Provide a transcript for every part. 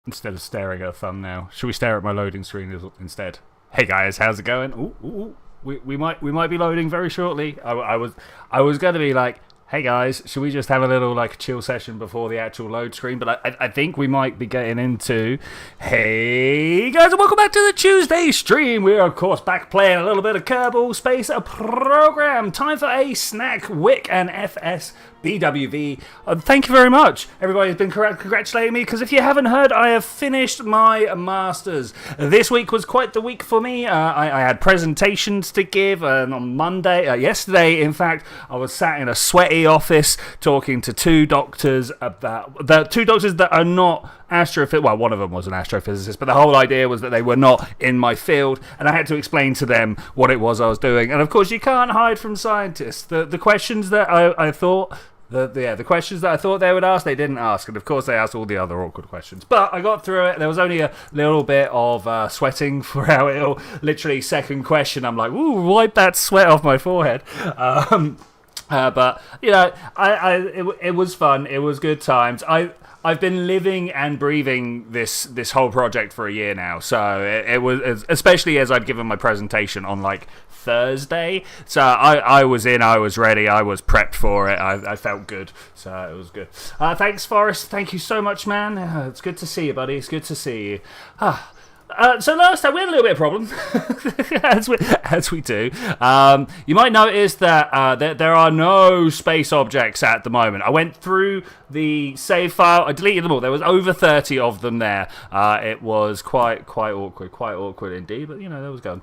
instead of staring at a thumbnail. Should we stare at my loading screen instead? Hey guys, how's it going? Ooh. We might be loading very shortly. I was going to be like, hey guys, should we just have a little like chill session before the actual load screen? But I think we might be getting into, hey guys, and welcome back to the Tuesday stream. We're of course back playing a little bit of Kerbal Space Program. Time for a snack, Wick and FS. BWV. Thank you very much. Everybody's been congratulating me because if you haven't heard, I have finished my masters. This week was quite the week for me. I had presentations to give on Monday. Yesterday, in fact, I was sat in a sweaty office talking to two doctors about the two doctors that are not astrophysicists. Well, one of them was an astrophysicist, but the whole idea was that they were not in my field, and I had to explain to them what it was I was doing. And of course, you can't hide from scientists. The questions that I thought. The questions that I thought they would ask, they didn't ask. And of course, they asked all the other awkward questions. But I got through it. There was only a little bit of sweating for how it'll literally second question. I'm like, ooh, wipe that sweat off my forehead. But, you know, it was fun. It was good times. I've been living and breathing this whole project for a year now. So it was, especially as I'd given my presentation on like Thursday. So I was in, I was ready, I was prepped for it. I felt good. So it was good. Thanks, Forrest. Thank you so much, man. It's good to see you, buddy. It's good to see you. So last time we had a little bit of problem, as we do. You might notice that there are no space objects at the moment. I went through the save file. I deleted them all. There was over 30 of them there. It was quite awkward indeed. But you know, there was going.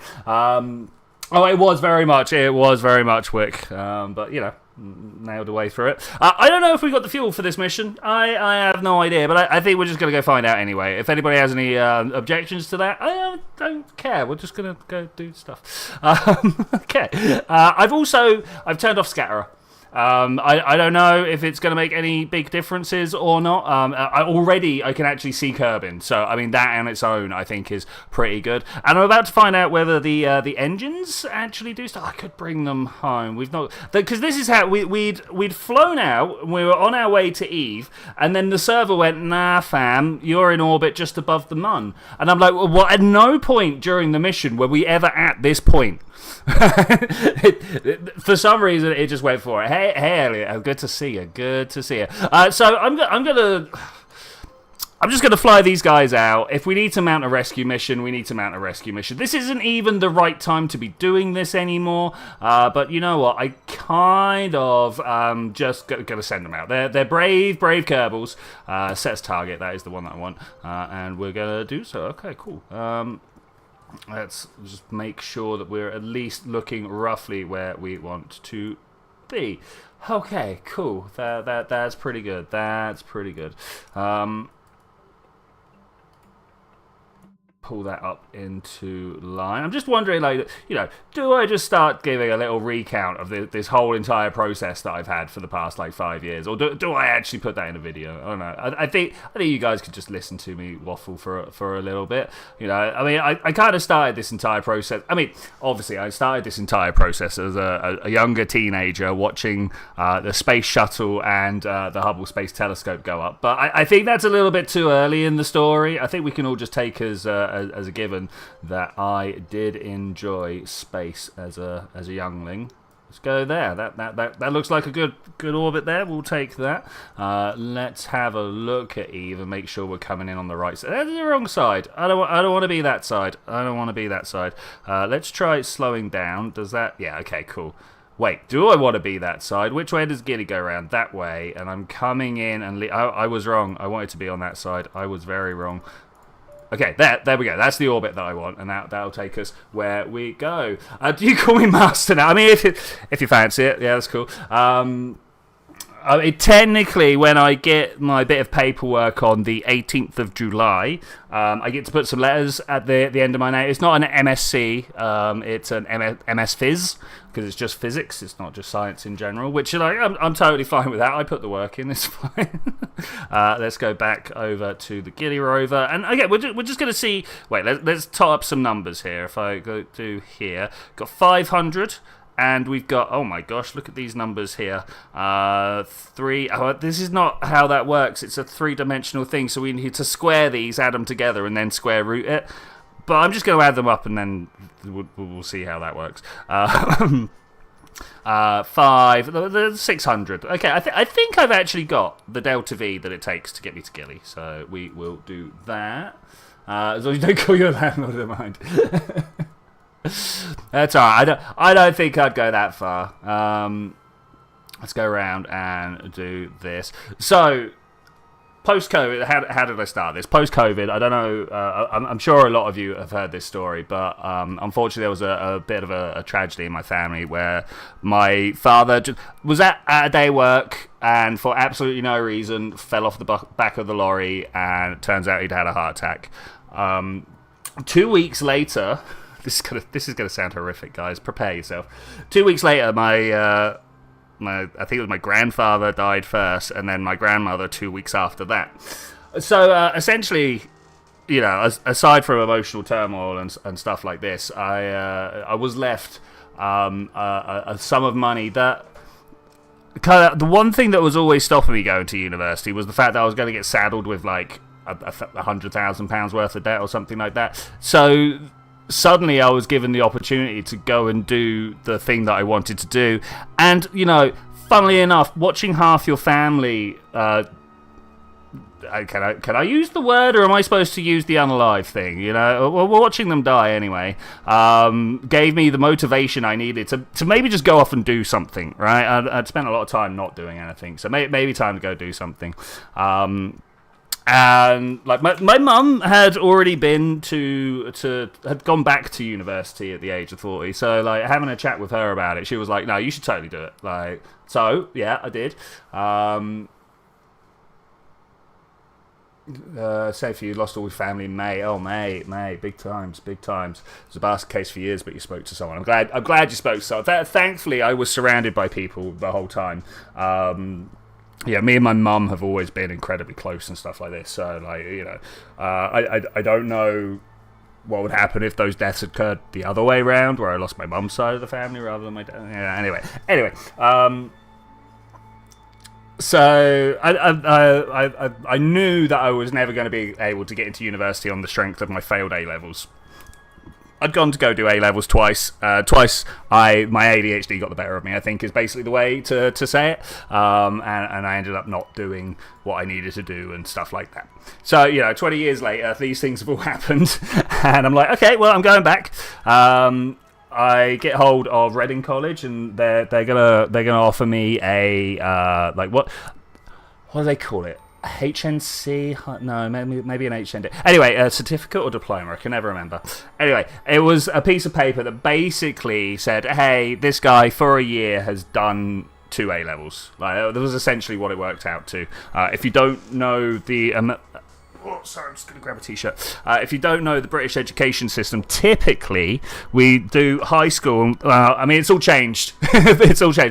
It was very much Wick. But you know. Nailed the way through it. I don't know if we got the fuel for this mission. I have no idea, but I think we're just going to go find out anyway. If anybody has any objections to that, I don't care. We're just going to go do stuff. Okay. I've turned off Scatterer. I don't know if it's going to make any big differences or not. I can actually see Kerbin, so I mean that on its own I think is pretty good. And I'm about to find out whether the engines actually do stuff. I could bring them home. We've not, because this is how we'd flown out. We were on our way to Eve, and then the server went, "Nah, fam, you're in orbit just above the Mun." And I'm like, well, at no point during the mission were we ever at this point. For some reason, it just went for it. Hey, Elliot, good to see you. Good to see you. So I'm just gonna fly these guys out. If we need to mount a rescue mission, we need to mount a rescue mission. This isn't even the right time to be doing this anymore. But you know what? I kind of just gonna send them out. They're brave Kerbals. Set as target. That is the one that I want. And we're gonna do so. Okay, cool. Let's just make sure that we're at least looking roughly where we want to be. Okay, cool. That's pretty good. That's pretty good. Pull that up into line. I'm just wondering, like, you know, do I just start giving a little recount of this whole entire process that I've had for the past like 5 years, or do I actually put that in a video? I don't know. I think you guys could just listen to me waffle for a little bit. You know, I mean, I kind of started this entire process. I mean, obviously, I started this entire process as a younger teenager watching the space shuttle and the Hubble Space Telescope go up. But I think that's a little bit too early in the story. I think we can all just take as a given that I did enjoy space as a youngling. Let's go there. That looks like a good orbit there. We'll take that. Let's have a look at Eve and make sure we're coming in on the right side. That's the wrong side. I don't want to be that side. I don't want to be that side. Let's try slowing down. Does that? Yeah. Okay. Cool. Wait, do I want to be that side? Which way does Giddy go around? That way. And I'm coming in and I was wrong. I wanted to be on that side. I was very wrong. Okay, there we go. That's the orbit that I want, and that'll take us where we go. Do you call me Master now? I mean, if you fancy it, yeah, that's cool. Technically, when I get my bit of paperwork on the 18th of July, I get to put some letters at the end of my name. It's not an MSc, it's an MS Phys, because it's just physics, it's not just science in general, which I'm totally fine with that. I put the work in, it's fine. Let's go back over to the Giddy rover, and again, we're just going to see, wait, let's top up some numbers here. If I go to here, got 500, and we've got, oh my gosh, look at these numbers here. 3. Oh, this is not how that works. It's a 3-dimensional thing, so we need to square these, add them together, and then square root it. But I'm just going to add them up, and then we'll see how that works. 5, 600. Okay, I think I've actually got the delta V that it takes to get me to Gilly, so we will do that. As long as you don't call your landlord, I don't mind. That's alright. I don't think I'd go that far. Let's go around and do this. So, post-COVID, how did I start this? Post-COVID, I don't know, I'm sure a lot of you have heard this story, but unfortunately there was a bit of a tragedy in my family where my father was at a day work and for absolutely no reason fell off the back of the lorry, and it turns out he'd had a heart attack. 2 weeks later, this is gonna sound horrific, guys, prepare yourself. 2 weeks later, I think it was my grandfather died first, and then my grandmother 2 weeks after that. So essentially, you know, aside from emotional turmoil and stuff like this, I was left a sum of money that kind of, the one thing that was always stopping me going to university was the fact that I was going to get saddled with like £100,000 worth of debt or something like that. So suddenly I was given the opportunity to go and do the thing that I wanted to do. And, you know, funnily enough, watching half your family, can I use the word, or am I supposed to use the unalive thing? You know, well, watching them die anyway, gave me the motivation I needed to maybe just go off and do something, right? I'd spent a lot of time not doing anything, so maybe time to go do something. And like my mum had already been had gone back to university at the age of 40, so like having a chat with her about it, she was like, no, you should totally do it. Like, so yeah, I did. Say for you, lost all your family in May. Oh, May, big times. It was a basket case for years, but you spoke to someone. I'm glad you spoke to someone. Thankfully, I was surrounded by people the whole time. Yeah, me and my mum have always been incredibly close and stuff like this. So, like, you know, I don't know what would happen if those deaths occurred the other way around, where I lost my mum's side of the family rather than my dad. Yeah, anyway. So I knew that I was never going to be able to get into university on the strength of my failed A-levels. I'd gone to go do A-levels twice. My ADHD got the better of me, I think, is basically the way to say it. And I ended up not doing what I needed to do and stuff like that. So, you know, 20 years later, these things have all happened. And I'm like, okay, well, I'm going back. I get hold of Reading College, and they're gonna offer me a what do they call it? HNC? No, maybe an HND. Anyway, a certificate or diploma, I can never remember. Anyway, it was a piece of paper that basically said, hey, this guy for a year has done 2 A-levels. Like, that was essentially what it worked out to. If you don't know the... sorry, I'm just going to grab a t-shirt. If you don't know the British education system, typically we do high school. I mean, it's all changed.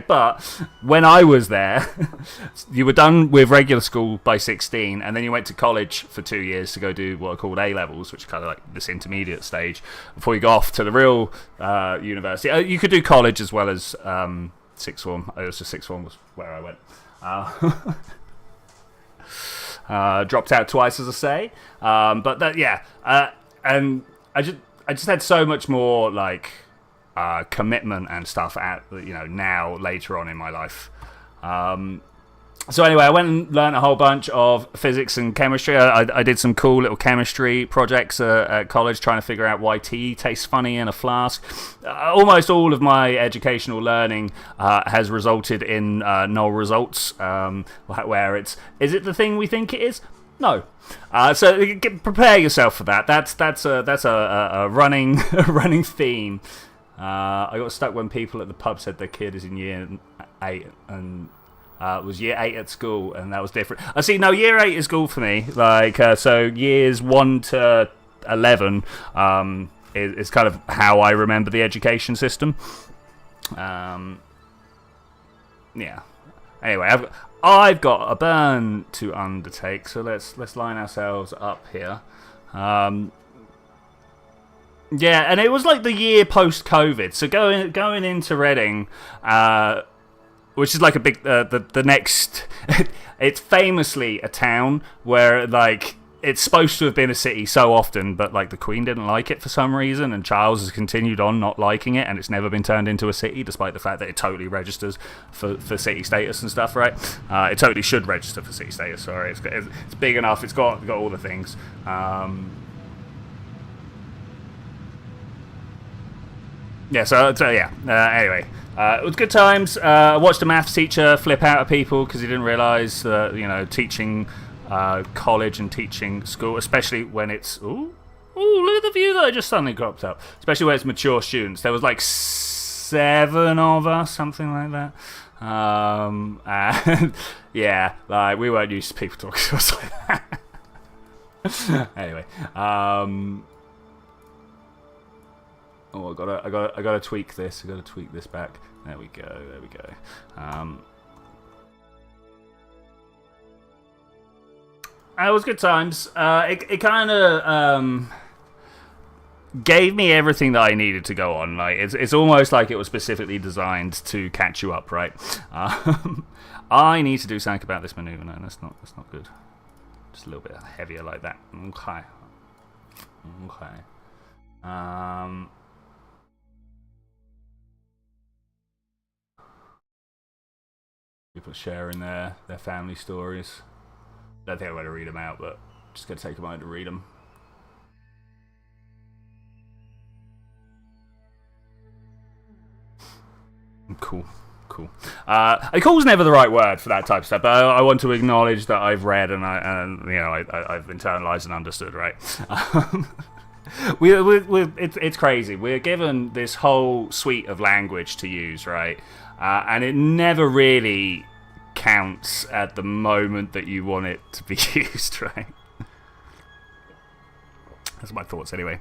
But when I was there, you were done with regular school by 16, and then you went to college for 2 years to go do what are called A-levels, which is kind of like this intermediate stage before you go off to the real university. You could do college as well as sixth form. It was just sixth form was where I went. Dropped out twice, as I say, but that, yeah, and I just had so much more like commitment and stuff at, you know, now later on in my life. So anyway, I went and learned a whole bunch of physics and chemistry. I did some cool little chemistry projects at college, trying to figure out why tea tastes funny in a flask. Almost all of my educational learning has resulted in null results, where is it the thing we think it is? No. So prepare yourself for that. That's a running theme. I got stuck when people at the pub said their kid is in year 8 and. It was year 8 at school, and that was different. I see. No, year 8 is cool for me. Like, so years 1 to 11 is kind of how I remember the education system. Yeah. Anyway, I've got a burn to undertake, so let's line ourselves up here. Yeah, and it was like the year post-COVID. So going into Reading, which is like a big the next. It's famously a town where like it's supposed to have been a city so often, but like the Queen didn't like it for some reason, and Charles has continued on not liking it, and it's never been turned into a city, despite the fact that it totally registers for city status and stuff. Right? It totally should register for city status. Sorry, it's big enough. It's got all the things. Yeah, anyway, it was good times. I watched a maths teacher flip out at people because he didn't realise that, teaching college and teaching school, especially when it's... Ooh, look at the view that I just suddenly cropped up. Especially when it's mature students. There was like 7 of us, something like that. And yeah, like we weren't used to people talking to us like that. Anyway, oh, I gotta tweak this. I gotta tweak this back. There we go. It was good times. It kind of gave me everything that I needed to go on. Like it's almost like it was specifically designed to catch you up, right? I need to do something about this maneuver. No, that's not good. Just a little bit heavier like that. Okay. People sharing their family stories. Don't think I'm going to read them out, but just going to take a moment to read them. Cool. Cool's never the right word for that type of stuff, but I want to acknowledge that I've read and I've internalized and understood, right? It's crazy. We're given this whole suite of language to use, right? And it never really counts at the moment that you want it to be used, right? That's my thoughts anyway.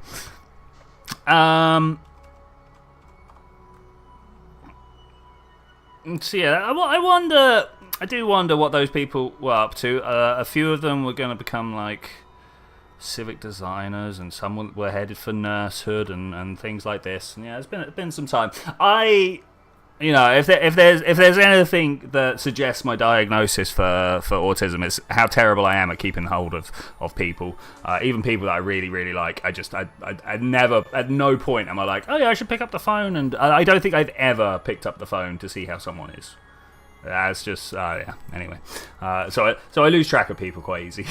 So yeah, I do wonder what those people were up to. A few of them were going to become like civic designers, and some were headed for nursehood and things like this. And yeah, it's been some time. If there's anything that suggests my diagnosis for autism, is how terrible I am at keeping hold of people, even people that I really, really like. I never, at no point am I like, oh yeah, I should pick up the phone, and I don't think I've ever picked up the phone to see how someone is. That's just, yeah, anyway. So I lose track of people quite easy.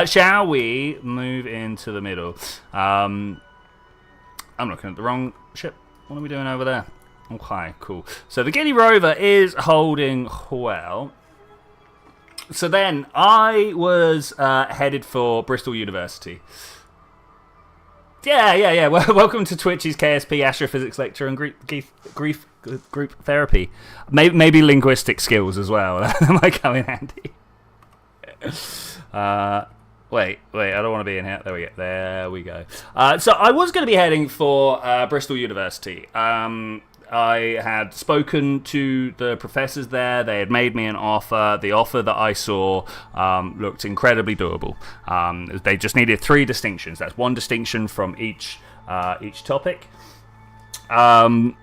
Shall we move into the middle? I'm looking at the wrong ship. What are we doing over there? Okay, cool. So the Guinea rover is holding well. So then I was headed for Bristol University. Yeah. Welcome to Twitchi's KSP Astrophysics lecture and group therapy. Maybe linguistic skills as well. That might come in handy. Wait, I don't want to be in here. There we go. So I was going to be heading for Bristol University. I had spoken to the professors there. They had made me an offer. The offer that I saw looked incredibly doable. They just needed 3 distinctions. That's 1 distinction from each topic. And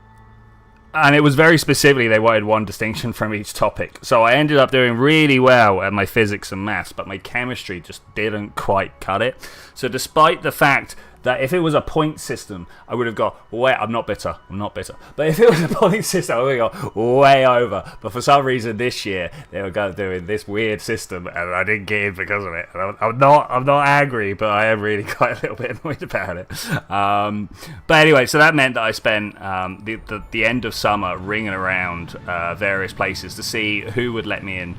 it was very specifically they wanted 1 distinction from each topic. So I ended up doing really well at my physics and maths, but my chemistry just didn't quite cut it. So despite the fact that if it was a point system, I would have got way... I'm not bitter. But if it was a point system, I would have got way over. But for some reason this year, they were doing this weird system, and I didn't get in because of it. And I'm not angry, but I am really quite a little bit annoyed about it. But anyway, so that meant that I spent the end of summer ringing around various places to see who would let me in.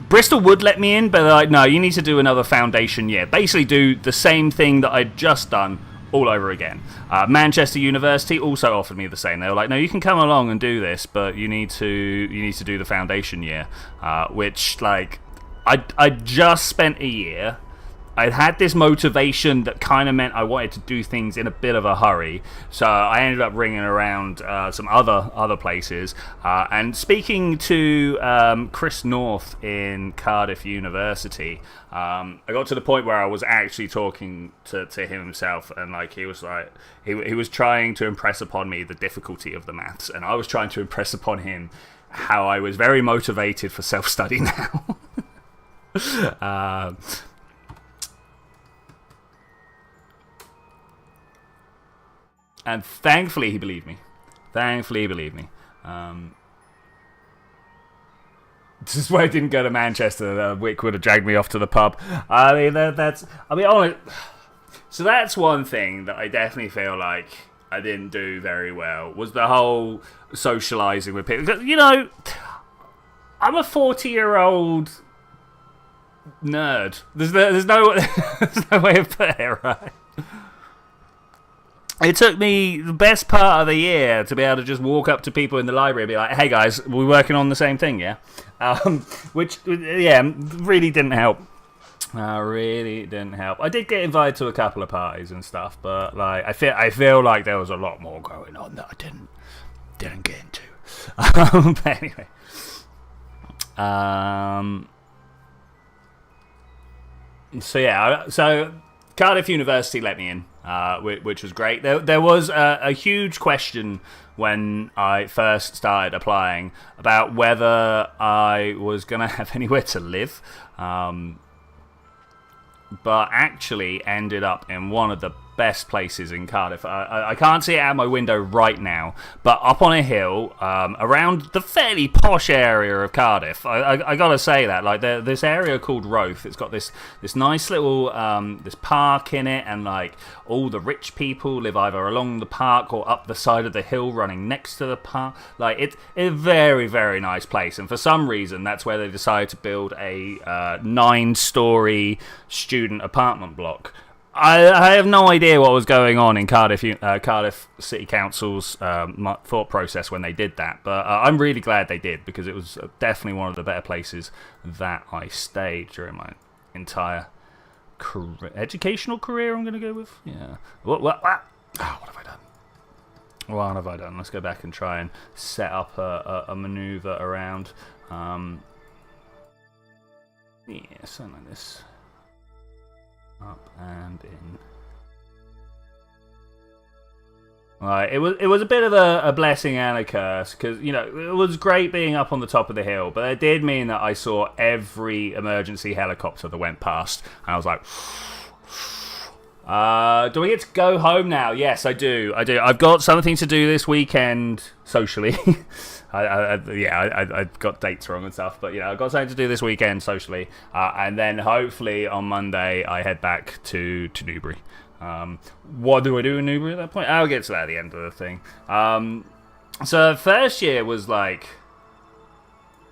Bristol would let me in, but they're like, no, you need to do another foundation year. Basically do the same thing that I'd just done all over again. Manchester University also offered me the same. They were like, no, you can come along and do this, but you need to do the foundation year. Which, like, I just spent a year I'd had this motivation that kind of meant I wanted to do things in a bit of a hurry, so I ended up ringing around some other places, and speaking to Chris North in Cardiff University. I got to the point where I was actually talking to him himself, and like he was trying to impress upon me the difficulty of the maths, and I was trying to impress upon him how I was very motivated for self-study now. And thankfully he believed me. This is why I didn't go to Manchester. Wick would have dragged me off to the pub. I mean, so that's one thing that I definitely feel like I didn't do very well, was the whole socialising with people. You know, I'm a 40-year-old nerd. There's no way of putting it right. It took me the best part of the year to be able to just walk up to people in the library and be like, hey guys, we're working on the same thing, yeah? Which, yeah, really didn't help. I did get invited to a couple of parties and stuff, but like I feel like there was a lot more going on that I didn't get into. But anyway. So Cardiff University let me in, which was great. There was a huge question when I first started applying about whether I was going to have anywhere to live, but actually ended up in one of the best places in Cardiff. I can't see it out my window right now, but up on a hill around the fairly posh area of Cardiff. I gotta say that, like, this area called Roath, it's got this nice little this park in it, and like all the rich people live either along the park or up the side of the hill running next to the park. Like, it's a very, very nice place, and for some reason that's where they decided to build a 9-story student apartment block. I have no idea what was going on in Cardiff City Council's thought process when they did that, but I'm really glad they did, because it was definitely one of the better places that I stayed during my entire educational career, I'm going to go with. Yeah. What have I done? What have I done? Let's go back and try and set up a maneuver around. Yeah, something like this. Up and in. Right, it was a bit of a blessing and a curse, because, you know, it was great being up on the top of the hill, but it did mean that I saw every emergency helicopter that went past, and I was like, do we get to go home now? Yes, I do. I've got something to do this weekend socially. I got dates wrong and stuff, but, you know, I've got something to do this weekend socially, and then hopefully on Monday I head back to Newbury. What do I do in Newbury at that point? I'll get to that at the end of the thing. So first year was like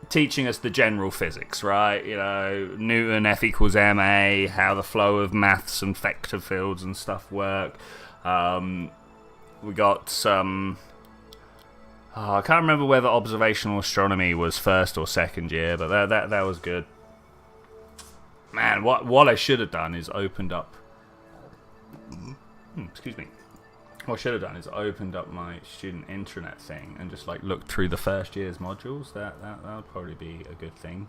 teaching us the general physics, right? You know, Newton, F equals ma, how the flow of maths and vector fields and stuff work. We got some... I can't remember whether observational astronomy was first or second year, but that was good. Man, what I should have done is opened up... excuse me. What I should have done is opened up my student intranet thing and just like looked through the first year's modules. That would probably be a good thing.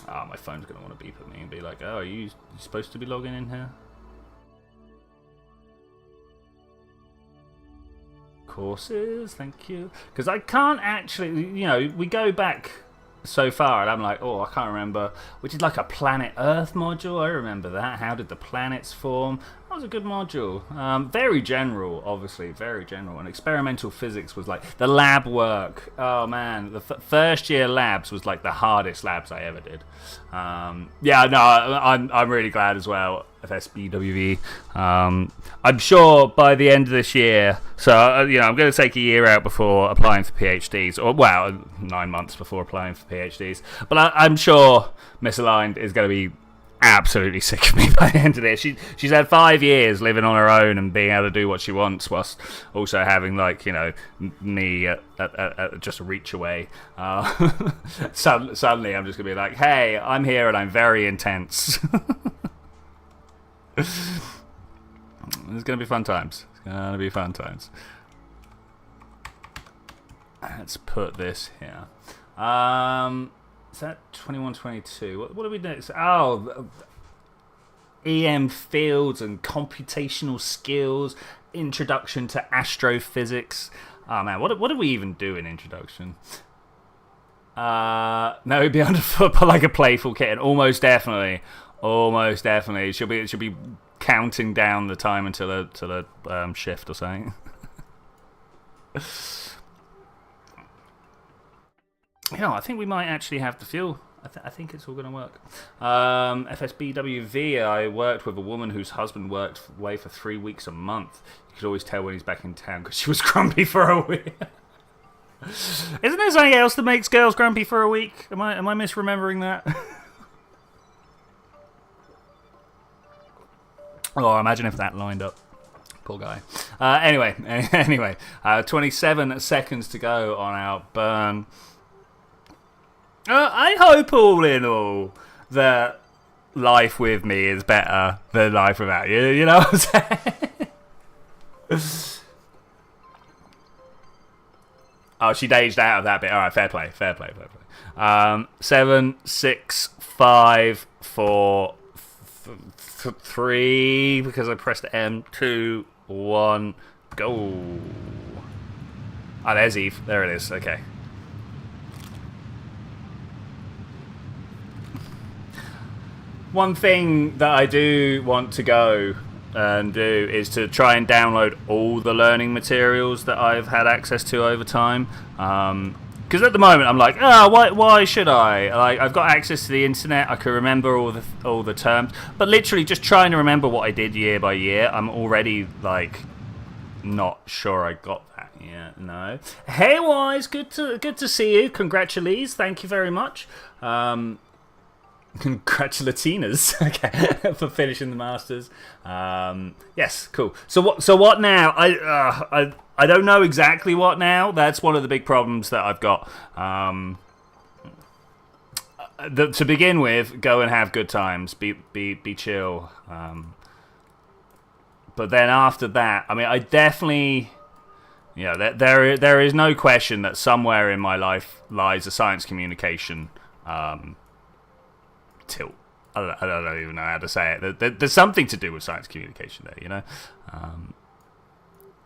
My phone's going to want to beep at me and be like, oh, are you supposed to be logging in here? Courses, thank you. Because I can't actually, you know, we go back so far and I'm like, oh, I can't remember, which is like a planet Earth module. I remember that. How did the planets form? That was a good module. Very general, obviously, very general. And experimental physics was like the lab work. Oh man, the first year labs was like the hardest labs I ever did. Yeah, no, I'm really glad as well. FSBWV. I'm sure by the end of this year, so you know, I'm going to take a year out before applying for PhDs, or well, 9 months before applying for PhDs. But I'm sure Misaligned is going to be absolutely sick of me by the end of this. She's had 5 years living on her own and being able to do what she wants, whilst also having, like, you know, me at just a reach away. Suddenly I'm just gonna be like, hey, I'm here and I'm very intense. It's gonna be fun times. It's gonna be fun times. Let's put this here. Is that 2122? What do we do? Oh, EM fields and computational skills. Introduction to astrophysics. Oh man, what do we even do in introduction? No, it'd be underfoot, but like a playful kitten. Almost definitely. It should be counting down the time until a shift or something. I think we might actually have the fuel. I think it's all going to work. FSBWV, I worked with a woman whose husband worked away for 3 weeks a month. You could always tell when he's back in town because she was grumpy for a week. Isn't there something else that makes girls grumpy for a week? Am I misremembering that? Oh, imagine if that lined up. Poor guy. Anyway, 27 seconds to go on our burn. I hope all in all that life with me is better than life without you. You know what I'm saying? Oh, she daged out of that bit. All right, fair play. 7, 6, 5, 4, 3, because I pressed M. 2, 1, go. Oh, there's Eve. There it is. Okay. One thing that I do want to go and do is to try and download all the learning materials that I've had access to over time. Because at the moment I'm like, why should I? Like, I've got access to the internet. I can remember all the terms, but literally just trying to remember what I did year by year, I'm already like not sure I got that yet. No. Hey, Wise, good to see you. Congratulations, thank you very much. Congratulatinas, okay, for finishing the Masters. Yes, cool. So what now? I don't know exactly what now. That's one of the big problems that I've got. To begin with, go and have good times. Be chill. But then after that, I mean, I definitely, there is no question that somewhere in my life lies a science communication tilt. I don't even know how to say it. There's something to do with science communication there, you know.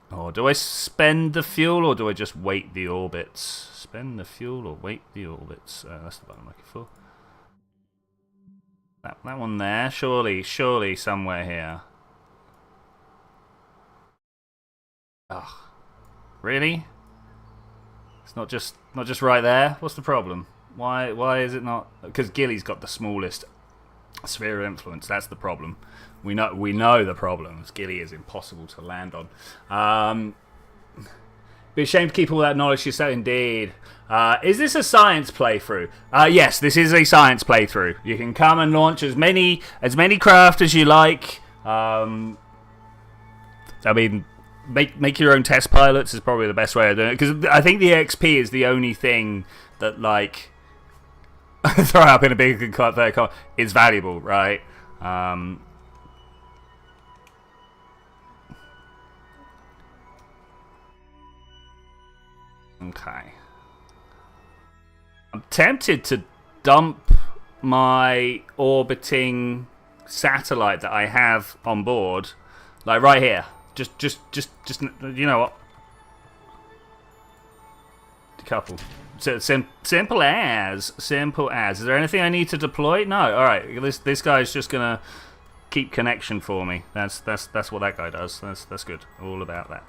Or do I spend the fuel, or do I just wait the orbits? Spend the fuel or wait the orbits? That's the button I'm looking for. That one there. Surely somewhere here. Ugh. Really? It's not just right there. What's the problem? Why is it not? Because Gilly's got the smallest sphere of influence. That's the problem. We know the problem. Gilly is impossible to land on. Be ashamed to keep all that knowledge yourself. Indeed. Is this a science playthrough? Yes, this is a science playthrough. You can come and launch as many craft as you like. I mean, make your own test pilots is probably the best way of doing it, because I think the XP is the only thing that, like, throw up in a big is valuable, right? Okay. I'm tempted to dump my orbiting satellite that I have on board, like right here. Just you know what? Decouple. So simple as. Is there anything I need to deploy? No. All right. This guy's just gonna keep connection for me. That's what that guy does. That's good. All about that.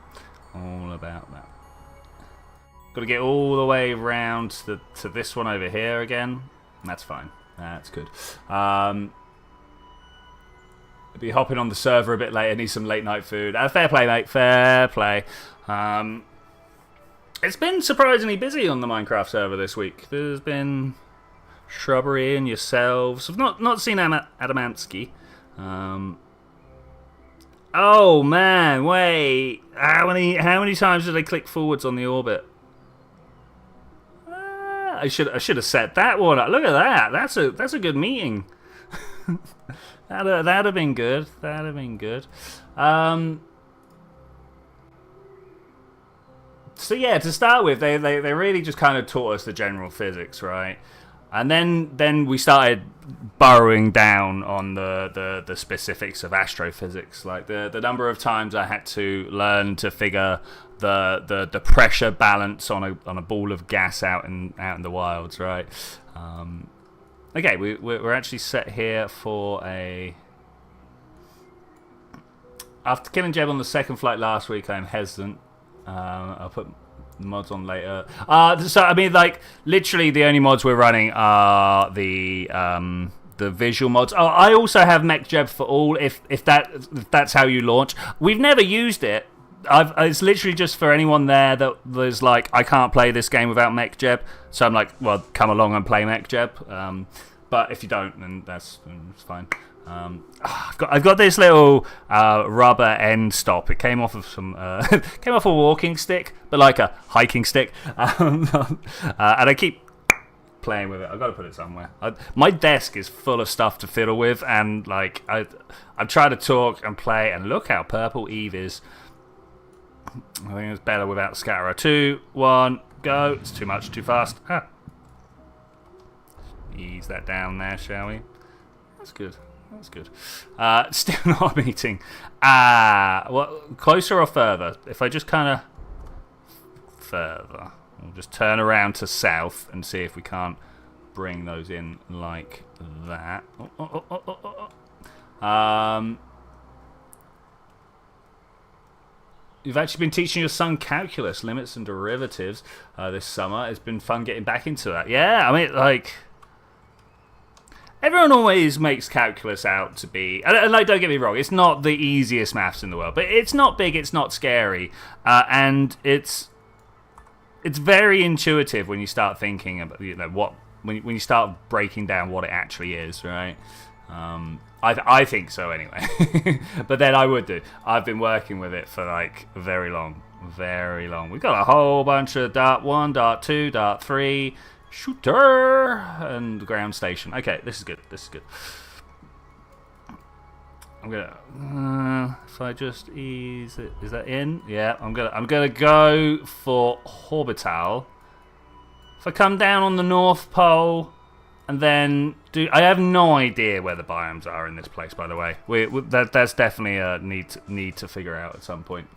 Got to get all the way around to this one over here again. That's fine. That's good. I'll be hopping on the server a bit later. Need some late night food. Fair play, mate. Fair play. It's been surprisingly busy on the Minecraft server this week. There's been Shrubbery and yourselves. I've not seen Adamansky. Oh man, wait. How many times did I click forwards on the orbit? I should have set that one up. Look at that. That's a good meeting. That'd have been good. That'd have been good. So yeah, to start with, they really just kind of taught us the general physics, right? And then we started burrowing down on the specifics of astrophysics, like the number of times I had to learn to figure the pressure balance on a ball of gas out in the wilds, right? Okay, we're actually set here for a. After killing Jeb on the second flight last week, I'm hesitant. I'll put mods on later. So I mean, like, literally the only mods we're running are the visual mods. Oh, I also have MechJeb for all. If that's how you launch, we've never used it. It's literally just for anyone there that was like, I can't play this game without MechJeb. So I'm like, well, come along and play MechJeb. But if you don't, then that's fine. I've got this little rubber end stop. It came off of came off a walking stick, but like a hiking stick. And I keep playing with it. I've got to put it somewhere. My desk is full of stuff to fiddle with, and like I'm trying to talk and play, and look how purple Eve is. I think it's better without scatterer. 2, 1, go. It's too much, too fast. Ease that down there, shall we? That's good. That's good. Still not meeting. Well, closer or further? If I just kind of further, we'll just turn around to south and see if we can't bring those in like that. You've actually been teaching your son calculus, limits and derivatives this summer. It's been fun getting back into that. Yeah, I mean, like, everyone always makes calculus out to be, and like, don't get me wrong, it's not the easiest maths in the world, but it's not big, it's not scary, and it's very intuitive when you start thinking about, you know, when you start breaking down what it actually is, right? I think so anyway. But then I've been working with it for like very long. We've got a whole bunch of Dart 1, Dart 2, Dart 3, shooter, and ground station. Okay, this is good. I'm gonna if I just ease it, is that in? Yeah, I'm gonna go for orbital. If I come down on the North Pole, and then I have no idea where the biomes are in this place, by the way. That's definitely a need to figure out at some point.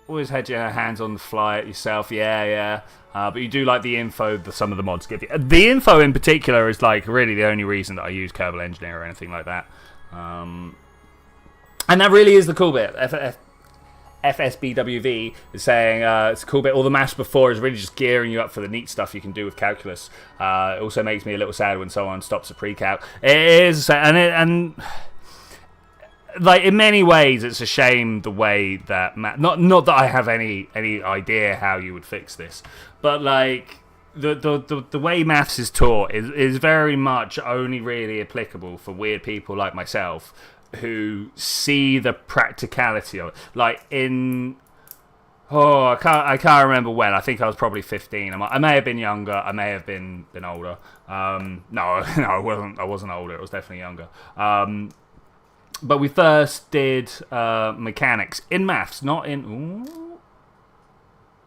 Always had your hands on the fly it yourself, yeah. But you do like the info that some of the mods give you. The info in particular is like really the only reason that I use Kerbal Engineer or anything like that. And that really is the cool bit. FSBWV is saying it's a cool bit. All the maths before is really just gearing you up for the neat stuff you can do with calculus. It also makes me a little sad when someone stops a pre-calc. It is, and like in many ways, it's a shame the way that not that I have any idea how you would fix this, but like the way maths is taught is very much only really applicable for weird people like myself, who see the practicality of it. Like I can't remember when. I think I was probably 15. I may have been younger. I may have been older. No, I wasn't older. I was definitely younger. But we first did mechanics in maths, not in. Ooh,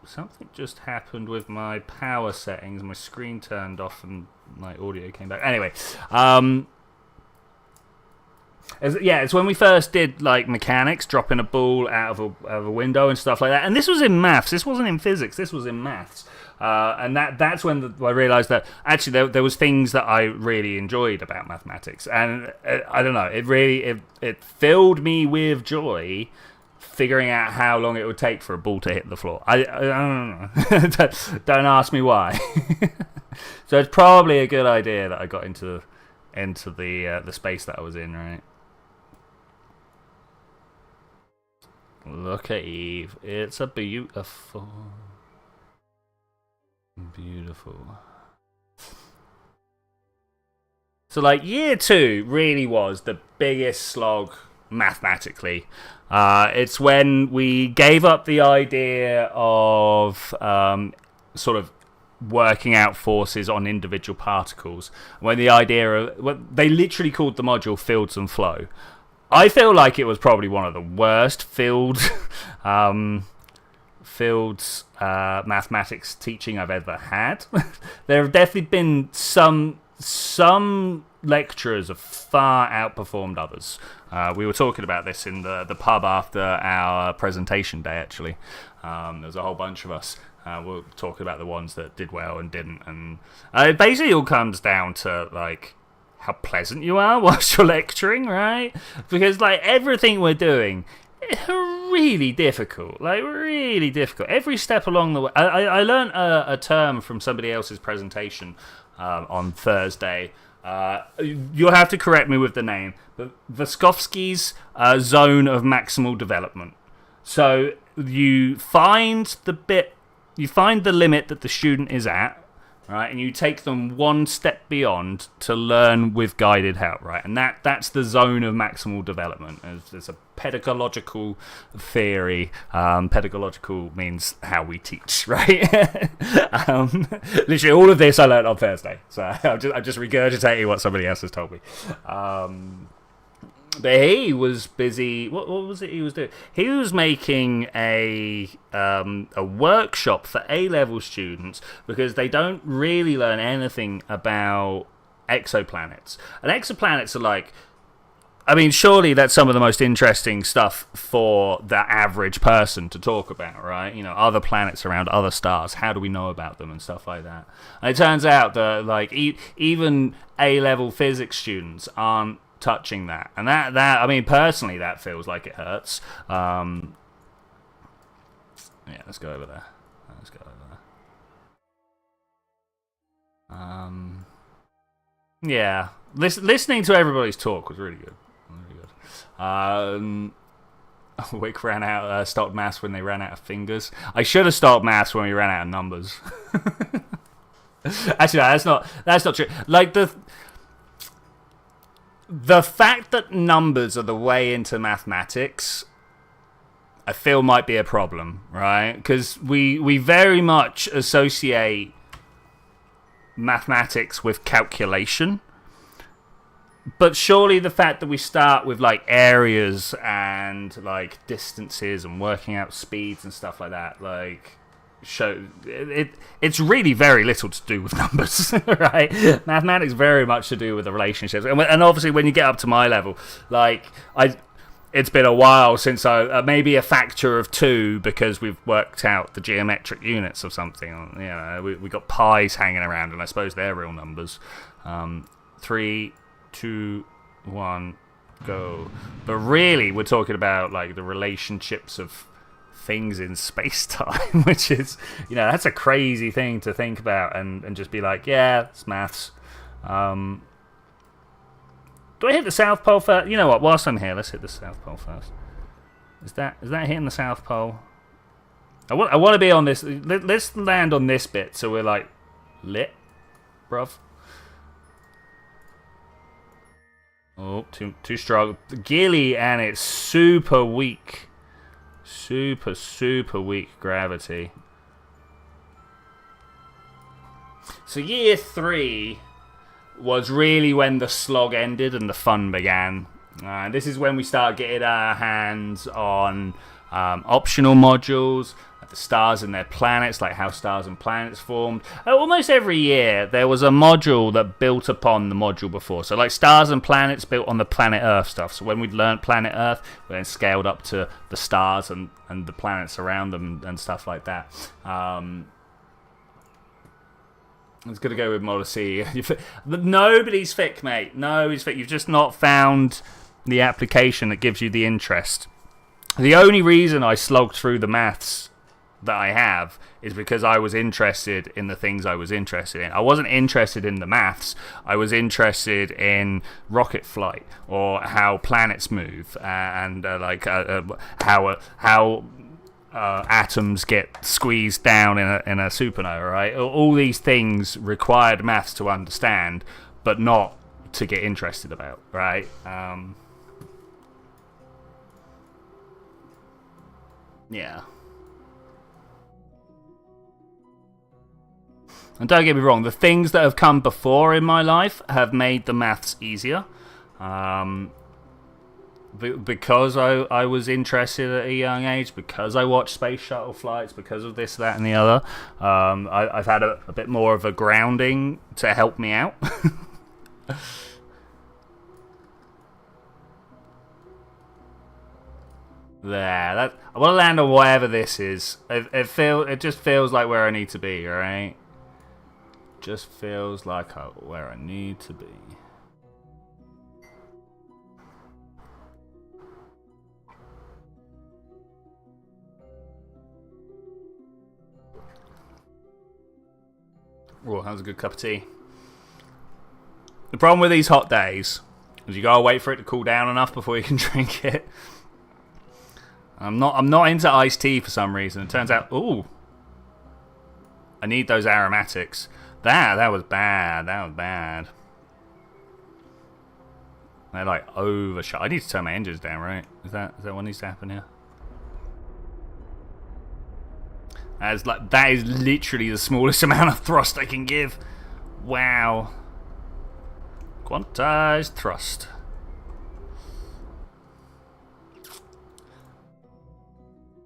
something just happened with my power settings. My screen turned off and my audio came back. Anyway. It's when we first did like mechanics, dropping a ball out of a window and stuff like that. And this was in maths. This wasn't in physics. This was in maths. And that's when I realised that actually there was things that I really enjoyed about mathematics. And I don't know, it filled me with joy figuring out how long it would take for a ball to hit the floor. I don't know. Don't ask me why. So it's probably a good idea that I got into the space that I was in, right? Look at Eve. It's a beautiful. So like year 2 really was the biggest slog mathematically. It's when we gave up the idea of sort of working out forces on individual particles. When the idea of they literally called the module Fields and Flow. I feel like it was probably one of the worst fields mathematics teaching I've ever had. There have definitely been some lecturers have far outperformed others. We were talking about this in the pub after our presentation day, actually. There was a whole bunch of us. We were talking about the ones that did well and didn't. And it basically all comes down to, like, how pleasant you are whilst you're lecturing, right? Because, like, everything we're doing is really difficult. Like, really difficult. Every step along the way. I learned a term from somebody else's presentation on Thursday. You'll have to correct me with the name, but Vygotsky's zone of maximal development. So you find the limit that the student is at, right, and you take them one step beyond to learn with guided help, right, and that's the zone of maximal development. There's a pedagogical theory. Pedagogical means how we teach, right? Literally all of this I learned on Thursday, so I'm just regurgitating what somebody else has told me. But he was busy. What was it he was doing? He was making a workshop for A-level students because they don't really learn anything about exoplanets. And exoplanets are like, I mean, surely that's some of the most interesting stuff for the average person to talk about, right? You know, other planets around other stars. How do we know about them and stuff like that? And it turns out that, like, even A-level physics students aren't touching that, and that I mean, personally, that feels like it hurts. Yeah, let's go over there. Yeah, listening to everybody's talk was really good. Wick ran out, stopped maths when they ran out of fingers. I should have stopped maths when we ran out of numbers. Actually, no, that's not true. Like, the fact that numbers are the way into mathematics, I feel might be a problem, right? Because we very much associate mathematics with calculation. But surely the fact that we start with, like, areas and, like, distances and working out speeds and stuff like that, like, it's really very little to do with numbers, right? Mathematics very much to do with the relationships, and obviously when you get up to my level, like, it's been a while since maybe a factor of 2 because we've worked out the geometric units of something. You know, we got pi's hanging around, and I suppose they're real numbers. 3, 2, 1, go. But really, we're talking about, like, the relationships of things in space-time, which is, you know, that's a crazy thing to think about and just be like, yeah, it's maths. Do I hit the South Pole first? You know what, whilst I'm here, let's hit the South Pole first. Is that hitting the South Pole? I want to be on this. Let's land on this bit so we're, like, lit, bruv. Oh, too strong. Gilly, and it's super weak. Super weak gravity. So year 3 was really when the slog ended and the fun began. This is when we start getting our hands on optional modules, like the stars and their planets, like how stars and planets formed. Almost every year there was a module that built upon the module before. So, like, stars and planets built on the planet Earth stuff. So when we'd learned planet Earth, we then scaled up to the stars and the planets around them and stuff like that. It's going to go with Model C. Nobody's thick, mate. Nobody's thick. You've just not found the application that gives you the interest. The only reason I slogged through the maths that I have is because I was interested in the things I was interested in. I wasn't interested in the maths. I was interested in rocket flight or how planets move and how atoms get squeezed down in a supernova, right? All these things required maths to understand, but not to get interested about, right? Yeah. And don't get me wrong, the things that have come before in my life have made the maths easier. Because I was interested at a young age, because I watched space shuttle flights, because of this, that, and the other. I've had a bit more of a grounding to help me out. There, I want to land on whatever this is. It just feels like where I need to be, right? Just feels like where I need to be. Oh, that was a good cup of tea. The problem with these hot days is you gotta wait for it to cool down enough before you can drink it. I'm not into iced tea for some reason. It turns out, ooh, I need those aromatics. That was bad. That was bad. They're like overshot. I need to turn my engines down, right? Is that what needs to happen here? That is literally the smallest amount of thrust I can give. Wow. Quantized thrust.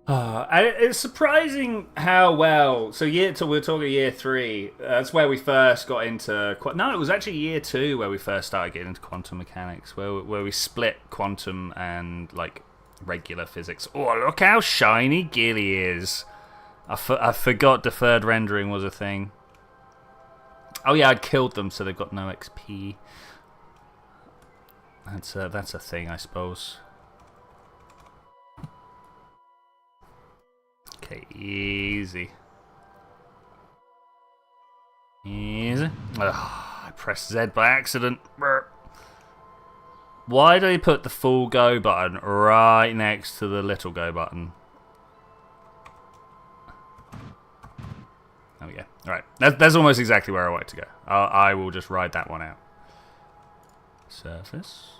And it's surprising how well. So we're talking year 3. That's where we first got into. No, it was actually year 2 where we first started getting into quantum mechanics, where we split quantum and like regular physics. Oh, look how shiny Gilly is! I forgot deferred rendering was a thing. Oh yeah, I'd killed them, so they've got no XP. That's a thing, I suppose. Okay, easy. Easy. Ugh, I pressed Z by accident. Why do they put the full go button right next to the little go button? There we go. Alright, that's almost exactly where I want it to go. I will just ride that one out. Surface.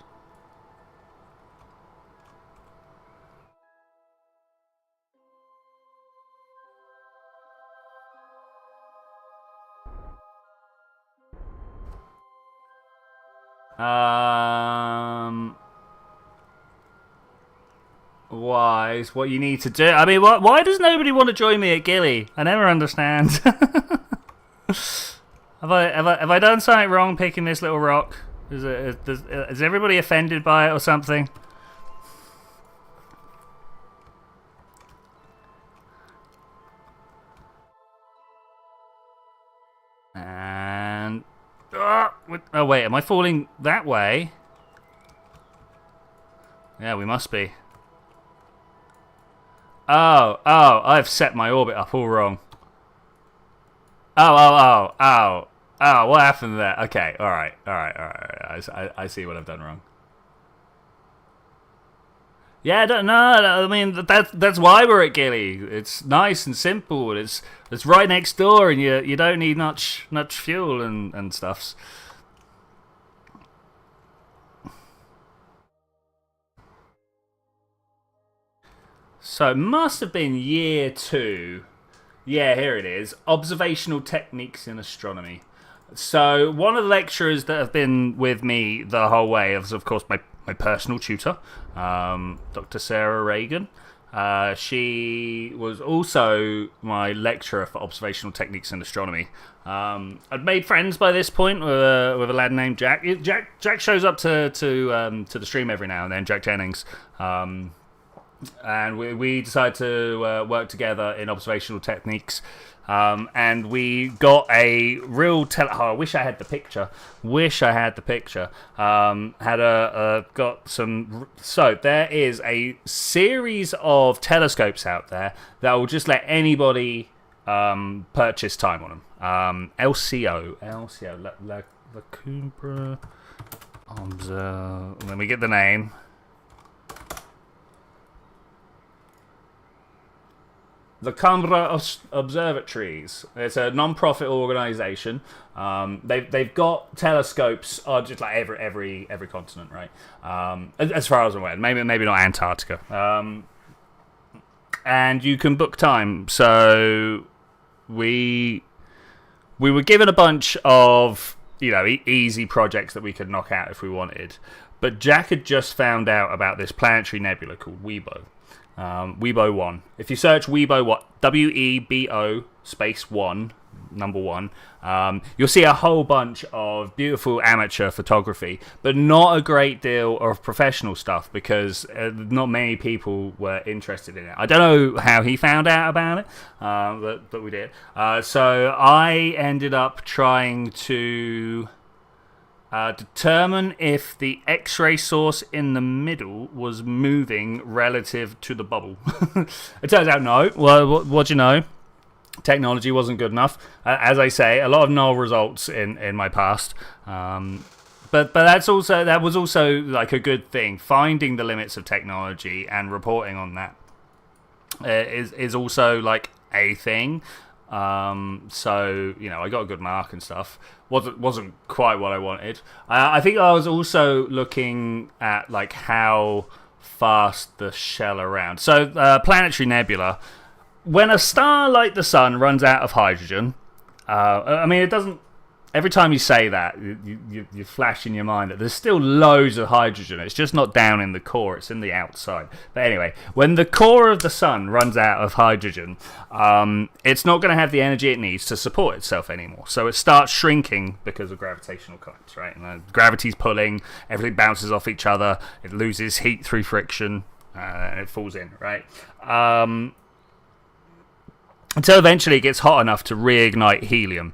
Why is what you need to do? I mean, why does nobody want to join me at Gilly? I never understand. Have I done something wrong picking this little rock? Is everybody offended by it or something? And oh wait, am I falling that way? Yeah, we must be. Oh, I've set my orbit up all wrong. Oh, what happened there? Okay, alright. I see what I've done wrong. Yeah, I mean, that's why we're at Gilly. It's nice and simple. It's right next door, and you don't need much fuel and stuffs. So it must have been year 2. Yeah, here it is. Observational techniques in astronomy. So one of the lecturers that have been with me the whole way is, of course, my personal tutor, Dr. Sarah Reagan. She was also my lecturer for observational techniques in astronomy. I'd made friends by this point with a lad named Jack. Jack shows up to the stream every now and then, Jack Jennings. And we decided to work together in observational techniques. And we got a real I wish I had the picture. Got some. So there is a series of telescopes out there that will just let anybody purchase time on them. LCO, La Cumbre Let me get the name. The Canberra Observatories. It's a non-profit organisation. They've got telescopes on just like every continent, right? As far as I'm aware, maybe not Antarctica. And you can book time. So we we were given a bunch of, easy projects that we could knock out if we wanted. But Jack had just found out about this planetary nebula called Weibo. Weibo 1. If you search Weibo, WEBO space 1, number 1, you'll see a whole bunch of beautiful amateur photography, but not a great deal of professional stuff because not many people were interested in it. I don't know how he found out about it, but we did. So I ended up trying to determine if the X-ray source in the middle was moving relative to the bubble. It turns out no. Well, what do you know? Technology wasn't good enough. As I say, a lot of null results in my past. But that was also like a good thing. Finding the limits of technology and reporting on that is also like a thing. So I got a good mark and stuff. Wasn't quite what I wanted. I think I was also looking at like how fast the shell around. So planetary nebula. When a star like the sun runs out of hydrogen, it doesn't. Every time you say that, you flash in your mind that there's still loads of hydrogen. It's just not down in the core; it's in the outside. But anyway, when the core of the sun runs out of hydrogen, it's not going to have the energy it needs to support itself anymore. So it starts shrinking because of gravitational collapse, right? And gravity's pulling, everything bounces off each other. It loses heat through friction, and it falls in, right? Until eventually it gets hot enough to reignite helium.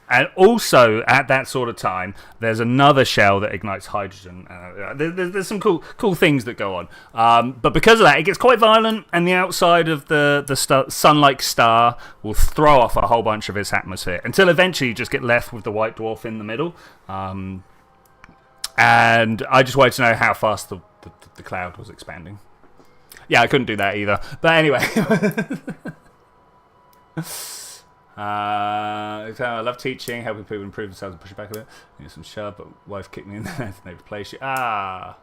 And also, at that sort of time, there's another shell that ignites hydrogen. There's some cool things that go on. But because of that, it gets quite violent, and the outside of the sun-like star will throw off a whole bunch of its atmosphere, until eventually you just get left with the white dwarf in the middle. And I just wanted to know how fast the cloud was expanding. Yeah, I couldn't do that either. But anyway... I love teaching, helping people improve themselves and push it back a bit. I need some shove, but wife kicked me in there and they replaced you. Mate,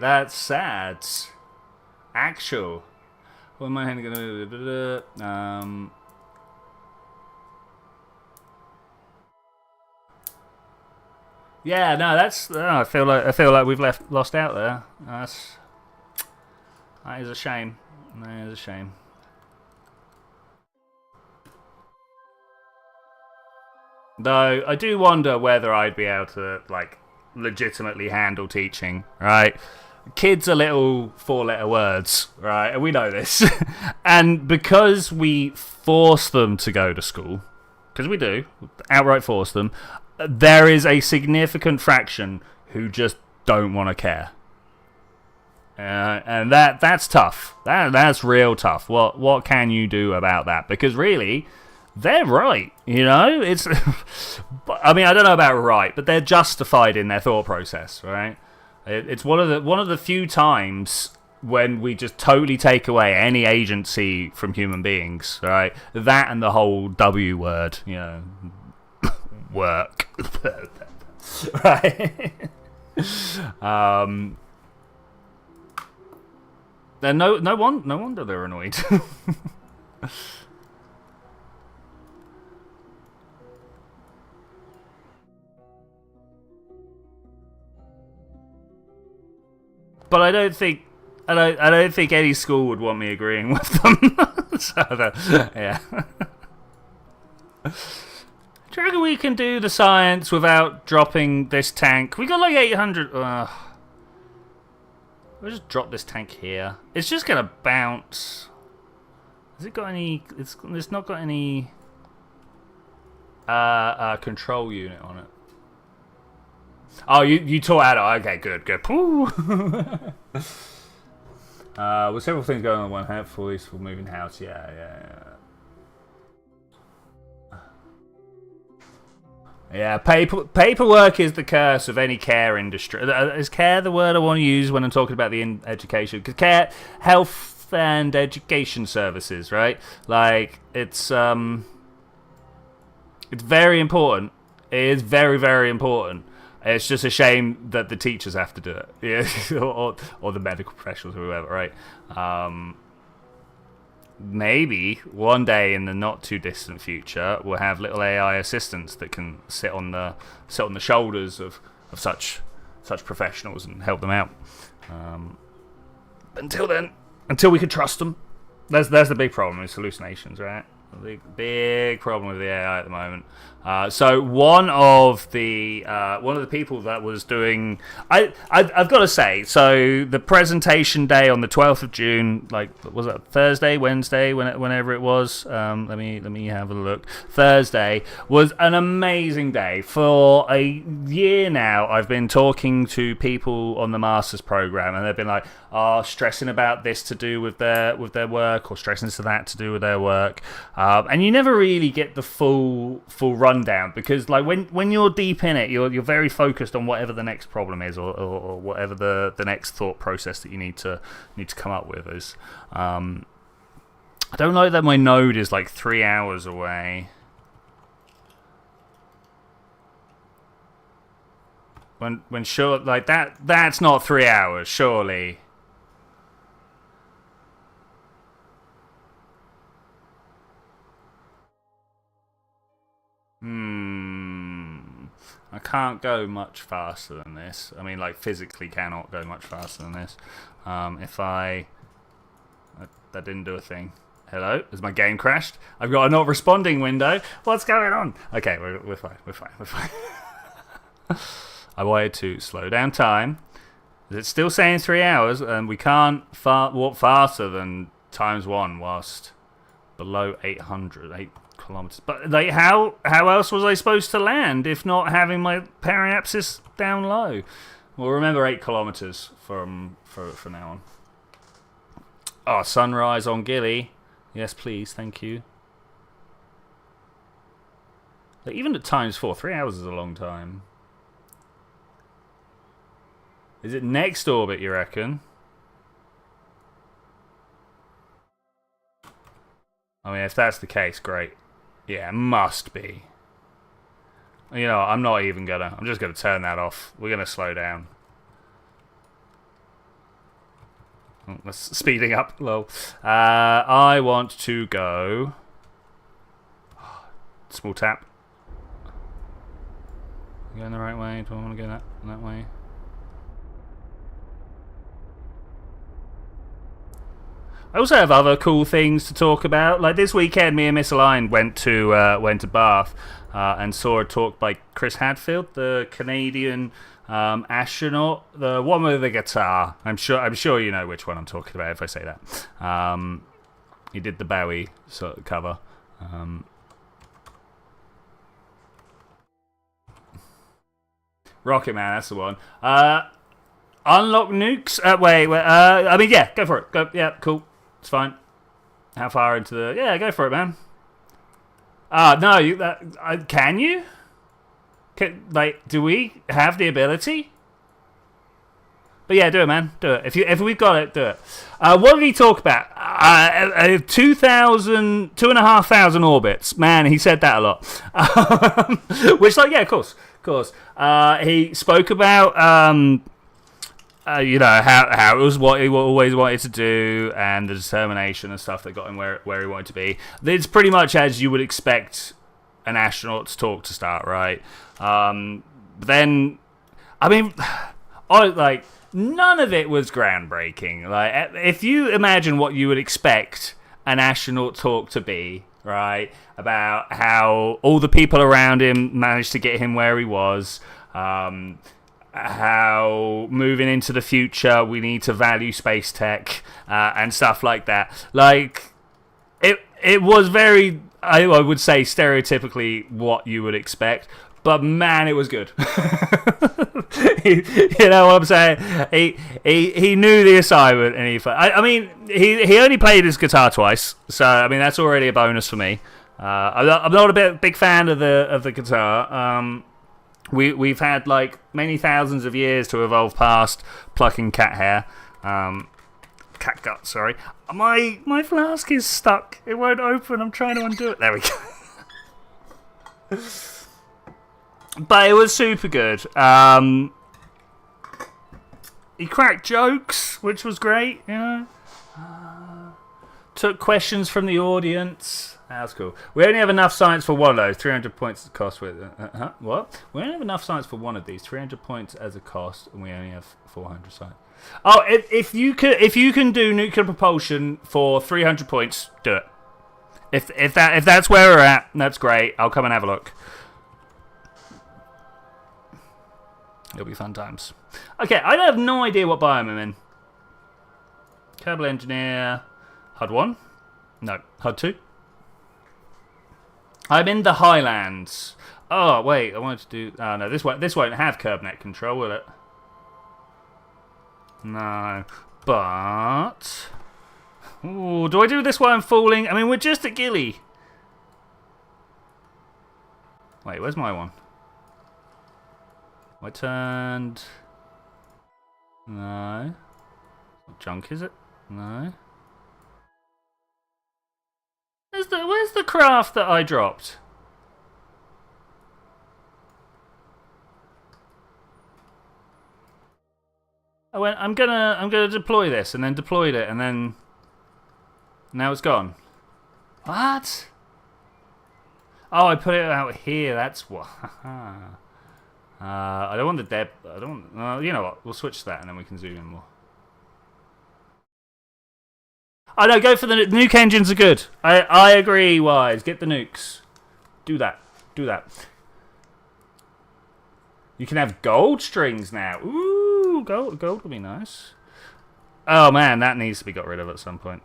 that's sad. Actual. What am I going to do? Yeah, no, that's. I feel like we've lost out there. That is a shame. That is a shame. Though I do wonder whether I'd be able to like legitimately handle teaching, right? Kids are little 4-letter words, right? And we know this. And because we force them to go to school, because we do, outright force them, there is a significant fraction who just don't want to care. And that's tough. That's real tough. What can you do about that? Because really... they're right, it's... I don't know about right, but they're justified in their thought process, right? It's one of the few times when we just totally take away any agency from human beings, right? That and the whole W word, work. Right? No wonder they're annoyed. But I don't think any school would want me agreeing with them. Yeah. Do you reckon we can do the science without dropping this tank? We got like 800. We'll just drop this tank here. It's just gonna bounce. Has it got any? It's not got any control unit on it. Oh, you taught out. Okay, good. With several things going on one hand, for moving house. Yeah, paperwork is the curse of any care industry. Is care the word I want to use when I'm talking about the education? Because care, health and education services, right? Like, it's very important. It is very, very important. It's just a shame that the teachers have to do it, or the medical professionals or whoever, right? maybe one day in the not too distant future we'll have little AI assistants that can sit on the shoulders of such professionals and help them out. Until then, until we can trust them, that's the big problem is hallucinations, right? The big problem with the AI at the moment. So one of the people that was doing, I've got to say, so the presentation day on the 12th of June, like was it Thursday, Wednesday, whenever it was. Let me have a look. Thursday was an amazing day. For a year now, I've been talking to people on the master's program, and they've been like, stressing about this to do with their work, or stressing to that to do with their work, and you never really get the full rundown, because like when you're deep in it, you're very focused on whatever the next problem is, or whatever the next thought process that you need to come up with is. I don't know that my node is like 3 hours away. When sure, like that's not 3 hours, surely. I can't go much faster than this. I mean, like, physically cannot go much faster than this. That didn't do a thing. Hello? Has my game crashed? I've got a not responding window. What's going on? Okay, we're fine. We're fine. I wanted to slow down time. Is it still saying 3 hours? And we can't walk faster than ×1 whilst below 8 kilometers. But like, how else was I supposed to land if not having my periapsis down low? Well, remember 8 kilometers for now on. Oh, sunrise on Gilly. Yes, please, thank you. Like, even at ×4, 3 hours is a long time. Is it next orbit, you reckon? I mean, if that's the case, great. Yeah, it must be. You know, I'm just gonna turn that off. We're gonna slow down. That's speeding up, lol. I want to go... Small tap. Going the right way? Do I want to go that way? I also have other cool things to talk about. Like this weekend, me and Miss Align went to Bath and saw a talk by Chris Hadfield, the Canadian astronaut, the one with the guitar. I'm sure you know which one I'm talking about if I say that. He did the Bowie sort of cover. Rocket Man, that's the one. Unlock nukes. Wait. I mean, yeah, go for it. Go. Yeah, cool. It's fine. How far into the... Yeah, go for it, man. No, can you? Do we have the ability? But yeah, do it, man. Do it. If we've got it, do it. What did he talk about? 2,500 orbits. Man, he said that a lot. Which, like, yeah, of course. He spoke about... you know, how it was what he always wanted to do, and the determination and stuff that got him where he wanted to be. It's pretty much as you would expect an astronaut's talk to start, right? Then, I mean, like, none of it was groundbreaking. Like, if you imagine what you would expect an astronaut talk to be, right, about how all the people around him managed to get him where he was, how moving into the future we need to value space tech and stuff like that. Like it was very, I would say, stereotypically what you would expect, but man, it was good. You know what I'm saying? He knew the assignment, and I mean he only played his guitar twice, so I mean that's already a bonus for me. I'm not a big fan of the guitar. We've had like many thousands of years to evolve past plucking cat hair, cat gut. Sorry, my flask is stuck. It won't open. I'm trying to undo it. There we go. But it was super good. He cracked jokes, which was great. You know, Took questions from the audience. That's cool. We only have enough science for one of those. 300 points cost with. What? We only have enough science for one of these. 300 points as a cost, and we only have 400 science. Oh, if you can do nuclear propulsion for 300 points, do it. If that's where we're at, that's great. I'll come and have a look. It'll be fun times. Okay, I have no idea what biome I'm in. Kerbal engineer, HUD 1? No, HUD 2. I'm in the Highlands. Oh wait, I wanted to do. Oh no, this won't have KerbNet control, will it? No, but. Ooh, do I do this while I'm falling? I mean, we're just at Gilly. Wait, where's my one? I turned. No. Junk, is it? No. Where's the craft that I dropped? I'm gonna deploy this, and then deployed it, and then now it's gone. What? Oh, I put it out here. That's what. I don't want the depth. I don't. You know what? We'll switch to that, and then we can zoom in more. Oh no, go for the nuke engines are good. I agree, Wise. Get the nukes. Do that. Do that. You can have gold strings now. Ooh, gold would be nice. Oh man, that needs to be got rid of at some point.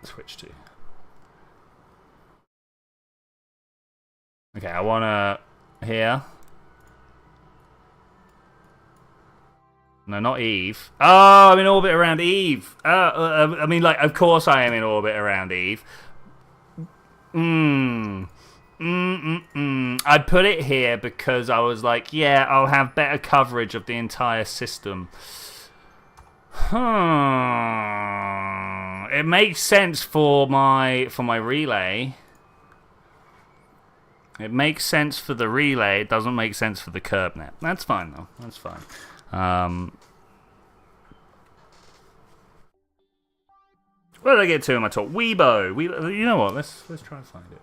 Switch to. Okay, I wanna here. No, not Eve. Oh, I'm in orbit around Eve. I mean, like, of course I am in orbit around Eve. I put it here because I was like, yeah, I'll have better coverage of the entire system. It makes sense for my relay. It makes sense for the relay. It doesn't make sense for the KerbNet. That's fine though. That's fine. Where did I get to in my talk? Weibo. You know what? Let's try and find it.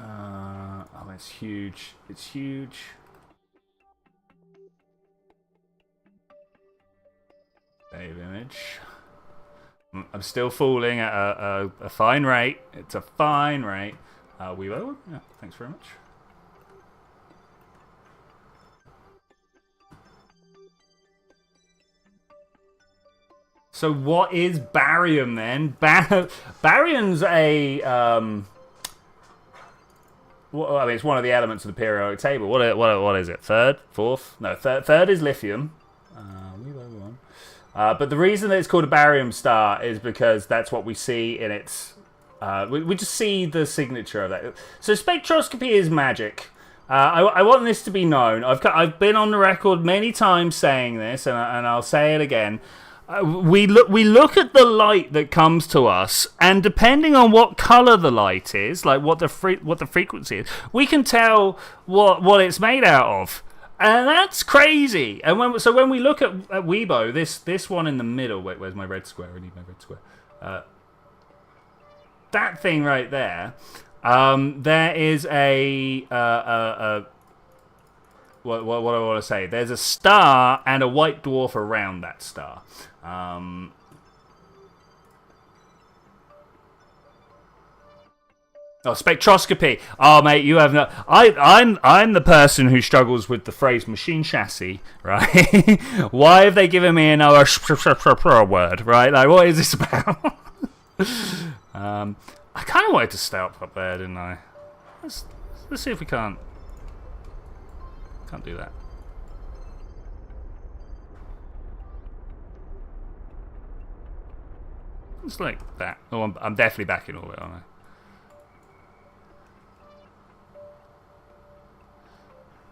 Oh, it's huge. It's huge. Save image. I'm still falling at a fine rate. It's a fine rate. Weibo? Yeah, thanks very much. So what is barium then? Barium's a well, I mean, it's one of the elements of the periodic table. What is it? Third, fourth? No, third is lithium. But the reason that it's called a barium star is because that's what we see in its. We just see the signature of that. So spectroscopy is magic. I want this to be known. I've been on the record many times saying this, and I'll say it again. We look at the light that comes to us, and depending on what color the light is, like what the frequency is, we can tell what it's made out of, and that's crazy. And when we look at Weibo, this one in the middle. Wait, where's my red square? I need my red square. That thing right there. There is a what do I want to say? There's a star and a white dwarf around that star. Oh, spectroscopy. Oh, mate, you have no. I'm the person who struggles with the phrase machine chassis, right? Why have they given me another word, right? Like, what is this about? I kind of wanted to stay up there, didn't I? Let's see if we can't do that. It's like that. Oh, I'm definitely back in orbit, aren't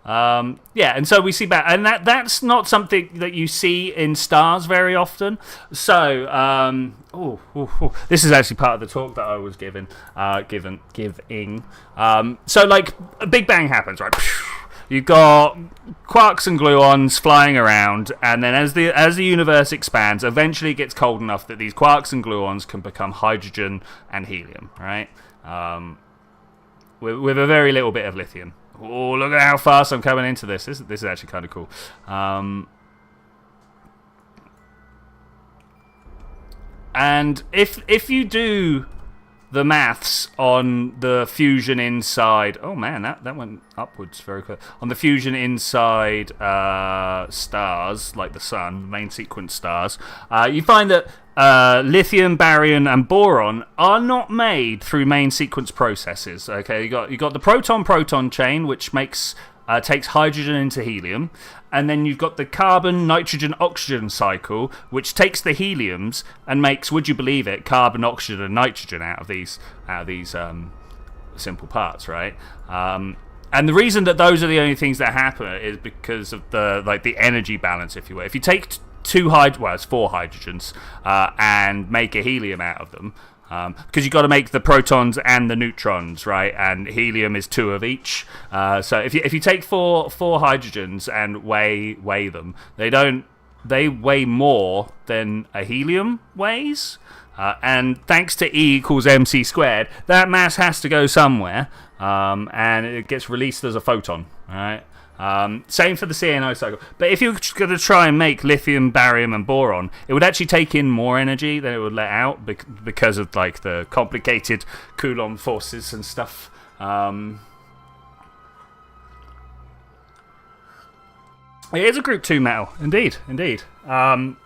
Yeah, and so we see back, and that's not something that you see in stars very often. So, this is actually part of the talk that I was giving. So, like, a Big Bang happens, right? You've got quarks and gluons flying around, and then as the universe expands, eventually it gets cold enough that these quarks and gluons can become hydrogen and helium, right? With a very little bit of lithium. Oh, look at how fast I'm coming into this. This is actually kind of cool. And if you do the maths on the fusion inside... Oh, man, that went upwards very quick. On the fusion inside stars, like the sun, main sequence stars, you find that lithium, barium, and boron are not made through main sequence processes. Okay, you got the proton-proton chain, which takes hydrogen into helium, and then you've got the carbon, nitrogen, oxygen cycle, which takes the heliums and makes, would you believe it, carbon, oxygen, and nitrogen out of these simple parts, right? And the reason that those are the only things that happen is because of the energy balance, if you will. If you take it's 4 hydrogens, and make a helium out of them, because you've got to make the protons and the neutrons, right? And helium is 2 of each. So if you take four hydrogens and weigh them, they weigh more than a helium weighs. And thanks to E equals mc squared, that mass has to go somewhere, and it gets released as a photon, right? Same for the CNO cycle. But if you're going to try and make lithium, barium, and boron, it would actually take in more energy than it would let out because of like the complicated Coulomb forces and stuff. It is a group 2 metal, indeed. So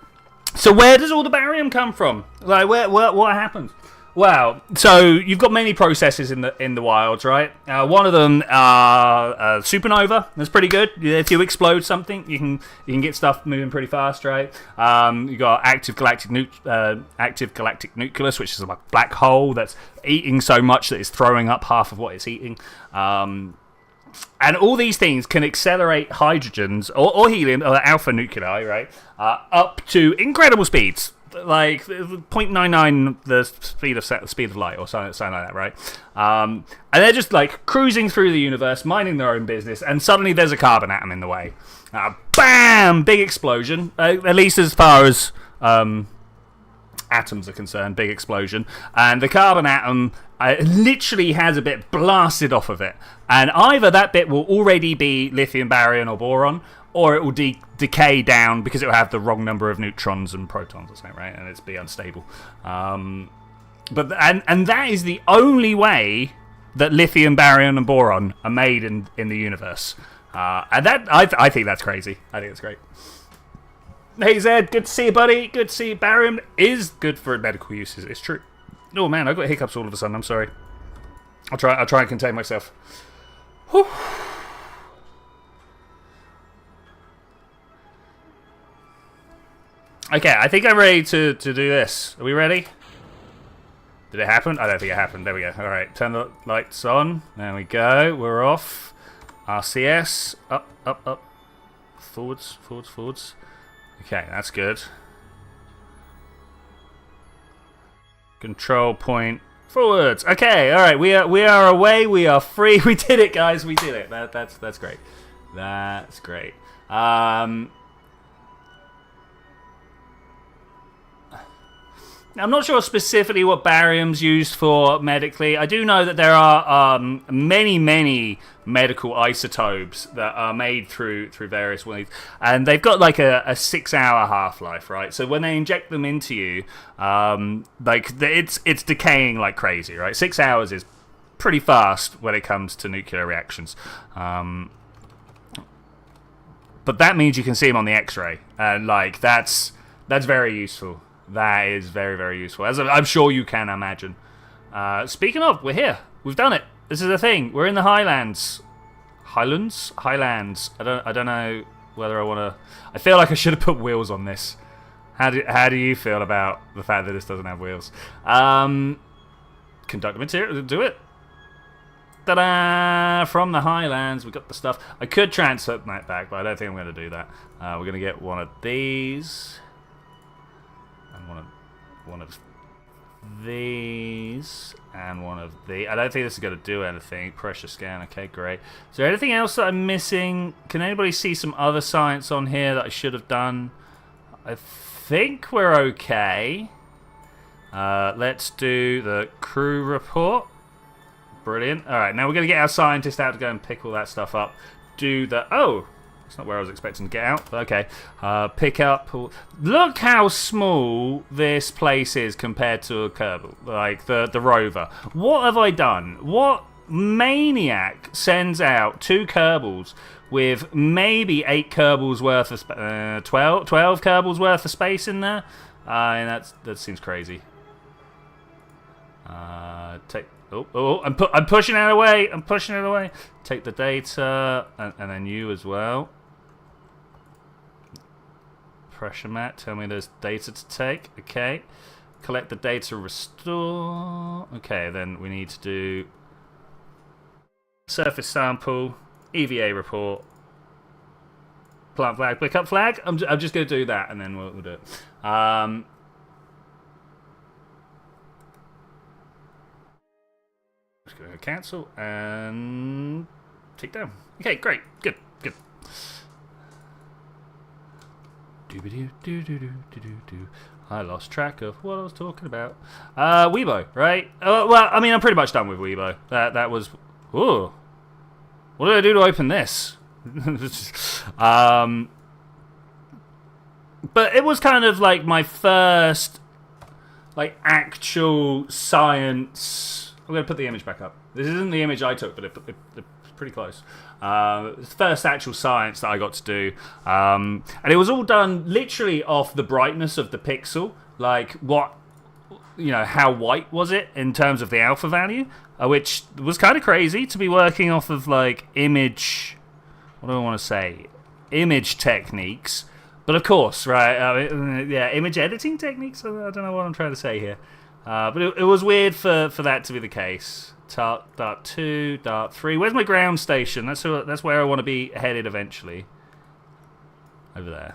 where does all the barium come from? Like what happens? Well, so you've got many processes in the wilds, right? One of them supernova. That's pretty good. If you explode something, you can get stuff moving pretty fast, right? You got active galactic nucleus, which is a black hole that's eating so much that it's throwing up half of what it's eating. And all these things can accelerate hydrogens or helium or alpha nuclei, right? Up to incredible speeds. Like 0.99 the speed of light or something like that, right? And they're just like cruising through the universe, minding their own business, and suddenly there's a carbon atom in the way. Bam! Big explosion. At least as far as atoms are concerned, big explosion. And the carbon atom literally has a bit blasted off of it. And either that bit will already be lithium, barium, or boron, or it will decay down because it will have the wrong number of neutrons and protons or something, right? And it's be unstable. But that is the only way that lithium, barium, and boron are made in the universe. And that I think that's crazy. I think it's great. Hey Zed, good to see you, buddy. Good to see you. Barium is good for medical uses. It's true. Oh man, I've got hiccups all of a sudden. I'm sorry. I'll try and contain myself. Whew. Okay, I think I'm ready to do this. Are we ready? Did it happen? I don't think it happened. There we go. Alright, turn the lights on. There we go. We're off. RCS. Up, up, up. Forwards, forwards, forwards. Okay, that's good. Control point. Forwards. Okay, alright. We are away. We are free. We did it, guys. We did it. That's great. That's great. I'm not sure specifically what barium's used for medically. I do know that there are many medical isotopes that are made through various ways, and they've got like a 6-hour half-life, right? So when they inject them into you, it's decaying like crazy, right? 6 hours is pretty fast when it comes to nuclear reactions. But that means you can see them on the X-ray, and like that's very useful. That is very, very useful, as I'm sure you can imagine. Speaking of, we're here. We've done it. This is a thing. We're in the Highlands. Highlands? Highlands. I don't know whether I want to... I feel like I should have put wheels on this. How do you feel about the fact that this doesn't have wheels? Conductive material. Do it. Ta-da! From the Highlands, we got the stuff. I could transfer that back, but I don't think I'm going to do that. We're going to get one of these. And one of these. And one of these. I don't think this is going to do anything. Pressure scan. Okay, great. Is there anything else that I'm missing? Can anybody see some other science on here that I should have done? I think we're okay. Let's do the crew report. Brilliant. Alright, now we're going to get our scientist out to go and pick all that stuff up. Do the... Oh! That's not where I was expecting to get out, but okay. Pick up... Look how small this place is compared to a kerbal. Like, the rover. What have I done? What maniac sends out 2 kerbals with maybe 8 kerbals worth of... 12 kerbals worth of space in there? And that seems crazy. I'm pushing it away. I'm pushing it away. Take the data, and then you as well. Pressure mat. Tell me there's data to take. Okay. Collect the data. Restore. Okay. Then we need to do surface sample, EVA report, plant flag, pick up flag. I'm just going to do that, and then we'll do it. Just going to cancel and take down. Okay, great, good. I lost track of what I was talking about. Weibo, right? Well, I mean, I'm pretty much done with Weibo. That was. Ooh, what did I do to open this? But it was kind of like my first, like, actual science. I'm going to put the image back up. This isn't the image I took, but it's pretty close. It's the first actual science that I got to do. And it was all done literally off the brightness of the pixel. Like, how white was it in terms of the alpha value? Which was kind of crazy to be working off of, like, image... What do I want to say? Image techniques. But of course, right? Image editing techniques? I don't know what I'm trying to say here. But it was weird for that to be the case. Dart 2, Dart 3. Where's my ground station? That's where I want to be headed eventually. Over there.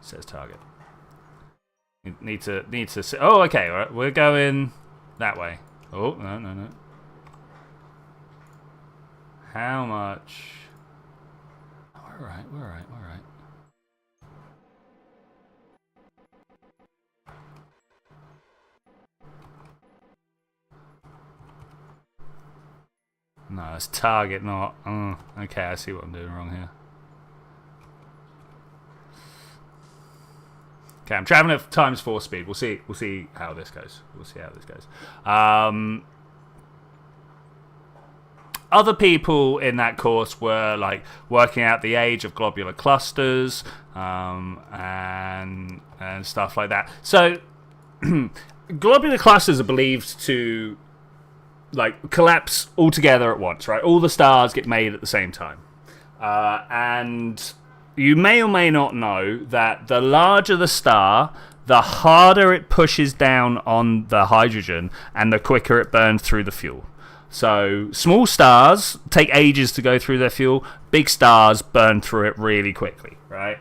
It says target. Need to see. Oh, okay. All right. We're going that way. Oh, no. How much? We're all right. No, it's target, not... okay, I see what I'm doing wrong here. Okay, I'm traveling at ×4 speed. We'll see how this goes. Other people in that course were like working out the age of globular clusters and stuff like that. So globular clusters are believed to collapse all together at once, right? All the stars get made at the same time. And you may or may not know that the larger the star, the harder it pushes down on the hydrogen and the quicker it burns through the fuel. So small stars take ages to go through their fuel. Big stars burn through it really quickly, right?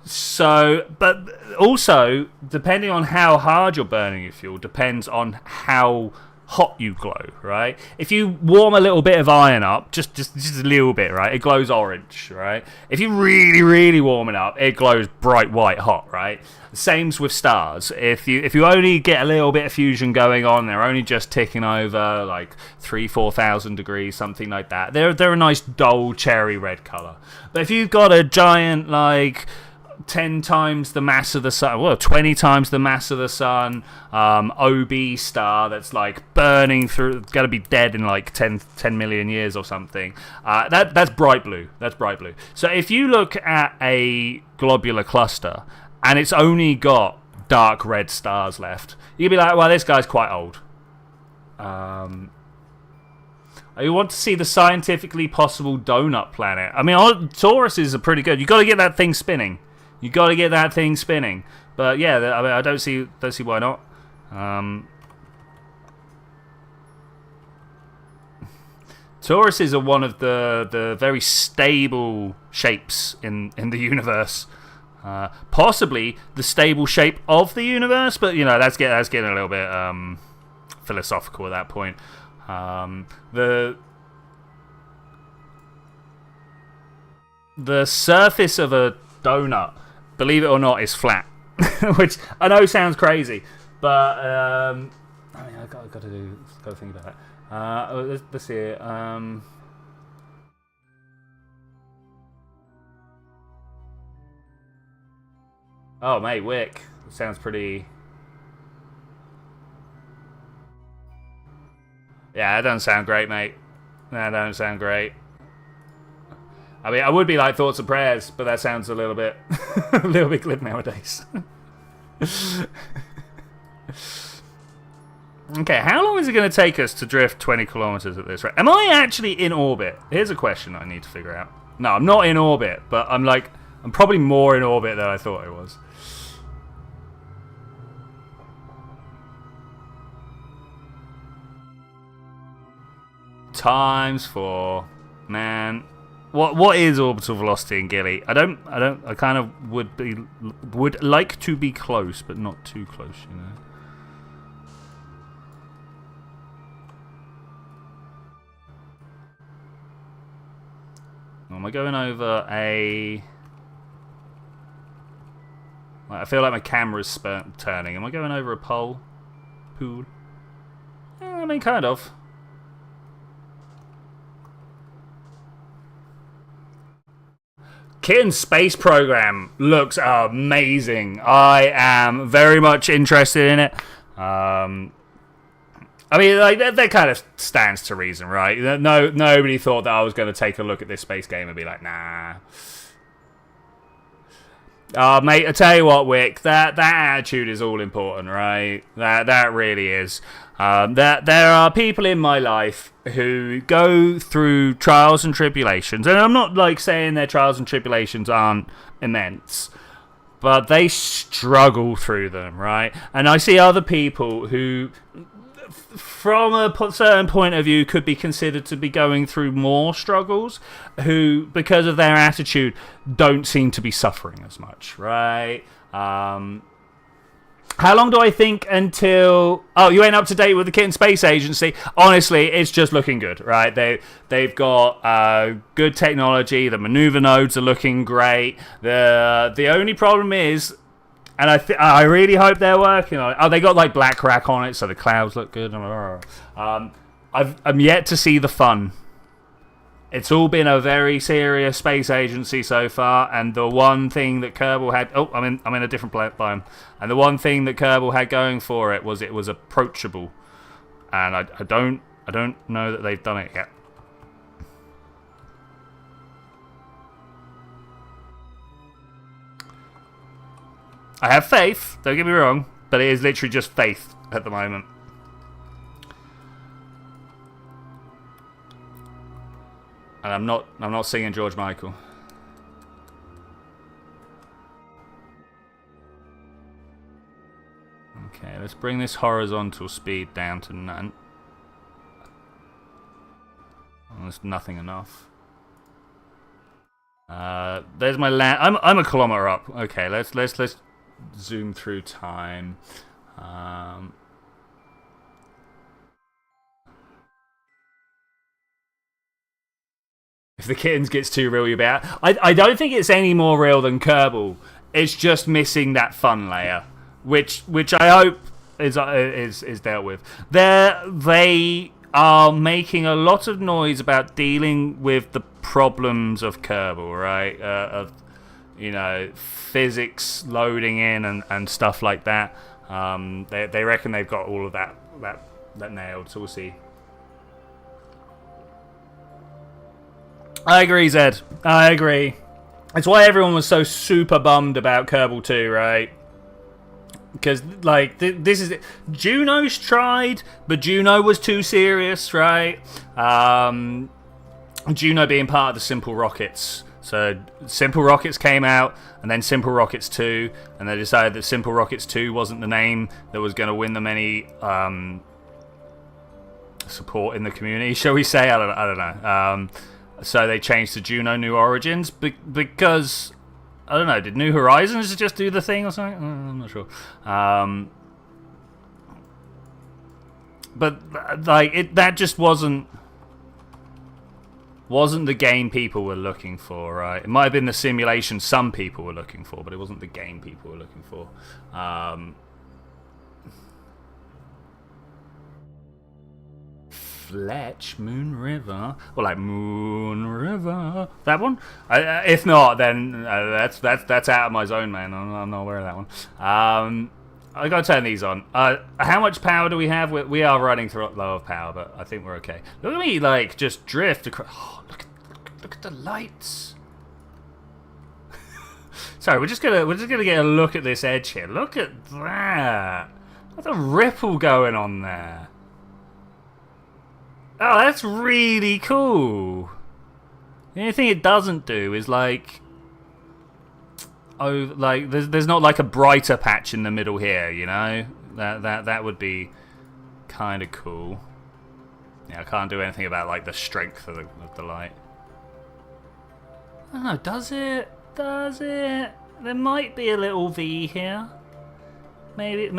So, but also, depending on how hard you're burning your fuel, depends on how hot you glow, right? If you warm a little bit of iron up, just a little bit, right, it glows orange, right? If you really, really warm it up, it glows bright white hot, right? Same's with stars. If you only get a little bit of fusion going on, they're only just ticking over like 3,000-4,000 degrees, something like that. They're a nice dull cherry red color. But if you've got a giant 10 times the mass of the sun, well, 20 times the mass of the sun, OB star that's burning through, got to be dead in 10 million years or something. That's bright blue. So if you look at a globular cluster and it's only got dark red stars left, you'd be like, well, this guy's quite old. You want to see the scientifically possible donut planet. I mean, Tauruses are pretty good. You got to get that thing spinning. But yeah, I mean, I don't see why not. Tauruses are one of the very stable shapes in the universe. Possibly the stable shape of the universe, but you know that's getting a little bit philosophical at that point. The surface of a donut, believe it or not, is flat, which I know sounds crazy, but I mean I got to think about that. Let's see it. Oh, mate, Wick. Sounds pretty... Yeah, that doesn't sound great, mate. That don't sound great. I mean, I would be like thoughts and prayers, but that sounds a little bit glib nowadays. Okay, how long is it going to take us to drift 20 kilometers at this rate? Am I actually in orbit? Here's a question I need to figure out. No, I'm not in orbit, but I'm probably more in orbit than I thought I was. Times 4, man. What is orbital velocity in Gilly? I kind of would like to be close, but not too close, you know. Am I going over a... I feel like my camera's turning. Am I going over a pole? Pool? I mean, kind of. Kitten's space program looks amazing. I am very much interested in it. I mean, like that kind of stands to reason, right? Nobody thought that I was going to take a look at this space game and be like, nah. Mate, I tell you what, Wick, that attitude is all important, right? That really is. There are people in my life who go through trials and tribulations, and I'm not like saying their trials and tribulations aren't immense, but they struggle through them, right? And I see other people who, from a certain point of view, could be considered to be going through more struggles, who, because of their attitude, don't seem to be suffering as much, right? How long do I think until... Oh, you ain't up to date with the Kitten Space Agency? Honestly, it's just looking good, right? They've got good technology. The maneuver nodes are looking great. The only problem is... And I really hope they're working on it. Oh, they got like black rack on it, so the clouds look good. I'm yet to see the fun. It's all been a very serious space agency so far, and the one thing that Kerbal had... Oh, I'm in a different biome. And the one thing that Kerbal had going for it was approachable. And I don't know that they've done it yet. I have faith, don't get me wrong, but it is literally just faith at the moment. And I'm not singing George Michael. Okay, let's bring this horizontal speed down to none. Oh, that's nothing enough. There's my land. I'm a kilometer up. Okay, let's zoom through time. If the kittens gets too real, you bet. I don't think it's any more real than Kerbal. It's just missing that fun layer, which I hope is dealt with. They are making a lot of noise about dealing with the problems of Kerbal, right? Of physics loading in and stuff like that. They reckon they've got all of that nailed. So we'll see. I agree, Zed. I agree. It's why everyone was so super bummed about Kerbal 2, right? Because, like, this is... Juno's tried, but Juno was too serious, right? Juno being part of the Simple Rockets. So, Simple Rockets came out, and then Simple Rockets 2, and they decided that Simple Rockets 2 wasn't the name that was going to win them any support in the community, shall we say? I don't know. So they changed to Juno New Origins because I don't know. Did New Horizons just do the thing or something? I'm not sure. But like that just wasn't the game people were looking for, right? It might have been the simulation some people were looking for, but it wasn't the game people were looking for. Fletch, Moon River, or like Moon River, that one. If not, then that's out of my zone, man. I'm not aware of that one. I gotta turn these on. How much power do we have? We are running through low of power, but I think we're okay. Look at me, like just drift across. Oh, look at the lights. Sorry, we're just gonna get a look at this edge here. Look at that. There's a ripple going on there. Oh, that's really cool. The only thing it doesn't do is like, oh, like there's not like a brighter patch in the middle here, you know? That would be kind of cool. Yeah, I can't do anything about like the strength of the light. I don't know. Does it? Does it? There might be a little V here. Maybe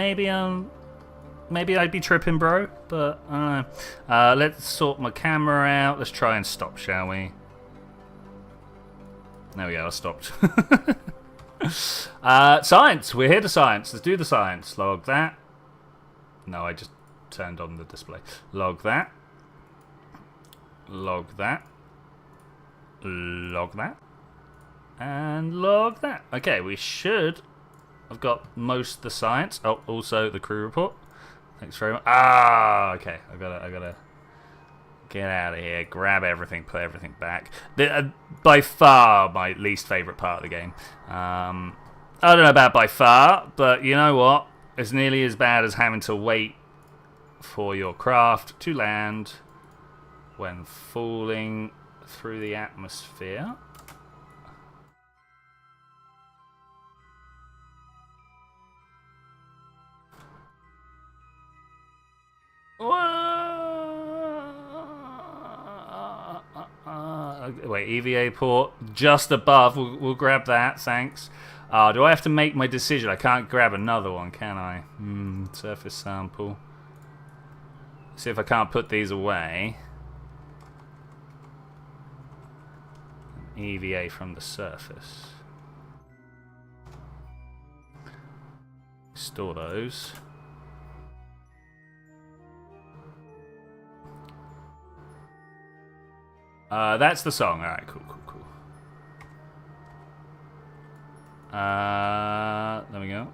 I'd be tripping, bro, but I don't know. Let's sort my camera out. Let's try and stop, shall we? There we go, I stopped. Science. We're here to science. Let's do the science. Log that. No, I just turned on the display. Log that. Log that. Log that. And log that. Okay, we should. I've got most of the science. Oh, also the crew report. Thanks very much. Ah, okay. I gotta get out of here. Grab everything. Put everything back. By far my least favorite part of the game. I don't know about by far, but you know what? It's nearly as bad as having to wait for your craft to land when falling through the atmosphere. Wait, EVA port just above. We'll grab that. Thanks. Do I have to make my decision? I can't grab another one, can I? Surface sample. See if I can't put these away. EVA from the surface. Store those. That's the song. Alright, cool. There we go.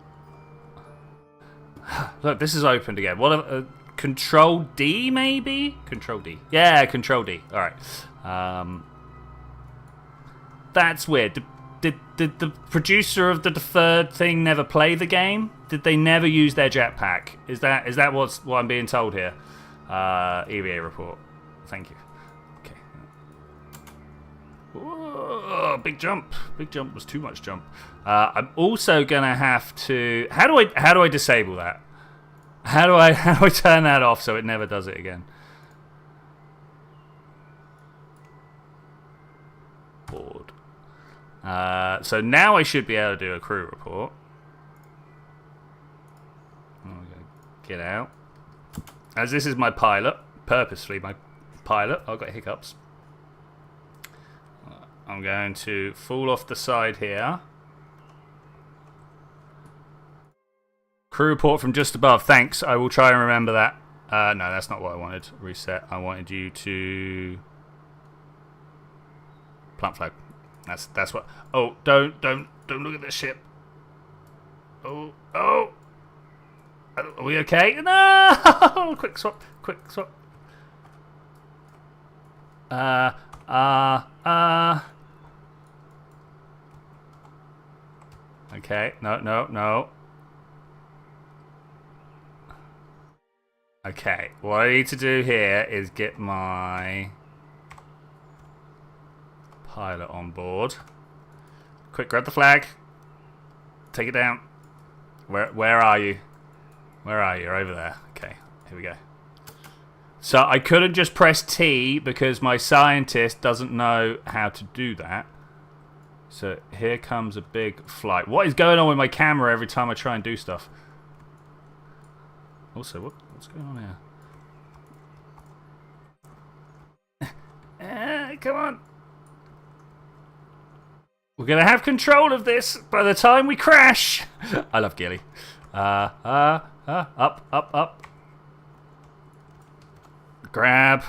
Look, this is opened again. What? Control D, maybe? Control D. Yeah, Control D. Alright. That's weird. Did the producer of the deferred thing never play the game? Did they never use their jetpack? Is that what I'm being told here? EVA report. Thank you. Whoa, big jump. Big jump was too much jump. I'm also gonna have to. How do I disable that? How do I turn that off so it never does it again? Board. So now I should be able to do a crew report. I'm gonna get out. As this is my pilot, purposely my pilot. I've got hiccups. I'm going to fall off the side here. Crew report from just above. Thanks. I will try and remember that. No, that's not what I wanted. Reset. I wanted you to plant flag. That's what. Oh, don't look at this ship. Oh. Are we okay? No. Quick swap. Okay, no. Okay, what I need to do here is get my pilot on board. Quick, grab the flag. Take it down. Where are you? Where are you? You're over there. Okay, here we go. So I couldn't just press T because my scientist doesn't know how to do that. So here comes a big flight. What is going on with my camera every time I try and do stuff? Also, what's going on here? Come on. We're going to have control of this by the time we crash. I love Gilly. Up. Grab.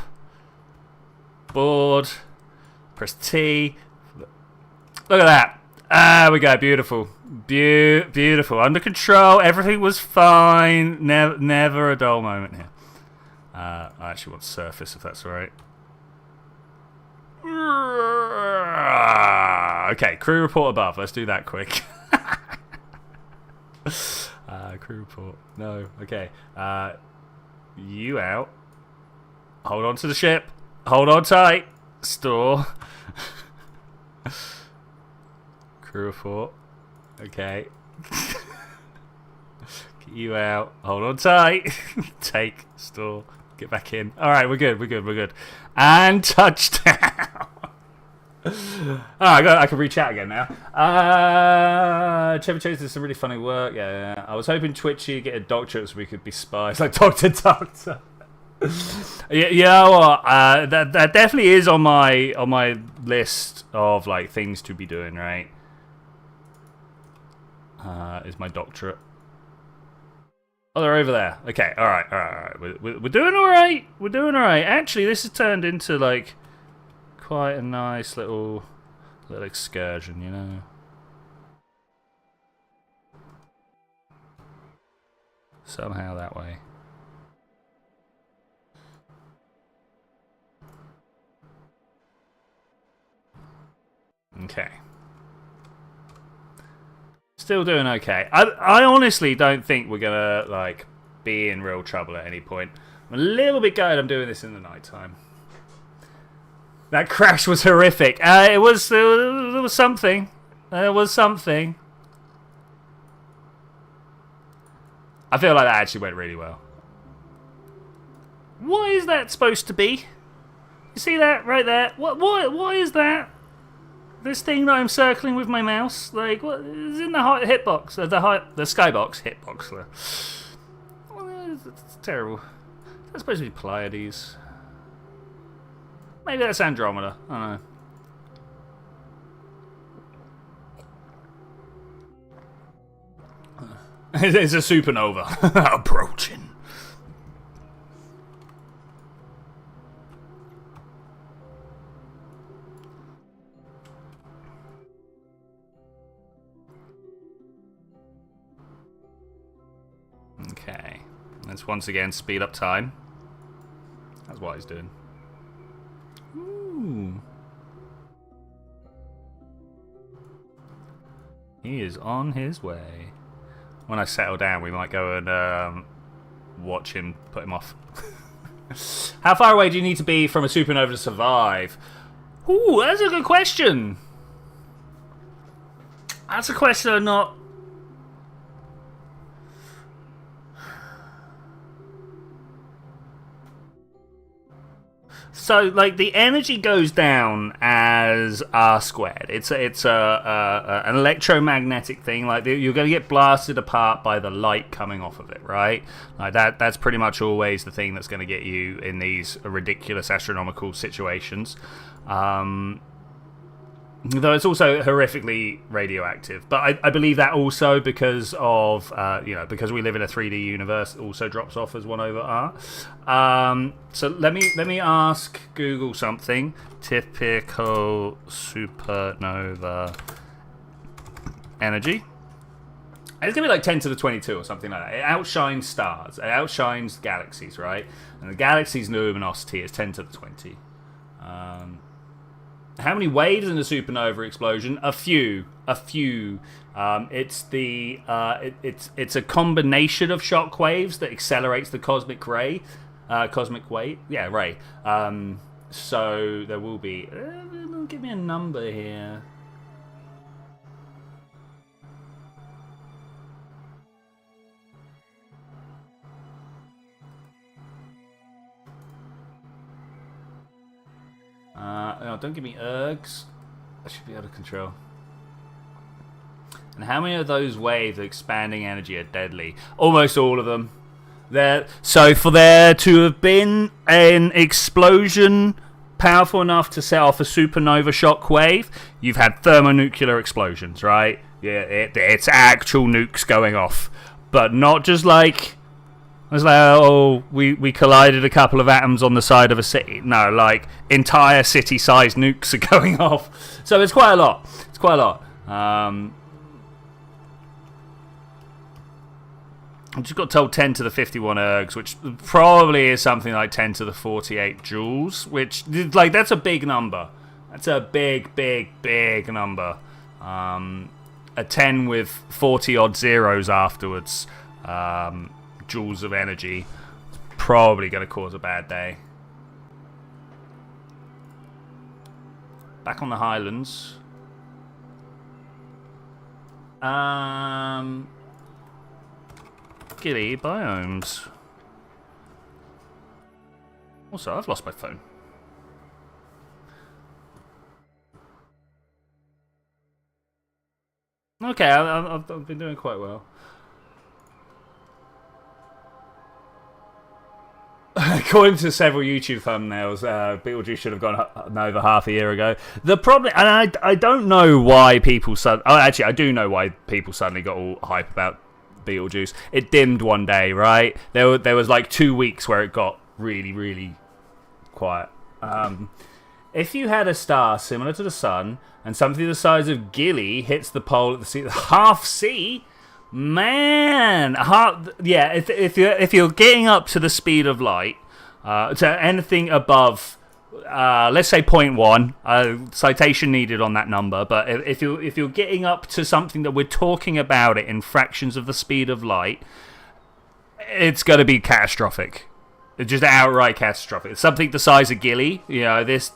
Board. Press T. Look at that. Ah, we go. Beautiful. Beautiful. Under control. Everything was fine. Never a dull moment here. I actually want surface, if that's all right. Okay, crew report above. Let's do that quick. Crew report. No. Okay. You out. Hold on to the ship. Hold on tight. Store. Crew report. Okay. Get you out. Hold on tight. Take. Store. Get back in. Alright, we're good. And touchdown. I can reach out again now. Trevor Chase did some really funny work. Yeah. I was hoping Twitchi would get a doctorate so we could be spies. Like Doctor. Yeah, well, that definitely is on my list of like things to be doing, right? Is my doctorate. Oh, they're over there. Okay, all right. We're doing all right. We're doing all right. Actually, this has turned into like quite a nice little excursion, you know. Somehow that way. Okay. Still doing okay. I honestly don't think we're gonna like be in real trouble at any point. I'm a little bit gutted I'm doing this in the nighttime. That crash was horrific. It was something. There was something. I feel like that actually went really well. What is that supposed to be? You see that right there? What is that? This thing that I'm circling with my mouse, like, what is in the hitbox? The skybox hitbox. Well, it's terrible. That's supposed to be Pleiades. Maybe that's Andromeda. I don't know. It's a supernova approaching. Okay, let's once again speed up time. That's what he's doing. Ooh. He is on his way. When I settle down, we might go and watch him, put him off. How far away do you need to be from a supernova to survive? Ooh, that's a good question. That's a question I'm not... So, like, the energy goes down as R squared. It's an electromagnetic thing. Like, you're going to get blasted apart by the light coming off of it, right? Like that's pretty much always the thing that's going to get you in these ridiculous astronomical situations. Though it's also horrifically radioactive, but I believe that also because of because we live in a 3D universe, it also drops off as 1/R. So let me ask Google something. Typical supernova energy. It's gonna be like 10 to the 22 or something like that. It outshines stars. It outshines galaxies, right? And the galaxy's luminosity is 10 to the 20. How many waves in a supernova explosion? A few. It's a combination of shock waves that accelerates the cosmic ray. Ray. So there will be. Give me a number here. don't give me ergs. I should be able to control. And how many of those waves of expanding energy are deadly? Almost all of them. So for there to have been an explosion powerful enough to set off a supernova shock wave, you've had thermonuclear explosions, right? Yeah, it's actual nukes going off. But not just like... It's like, oh, we collided a couple of atoms on the side of a city. No, like, entire city-sized nukes are going off. So it's quite a lot. It's quite a lot. I just got told 10 to the 51 ergs, which probably is something like 10 to the 48 joules, which, like, that's a big number. That's a big, big, big number. A 10 with 40-odd zeros afterwards, joules of energy, it's probably going to cause a bad day. Back on the Highlands. Gilly biomes. Also, I've lost my phone. Okay, I've been doing quite well. According to several YouTube thumbnails, Beetlejuice should have gone over half a year ago. The problem, and I don't know why people actually, I do know why people suddenly got all hype about Beetlejuice. It dimmed one day, right? There was like 2 weeks where it got really, really quiet. If you had a star similar to the sun and something the size of Gilly hits the pole at the half C, man, yeah. If you're getting up to the speed of light, to anything above, let's say 0.1, citation needed on that number. But if you're getting up to something that we're talking about it in fractions of the speed of light, it's going to be catastrophic. It's just outright catastrophic. It's something the size of Gilly, you know, this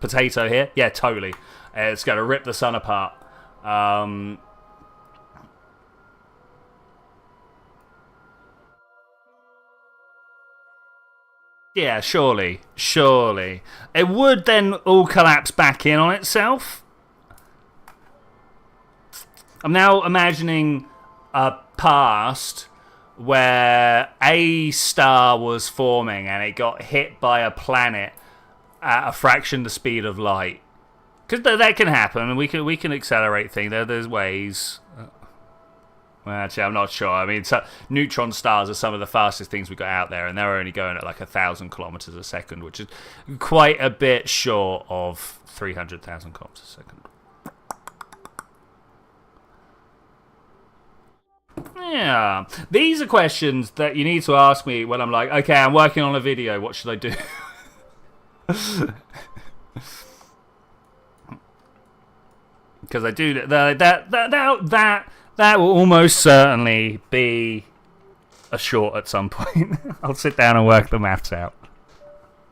potato here. Yeah, totally. It's going to rip the sun apart. Yeah, surely. It would then all collapse back in on itself. I'm now imagining a past where a star was forming and it got hit by a planet at a fraction the speed of light. Because that can happen, and we can accelerate things. There's ways. Well, actually, I'm not sure. I mean, neutron stars are some of the fastest things we got out there, and they're only going at like 1,000 kilometers a second, which is quite a bit short of 300,000 kilometers a second. Yeah, these are questions that you need to ask me when I'm like, okay, I'm working on a video. What should I do? Because I do that will almost certainly be a short at some point. I'll sit down and work the maths out.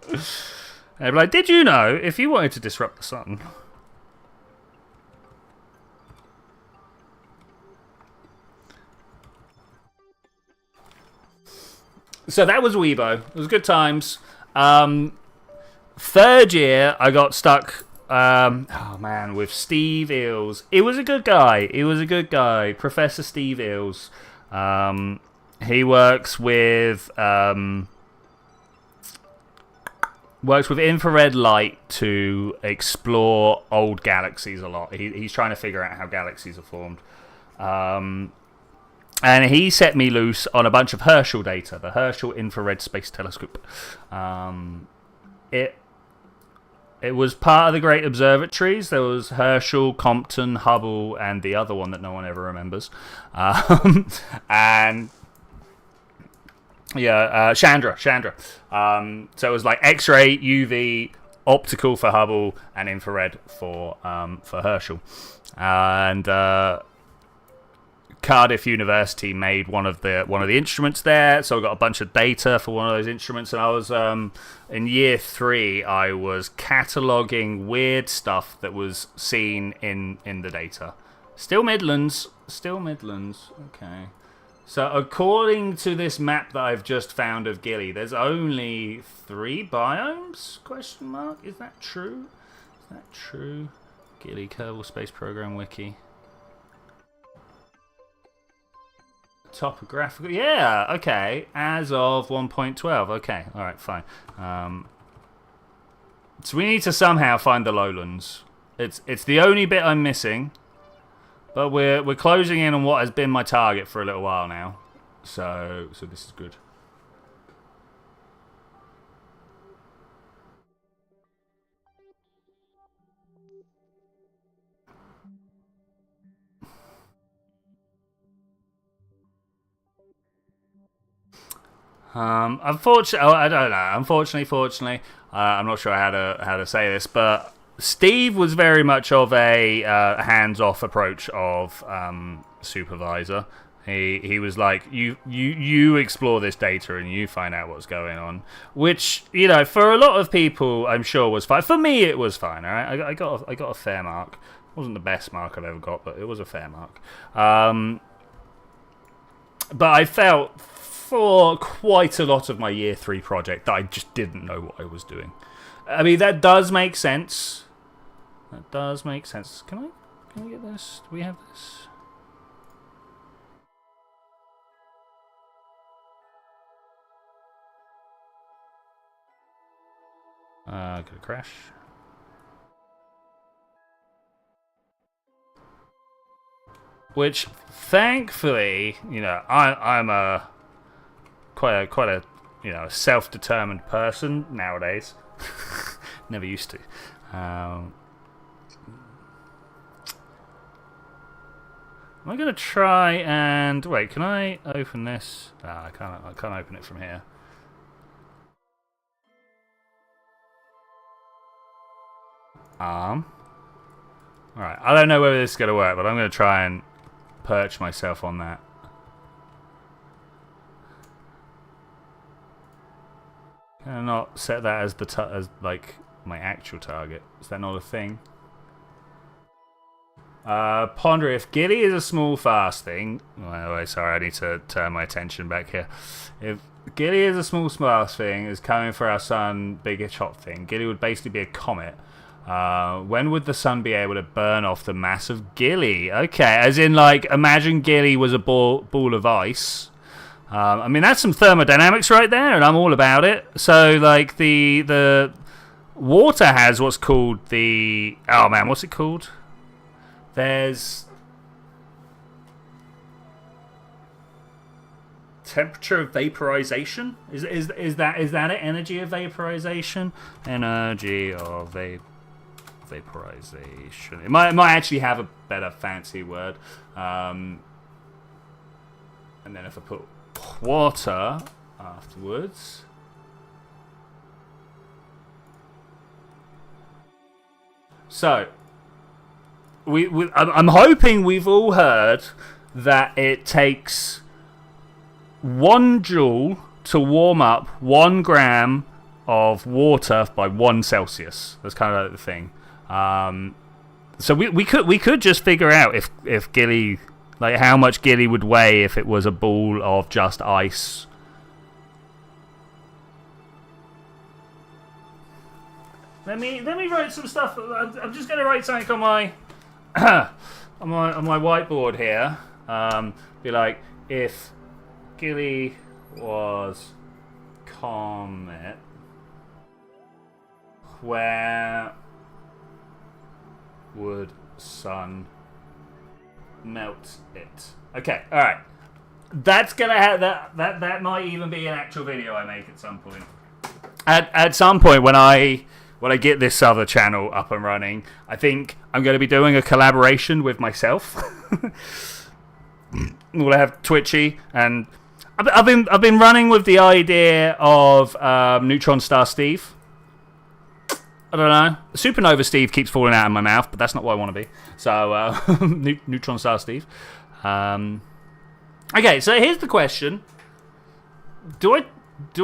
They'll be like, did you know if you wanted to disrupt the sun? So that was Weibo. It was good times. Third year, I got stuck... with Steve Eels. He was a good guy. Professor Steve Eels. He works with infrared light to explore old galaxies a lot. He's trying to figure out how galaxies are formed. And he set me loose on a bunch of Herschel data, the Herschel Infrared Space Telescope. It was part of the great observatories. There was Herschel, Compton, Hubble, and the other one that no one ever remembers. And yeah, Chandra. So it was like X-ray, UV, optical for Hubble, and infrared for Herschel. And Cardiff University made one of the instruments there, so I got a bunch of data for one of those instruments, and I was in year 3 I was cataloguing weird stuff that was seen in the data. Still Midlands, okay. So according to this map that I've just found of Gilly, there's only 3 biomes, question mark, is that true? that true? Gilly Kerbal Space Program Wiki. Topographical. Yeah, okay. As of 1.12. Okay, alright, fine. So we need to somehow find the lowlands. It's the only bit I'm missing. But we're closing in on what has been my target for a little while now. So this is good. Unfortunately, I don't know. Unfortunately, fortunately, I'm not sure how to say this, but Steve was very much of a hands-off approach of supervisor. He was like, you explore this data and you find out what's going on, which, you know, for a lot of people, I'm sure was fine. For me, it was fine. All right, I got a fair mark. It wasn't the best mark I've ever got, but it was a fair mark. But I felt for quite a lot of my year 3 project that I just didn't know what I was doing. I mean, that does make sense. That does make sense. Can we get this? Do we have this? Gonna crash. Which, thankfully, you know, I'm a quite a you know, self-determined person nowadays. Never used to. Am I gonna try and wait? Can I open this? I can't open it from here. Alright, I don't know whether this is going to work, but I'm going to try and perch myself on that. Can I not set that as as like my actual target? Is that not a thing? Ponder if Gilly is a small fast thing. Oh, wait, sorry, I need to turn my attention back here. If Gilly is a small fast thing, is coming for our sun, big hot thing. Gilly would basically be a comet. When would the sun be able to burn off the mass of Gilly? Okay, as in, like, imagine Gilly was a ball of ice. I mean, that's some thermodynamics right there, and I'm all about it. So, like, the water has what's called the... Oh, man, what's it called? There's... temperature of vaporization? Is that it? Energy of vaporization? Energy of vaporization. It might actually have a better fancy word. And then if I put water afterwards. So I'm hoping we've all heard that it takes 1 joule to warm up 1 gram of water by 1 Celsius. That's kind of like the thing. So we could just figure out if Gilly, like, how much Gilly would weigh if it was a ball of just ice. Let me write some stuff. I'm just gonna write something on my on my whiteboard here. Be like, if Gilly was comet, where would sun melt it? Okay, all right. That's gonna have that might even be an actual video I make at some point. At some point when I get this other channel up and running, I think I'm going to be doing a collaboration with myself. We'll have Twitchi, and I've been running with the idea of Neutron Star Steve. I don't know. Supernova Steve keeps falling out of my mouth, but that's not what I want to be. So Neutron Star Steve. Okay, so here's the question: Do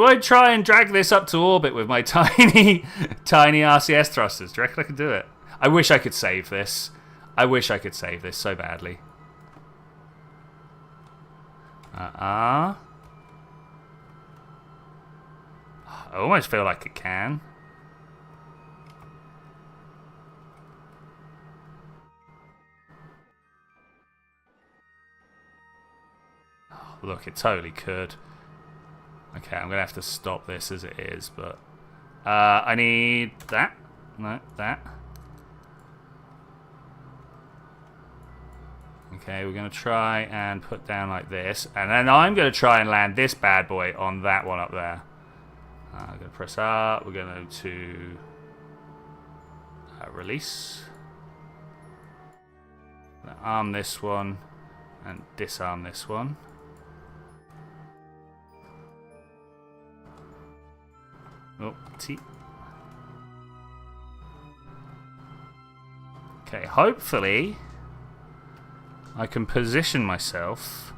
I try and drag this up to orbit with my tiny RCS thrusters? Do you reckon I could do it? I wish I could save this. I wish I could save this so badly. I almost feel like it can. look, it totally could. Okay, I'm gonna have to stop this as it is, but I need that. No, that. Okay, we're gonna try and put down like this, and then I'm gonna try and land this bad boy on that one up there. I'm gonna press R. We're gonna go to release. Arm this one and disarm this one. Oh, T. Okay, hopefully I can position myself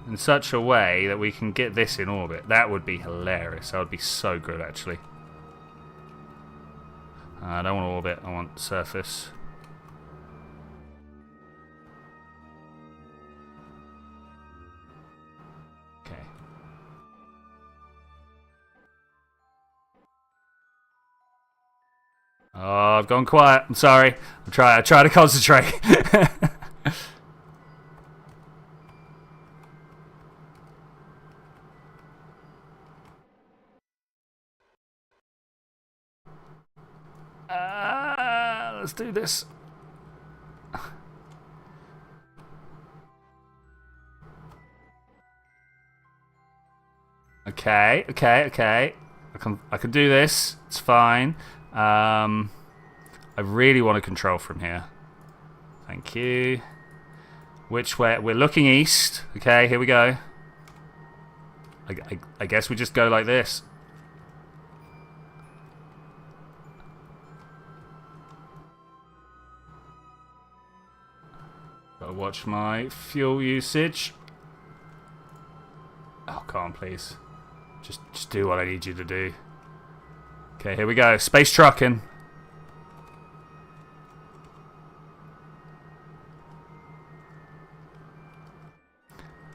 in such a way that we can get this in orbit. That would be hilarious. That would be so good, actually. I don't want orbit, I want surface. Okay. Oh, I've gone quiet. I'm sorry. I try to concentrate. Let's do this. Okay. I can do this. It's fine. I really want to control from here. Thank you. Which way? We're looking east. Okay, here we go. I guess we just go like this. Gotta watch my fuel usage. Oh, come on, please. Just do what I need you to do. Okay, here we go. Space trucking.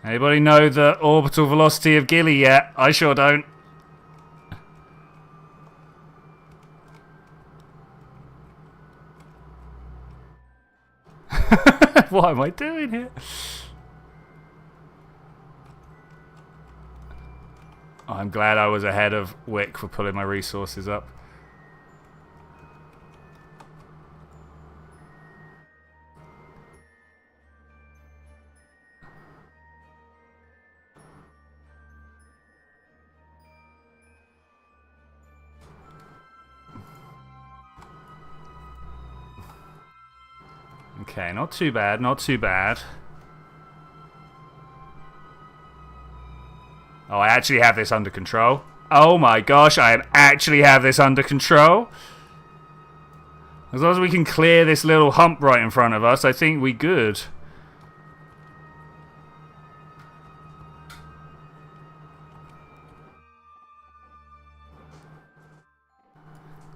Anybody know the orbital velocity of Gilly yet? I sure don't. What am I doing here? I'm glad I was ahead of Wick for pulling my resources up. Okay, not too bad, not too bad. Oh, I actually have this under control. Oh my gosh, I actually have this under control. As long as we can clear this little hump right in front of us, I think we're good.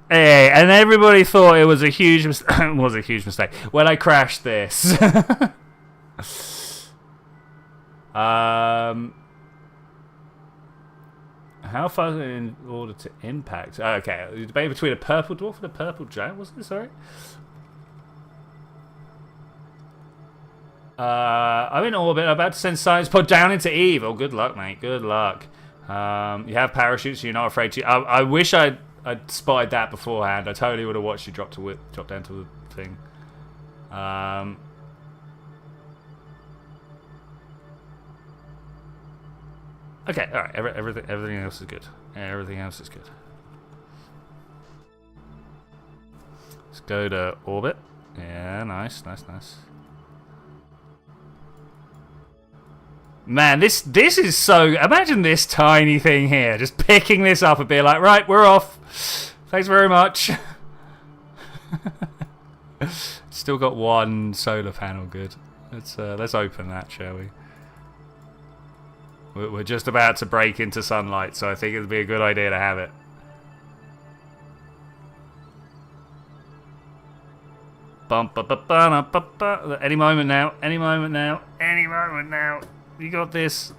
Hey, and everybody thought it was a huge mistake when I crashed this. How far in order to impact? Okay, the debate between a purple dwarf and a purple giant, wasn't it? Sorry. I'm in orbit. I'm about to send science pod down into Eve. Oh, good luck, mate. Good luck. You have parachutes. So you're not afraid to. I wish I'd spotted that beforehand. I totally would have watched you drop down to the thing. Okay, all right. Everything else is good. Everything else is good. Let's go to orbit. Yeah, nice. Man, this is so... Imagine this tiny thing here. Just picking this up and being like, right, we're off. Thanks very much. Still got one solar panel, good. Let's open that, shall we? We're just about to break into sunlight, so I think it'd be a good idea to have it. Any moment now. Any moment now. Any moment now. You got this.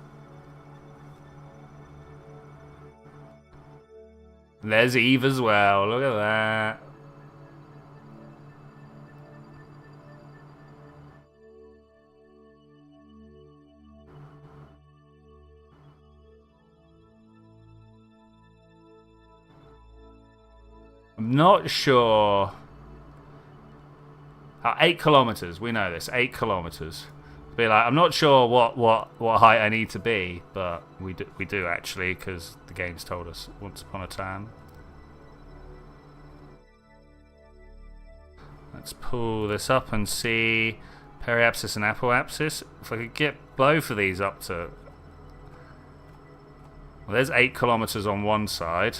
There's Eve as well. Look at that. I'm not sure. 8 kilometers. We know this. 8 kilometers. Be like, I'm not sure what height I need to be, but we do actually, because the game's told us once upon a time. Let's pull this up and see periapsis and apoapsis. If I could get both of these up to... Well, there's 8 kilometers on one side.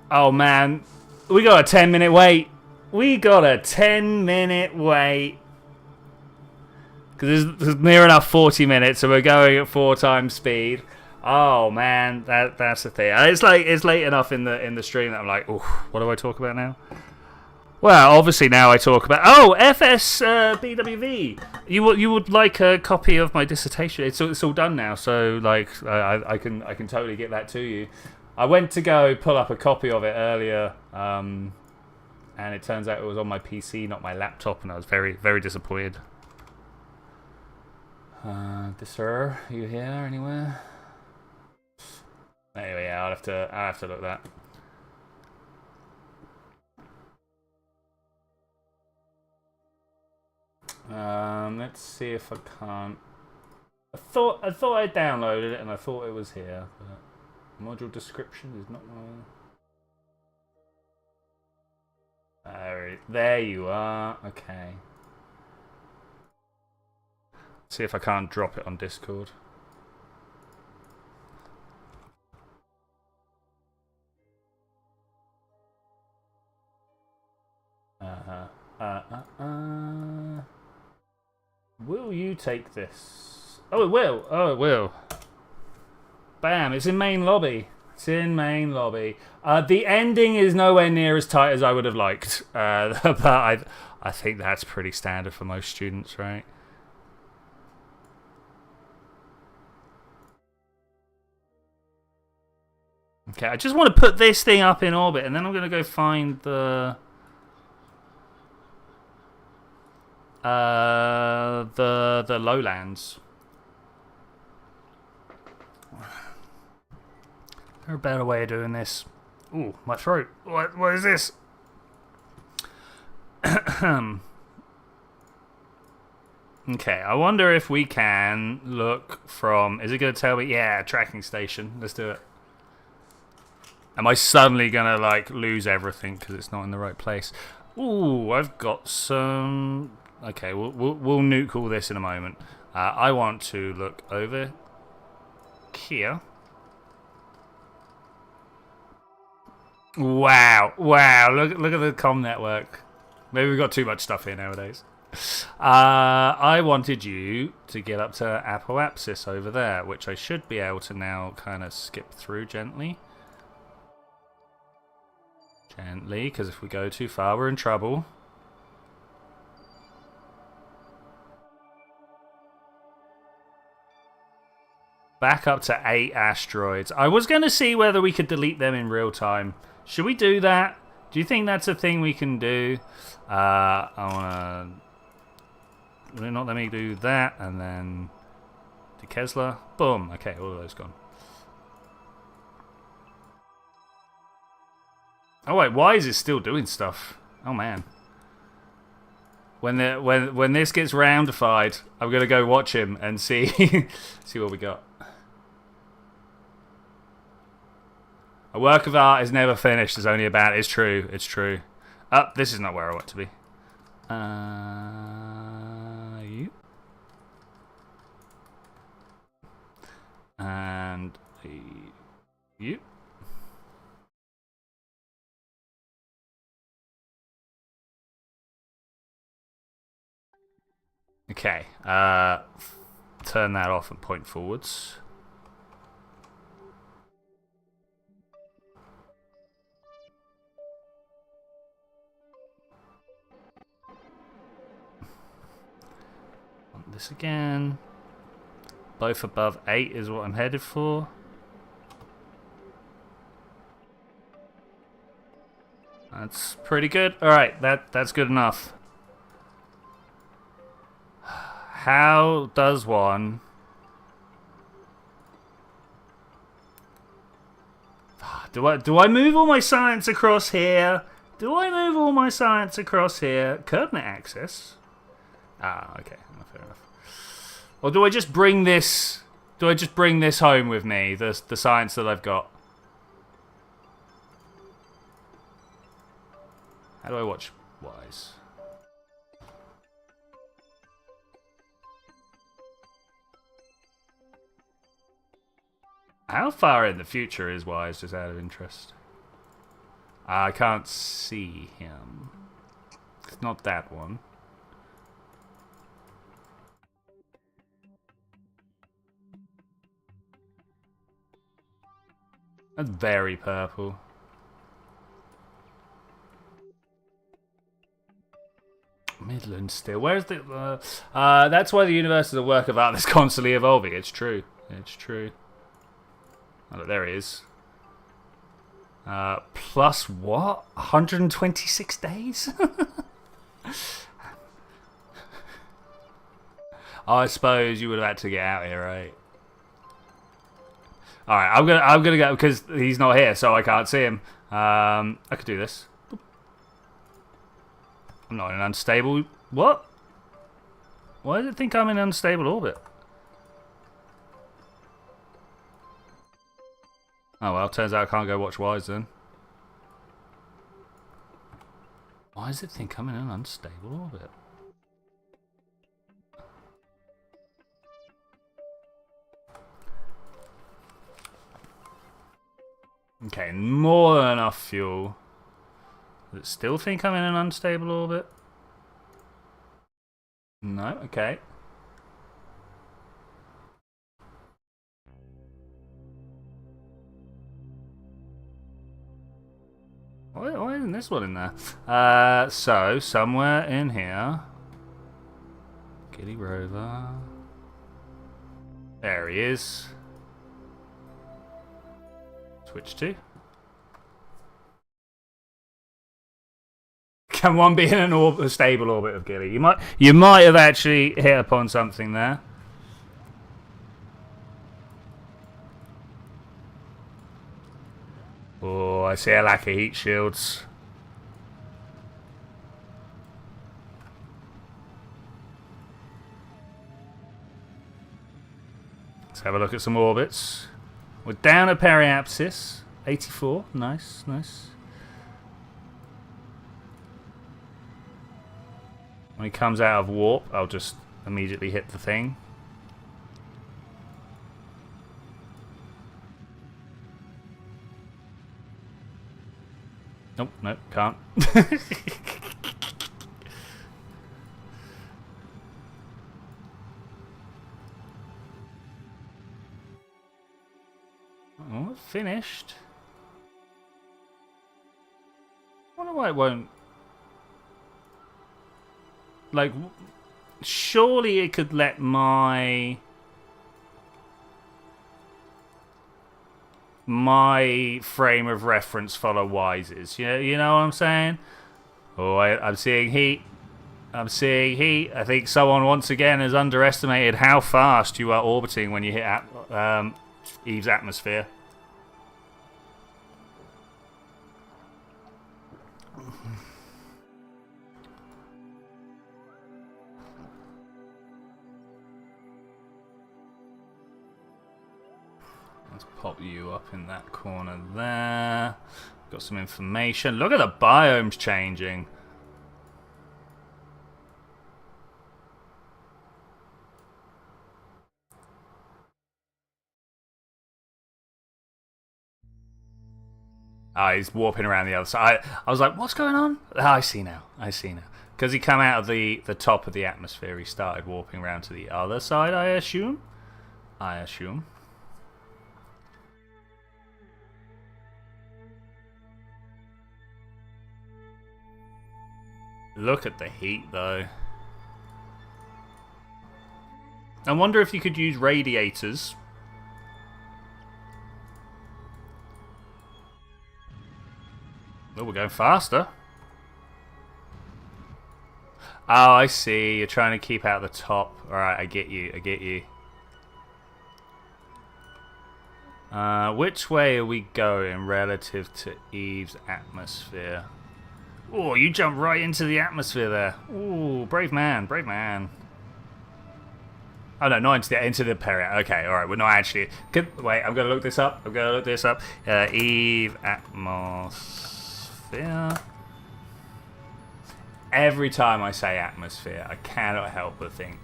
Oh man, we got a 10-minute wait. We got a 10-minute wait. Because there's near enough 40 minutes, so we're going at 4 times speed. Oh man, that's the thing. It's late enough in the stream that I'm like, ooh, what do I talk about now? Well, obviously now I talk about BWV. You would like a copy of my dissertation? It's all done now, so like I can totally get that to you. I went to go pull up a copy of it earlier, and it turns out it was on my PC, not my laptop, and I was very, very disappointed. Sir, are you here anywhere? Anyway, yeah, I'll have to look that. Let's see if I can't. I thought I downloaded it and I thought it was here. But module description is not one. There you are. Okay. See if I can't drop it on Discord. Will you take this? Oh, it will. Oh, it will. Bam! It's in main lobby. It's in main lobby. The ending is nowhere near as tight as I would have liked, but I think that's pretty standard for most students, right? Okay, I just want to put this thing up in orbit, and then I'm going to go find the lowlands. Is there a better way of doing this? Ooh, my throat. What is this? Okay, I wonder if we can look from... Is it going to tell me? Yeah, tracking station. Let's do it. Am I suddenly going to like lose everything because it's not in the right place? Ooh, I've got some... Okay, we'll nuke all this in a moment. I want to look over here. Wow, look at the comm network. Maybe we've got too much stuff here nowadays. I wanted you to get up to apoapsis over there, which I should be able to now kind of skip through gently. Gently, because if we go too far, we're in trouble. Back up to 8 asteroids. I was going to see whether we could delete them in real time. Should we do that? Do you think that's a thing we can do? I want to... Will it not let me do that? And then... Kessler. Boom. Okay, all of those gone. Oh wait, why is it still doing stuff? Oh man. When this gets roundified, I'm going to go watch him and see see what we got. A work of art is never finished. It's only about. It's true. It's true. Oh, this is not where I want to be. You. And you. Okay. Turn that off and point forwards. This again. Both above 8 is what I'm headed for. That's pretty good. Alright, that's good enough. How does one Do I move all my science across here? Do I move all my science across here? Coordinate access. Ah, okay, fair enough. Or do I just bring this? Do I just bring this home with me? The science that I've got. How do I watch Wise? How far in the future is Wise, just out of interest? I can't see him. It's not that one. That's very purple. Midland still. Where's the... that's why the universe is a work of art that's constantly evolving. It's true. It's true. Oh, look, there he is. Plus what? 126 days? I suppose you would have had to get out here, right? All right, I'm gonna go because he's not here, so I can't see him. I could do this. I'm not in an unstable. What? Why does it think I'm in an unstable orbit? Oh well, turns out I can't go watch Wise then. Why does it think I'm in an unstable orbit? Okay, more than enough fuel. Does it still think I'm in an unstable orbit? No, okay. Why isn't this one in there? So, somewhere in here... Giddy Rover... There he is. Switch to. Can one be in a stable orbit of Gilly? You might have actually hit upon something there. Oh, I see a lack of heat shields. Let's have a look at some orbits. We're down at periapsis. 84. Nice, nice. When he comes out of warp, I'll just immediately hit the thing. Nope, nope, can't. Oh, finished. I wonder why it won't. Like, surely it could let my frame of reference follow Wise's. You know what I'm saying? Oh, I'm seeing heat. I'm seeing heat. I think someone once again has underestimated how fast you are orbiting when you hit Eve's atmosphere. Let's pop you up in that corner there. Got some information. Look at the biomes changing. Ah, he's warping around the other side. I was like, what's going on? I see now. I see now. Because he came out of the top of the atmosphere, he started warping around to the other side, I assume. I assume. Look at the heat, though. I wonder if you could use radiators. Oh, we're going faster. Oh, I see. You're trying to keep out the top. Alright, I get you. I get you. Which way are we going relative to Eve's atmosphere? Oh, you jumped right into the atmosphere there. Ooh, brave man, brave man. Oh no, not into the period. Okay, all right, we're not actually. Wait, I'm gonna look this up. Eve atmosphere. Every time I say atmosphere, I cannot help but think,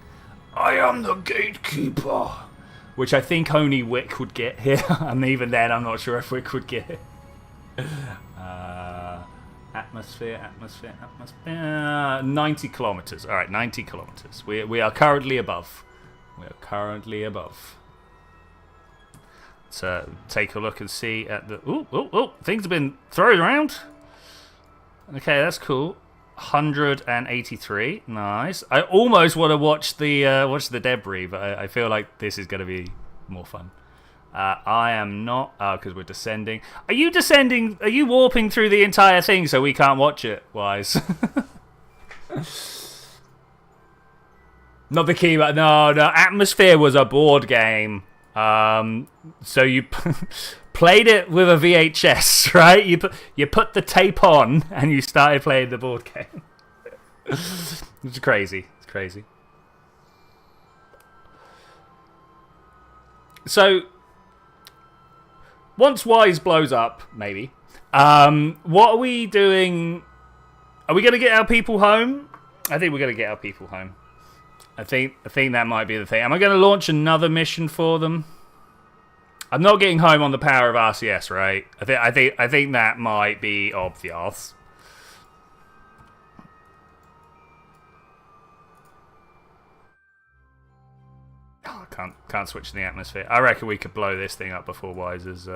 I am the gatekeeper. Which I think only Wick would get here. And even then, I'm not sure if Wick would get it. Atmosphere. 90 kilometers. All right, 90 kilometers. We are currently above. So take a look and see at the... Ooh, things have been thrown around. Okay, that's cool. 183, nice. I almost want to watch the debris, but I feel like this is going to be more fun. I am not, because we're descending. Are you descending? Are you warping through the entire thing so we can't watch it, Wise? Not the key, but no. Atmosphere was a board game. So you played it with a VHS, right? You put the tape on and you started playing the board game. It's crazy. So once Wise blows up, maybe. What are we doing? Are we going to get our people home? I think we're going to get our people home. I think that might be the thing. Am I going to launch another mission for them? I'm not getting home on the power of RCS, right? I think that might be obvious. Oh, I can't switch to the atmosphere. I reckon we could blow this thing up before Wise is.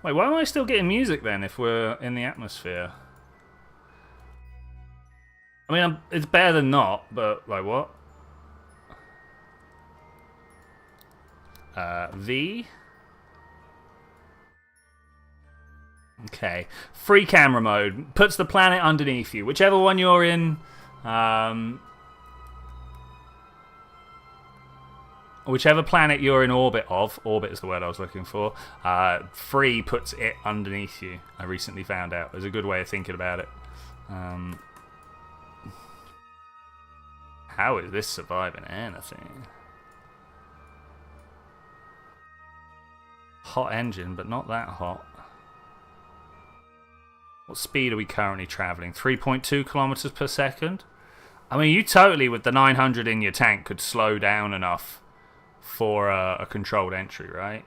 Wait, why am I still getting music then if we're in the atmosphere? I mean, it's better than not, but like what? V. Okay. Free camera mode puts the planet underneath you, whichever one you're in. Whichever planet you're in orbit of, orbit is the word I was looking for. Free puts it underneath you. I recently found out. There's a good way of thinking about it. How is this surviving anything? Hot engine, but not that hot. What speed are we currently traveling? 3.2 kilometers per second? I mean, you totally, with the 900 in your tank, could slow down enough for a controlled entry, right?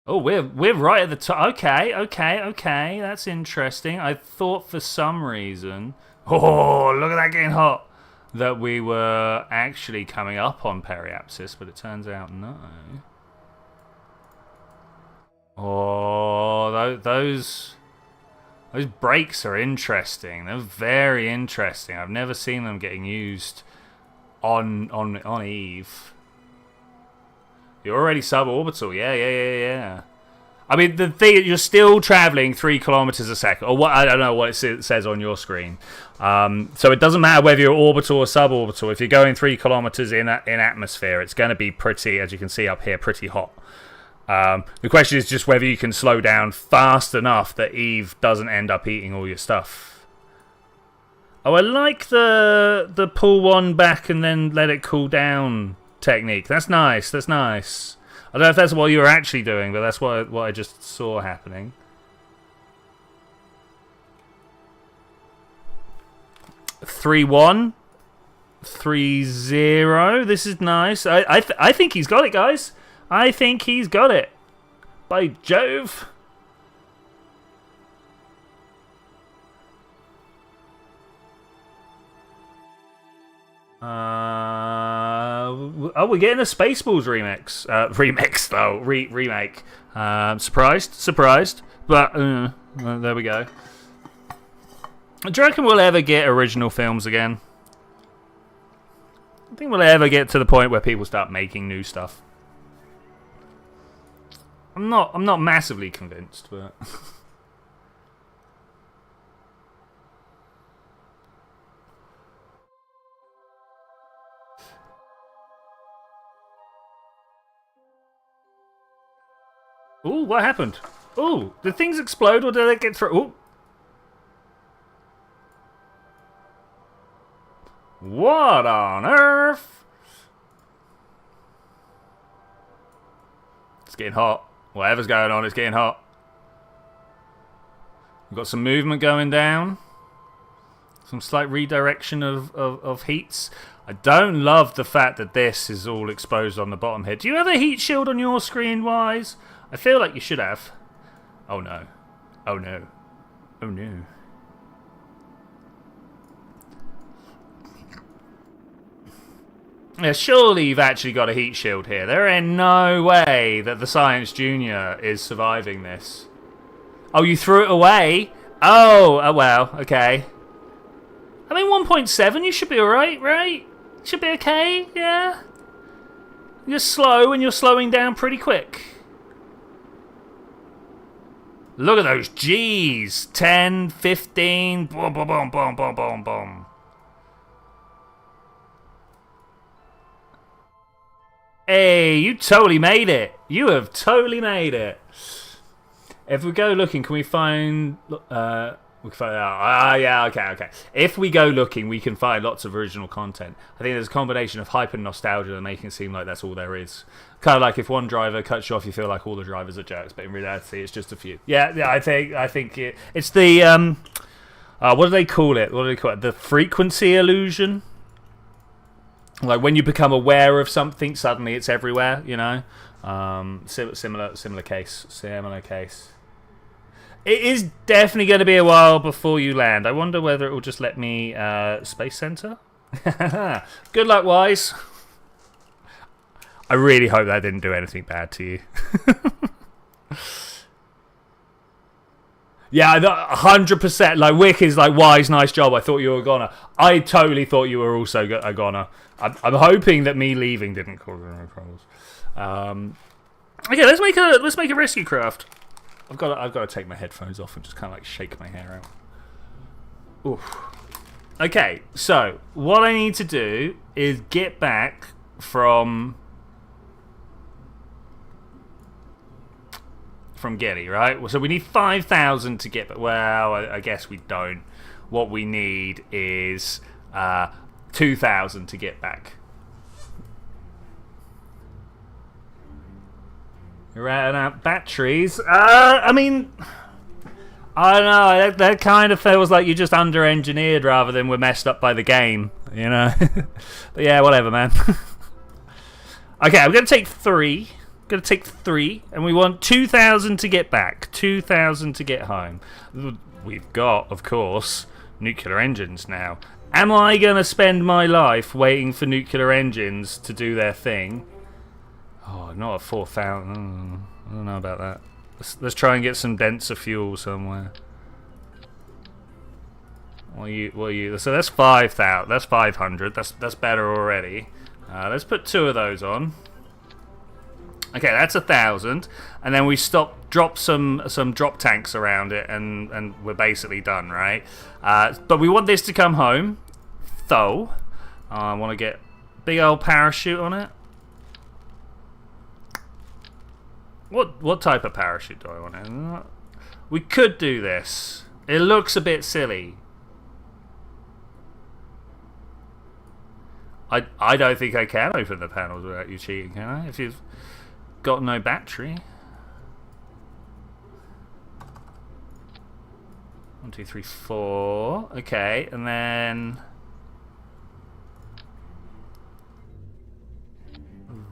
Oh, we're right at the top. Okay. That's interesting. I thought for some reason... Oh, look at that getting hot! That we were actually coming up on periapsis, but it turns out no. Oh, those brakes are interesting. They're very interesting. I've never seen them getting used on Eve. You're already suborbital. Yeah. I mean, the thing, you're still traveling 3 kilometers a second, or what? I don't know what it says on your screen. So it doesn't matter whether you're orbital or suborbital. If you're going 3 kilometers in atmosphere, it's going to be pretty, as you can see up here, pretty hot. The question is just whether you can slow down fast enough that Eve doesn't end up eating all your stuff. Oh, I like the pull one back and then let it cool down technique. That's nice. I don't know if that's what you were actually doing, but that's what I just saw happening. 3-1, 3-0. This is nice. I think he's got it, guys. I think he's got it. By Jove. Oh, we're getting a Spaceballs remix. Remake. Surprised. But there we go. Do you reckon we'll ever get original films again? I think we'll ever get to the point where people start making new stuff. I'm not massively convinced, but Ooh, what happened? Ooh, did things explode or did it get through? Ooh. What on earth? It's getting hot. Whatever's going on, it's getting hot. We've got some movement going down. Some slight redirection of heats. I don't love the fact that this is all exposed on the bottom here. Do you have a heat shield on your screen, Wise? I feel like you should have. Oh no. Oh no. Oh no. Yeah, surely you've actually got a heat shield here. There ain't no way that the Science Junior is surviving this. Oh, you threw it away? Oh well, okay. I mean, 1.7, you should be alright, right? Should be okay, yeah? You're slow and you're slowing down pretty quick. Look at those G's. 10, 15, boom, boom, boom, boom, boom, boom, boom. Hey, you totally made it. You have totally made it. If we go looking, can we find... we can find out. Yeah, okay. If we go looking, we can find lots of original content. I think there's a combination of hyper nostalgia that making it seem like that's all there is. Kind of like if one driver cuts you off, you feel like all the drivers are jerks, but in reality, it's just a few. Yeah. I think it's the what do they call it? The frequency illusion. Like when you become aware of something, suddenly it's everywhere. You know, similar case. It is definitely going to be a while before you land. I wonder whether it will just let me Space Center. Good luck, Wise. I really hope that didn't do anything bad to you. Yeah, 100%. Like Wick is like, Wise, nice job. I thought you were a goner. I totally thought you were also a goner. I'm hoping that me leaving didn't cause any problems. Okay, let's make a rescue craft. I've got to take my headphones off and just kind of like shake my hair out. Oof. Okay, so what I need to do is get back from Getty, right? So we need 5,000 to get back. Well, I guess we don't. What we need is 2,000 to get back. You're out batteries. I mean, I don't know. That kind of feels like you're just under-engineered rather than we're messed up by the game, you know? But yeah, whatever, man. Okay, I'm going to take 3. And we want 2,000 to get back. 2,000 to get home. We've got, of course, nuclear engines now. Am I going to spend my life waiting for nuclear engines to do their thing? Oh, not at 4,000. I don't know about that. Let's try and get some denser fuel somewhere. What are you? So that's 5,000. That's 500. That's better already. Let's put 2 of those on. Okay, that's 1,000, and then we drop some drop tanks around it, and we're basically done, right? But we want this to come home, though. I want to get big old parachute on it. What type of parachute do I want? We could do this. It looks a bit silly. I don't think I can open the panels without you cheating, can I? If you've got no battery. 1, 2, 3, 4. Okay, and then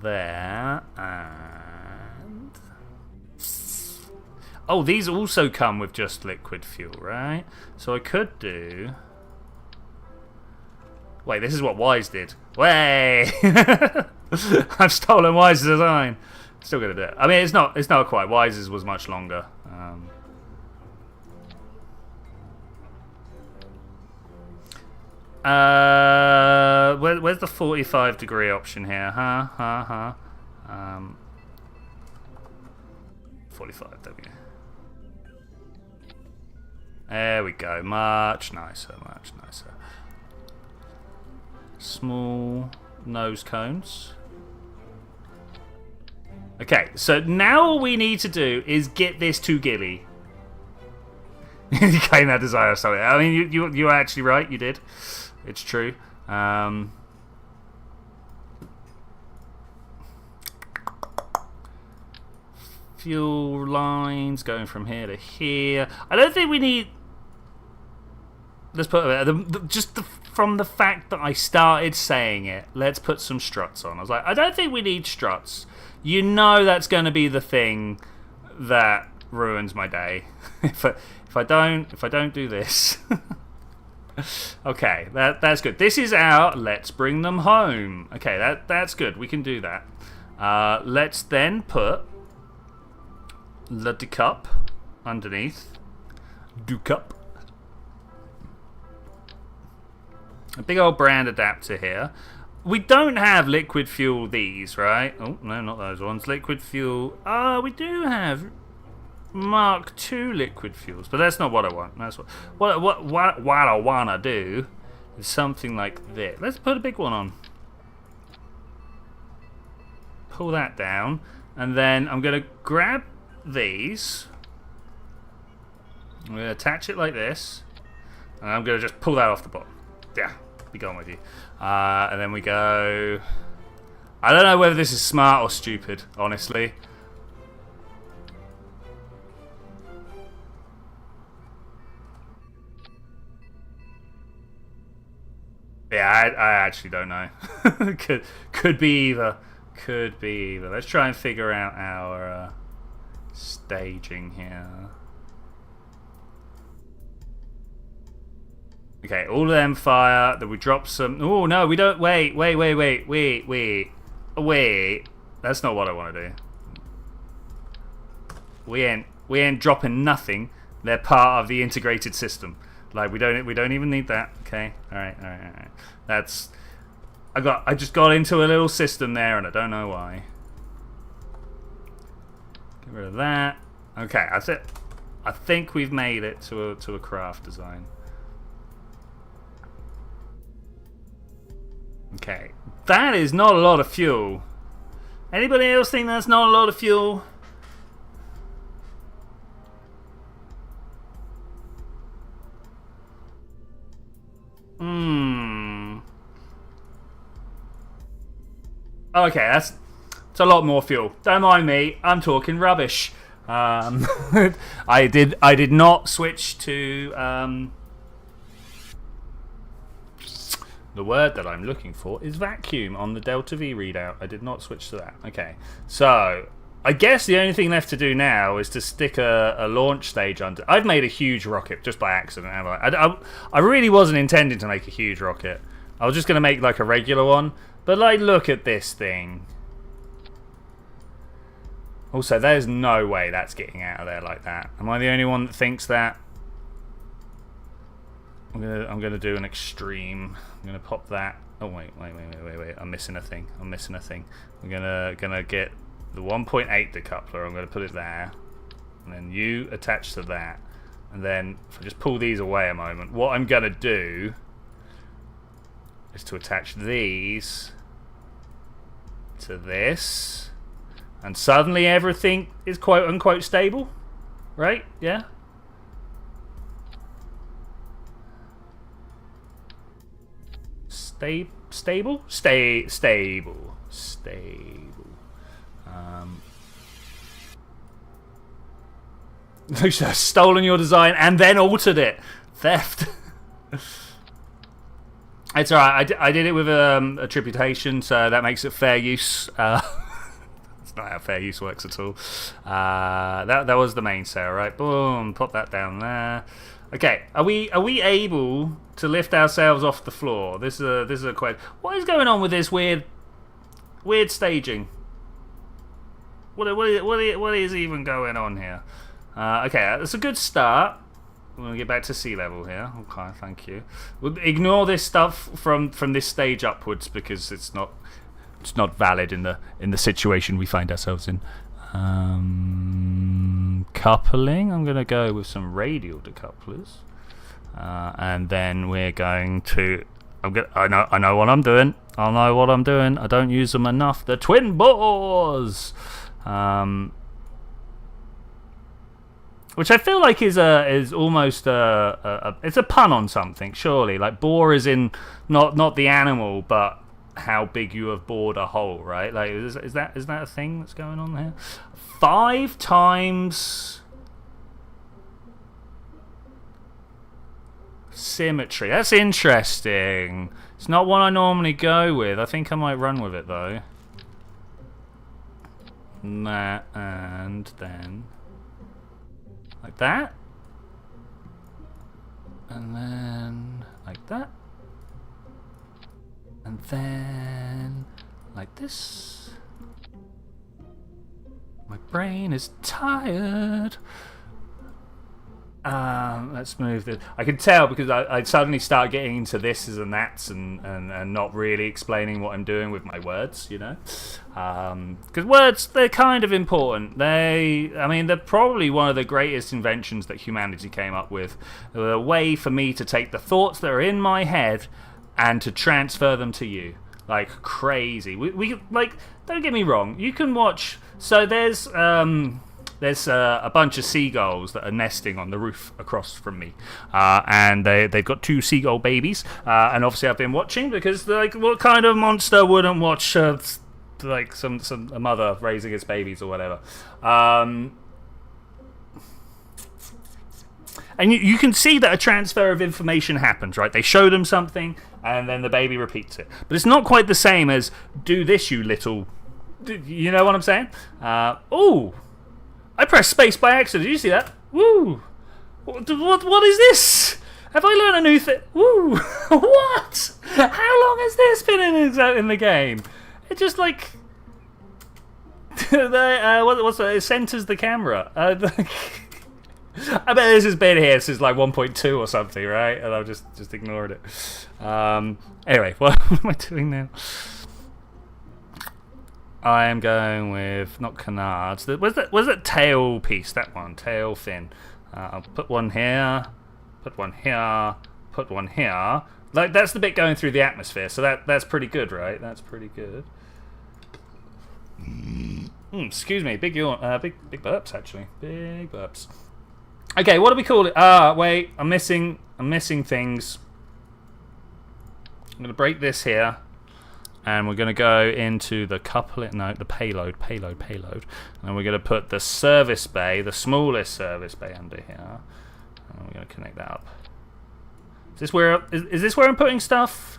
there and oh, these also come with just liquid fuel, right? So I could do. Wait, this is what Wise did. Way! I've stolen Wise's design. Still gonna do it. I mean, it's not quite. Wise's was much longer. Where's the 45-degree option here? 45. There we go. There we go. Much nicer. Much nicer. Small. nose cones. Okay, so now all we need to do is get this to Gilly. You claim that desire, sorry. I mean, you are actually right. You did. It's true. Fuel lines going from here to here. I don't think we need. Let's put from the fact that I started saying it. Let's put some struts on. I was like, I don't think we need struts. You know that's going to be the thing that ruins my day. if I don't do this. Okay, that's good. This is our let's bring them home. Okay, that's good. We can do that. Let's then put the decup underneath. Decup. A big old brand adapter here. We don't have liquid fuel these, right? Oh, no, not those ones. Liquid fuel. We do have Mark II liquid fuels, but that's not what I want. That's what I want to do is something like this. Let's put a big one on. Pull that down, and then I'm going to grab these. I'm going to attach it like this, and I'm going to just pull that off the bottom. Yeah, be gone with you. And then we go. I don't know whether this is smart or stupid, honestly. Yeah, I actually don't know. could be either. Could be either. Let's try and figure out our staging here. Okay, all of them fire. Then we drop some. Oh no, we don't. Wait. That's not what I want to do. We ain't dropping nothing. They're part of the integrated system. Like we don't even need that. Okay. All right. That's. I just got into a little system there, and I don't know why. Get rid of that. Okay, that's it. I think we've made it to a craft design. Okay, that is not a lot of fuel. Anybody else think that's not a lot of fuel? Okay, that's a lot more fuel. Don't mind me, I'm talking rubbish. I did not switch to the word that I'm looking for is vacuum on the Delta V readout. I did not switch to that. Okay, so I guess the only thing left to do now is to stick a launch stage under. I've made a huge rocket just by accident, have I? I really wasn't intending to make a huge rocket. I was just going to make like a regular one. But like, look at this thing. Also, there's no way that's getting out of there like that. Am I the only one that thinks that? I'm gonna do an extreme. I'm gonna pop that. Oh wait. I'm missing a thing. I'm gonna get the 1.8 decoupler. I'm gonna put it there, and then you attach to that. And then if I just pull these away a moment, what I'm gonna do is to attach these to this, and suddenly everything is quote unquote stable, right? Yeah. Stable. Stolen your design and then altered it. Theft. It's alright. I did it with a tributation, so that makes it fair use. That's not how fair use works at all. That was the main sale, right? Boom. Pop that down there. Okay, are we able to lift ourselves off the floor? This is a question. What is going on with this weird staging? What is even going on here? Okay, that's a good start. I'm gonna get back to sea level here. Okay, thank you. We'll ignore this stuff from this stage upwards because it's not valid in the situation we find ourselves in. Coupling, I'm going to go with some radial decouplers, and then we're going to I know what I'm doing. I know what I'm doing. I don't use them enough. The twin bores. Which I feel like is almost it's a pun on something, surely. Like bore is in not the animal, but how big you have bored a hole, right? Like is that a thing that's going on here? 5 times symmetry. That's interesting. It's not one I normally go with. I think I might run with it though. That and then like that, and then like that, and then like this. My brain is tired. Let's move this. I can tell because I suddenly start getting into thises and that's and not really explaining what I'm doing with my words, you know. Because words, they're kind of important. They're probably one of the greatest inventions that humanity came up with. A way for me to take the thoughts that are in my head and to transfer them to you. Like crazy. We like, don't get me wrong, you can watch. So there's a bunch of seagulls that are nesting on the roof across from me, and they've got 2 seagull babies, and obviously I've been watching because like what kind of monster wouldn't watch like a mother raising its babies or whatever. And you can see that a transfer of information happens, right? They show them something, and then the baby repeats it. But it's not quite the same as do this, you little. You know what I'm saying? Oh. I pressed space by accident. Did you see that? Woo! What is this? Have I learned a new thing? Woo! What? How long has this been in the game? It just like it centers the camera. I bet this has been here since like 1.2 or something, right? And I've just ignored it. Anyway, what am I doing now? I am going with not canards. Was that tail piece? That one, tail fin. I'll put one here, put one here, put one here. Like that's the bit going through the atmosphere. So that's pretty good, right? That's pretty good. Excuse me, big burps actually, big burps. Okay, what do we call it? Wait, I'm missing things. I'm gonna break this here. And we're going to go into the the payload. And we're going to put the service bay, the smallest service bay under here. And we're going to connect that up. Is this where I'm putting stuff?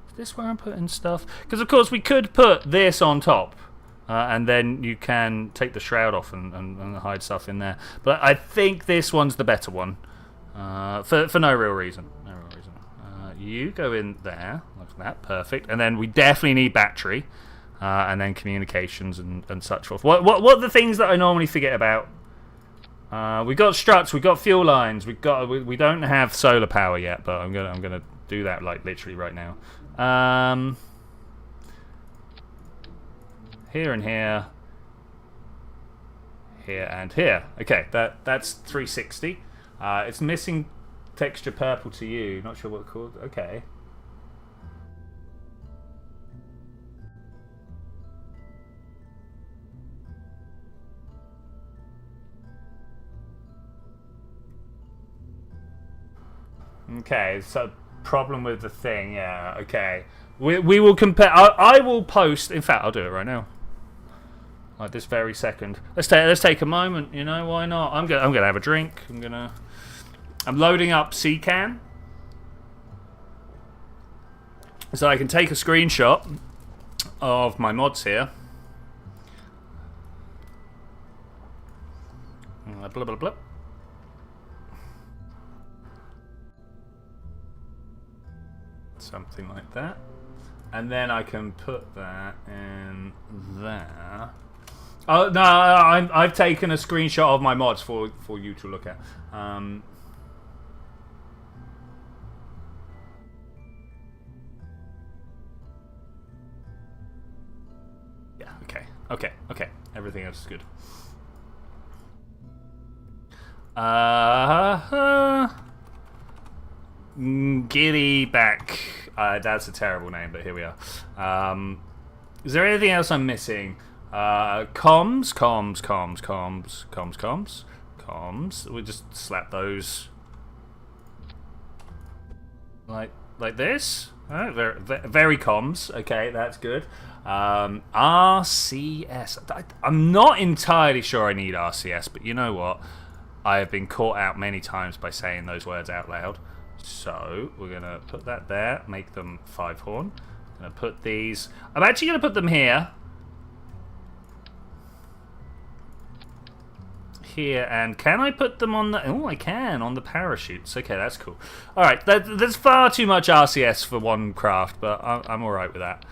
Is this where I'm putting stuff? Because of course we could put this on top. And then you can take the shroud off and hide stuff in there. But I think this one's the better one. For no real reason. You go in there, like that, perfect. And then we definitely need battery, and then communications and such forth. What are the things that I normally forget about? We got struts, we got fuel lines, we don't have solar power yet, but I'm gonna do that like literally right now. Here and here, here and here. Okay, that's 360. It's missing. Texture purple to you. Not sure what it's called. Okay. Okay, so problem with the thing. Yeah, okay. We will compare. I will post. In fact, I'll do it right now. Like this very second. Let's take a moment. You know why not? I'm gonna have a drink. I'm loading up CCAN so I can take a screenshot of my mods here. Blah, blah, blah. Something like that. And then I can put that in there. Oh, no, I've taken a screenshot of my mods for you to look at. Okay. Everything else is good. Giddy back. That's a terrible name, but here we are. Is there anything else I'm missing? Comms. We just slap those like this. Right, very comms. Okay, that's good. RCS. I'm not entirely sure I need RCS, but you know what? I have been caught out many times by saying those words out loud. So we're gonna put that there. Make them 5-horn. Gonna put these. I'm actually gonna put them here. Here, and can I put them on the... Oh, I can, on the parachutes. Okay, that's cool. Alright, there's far too much RCS for one craft, but I'm alright with that.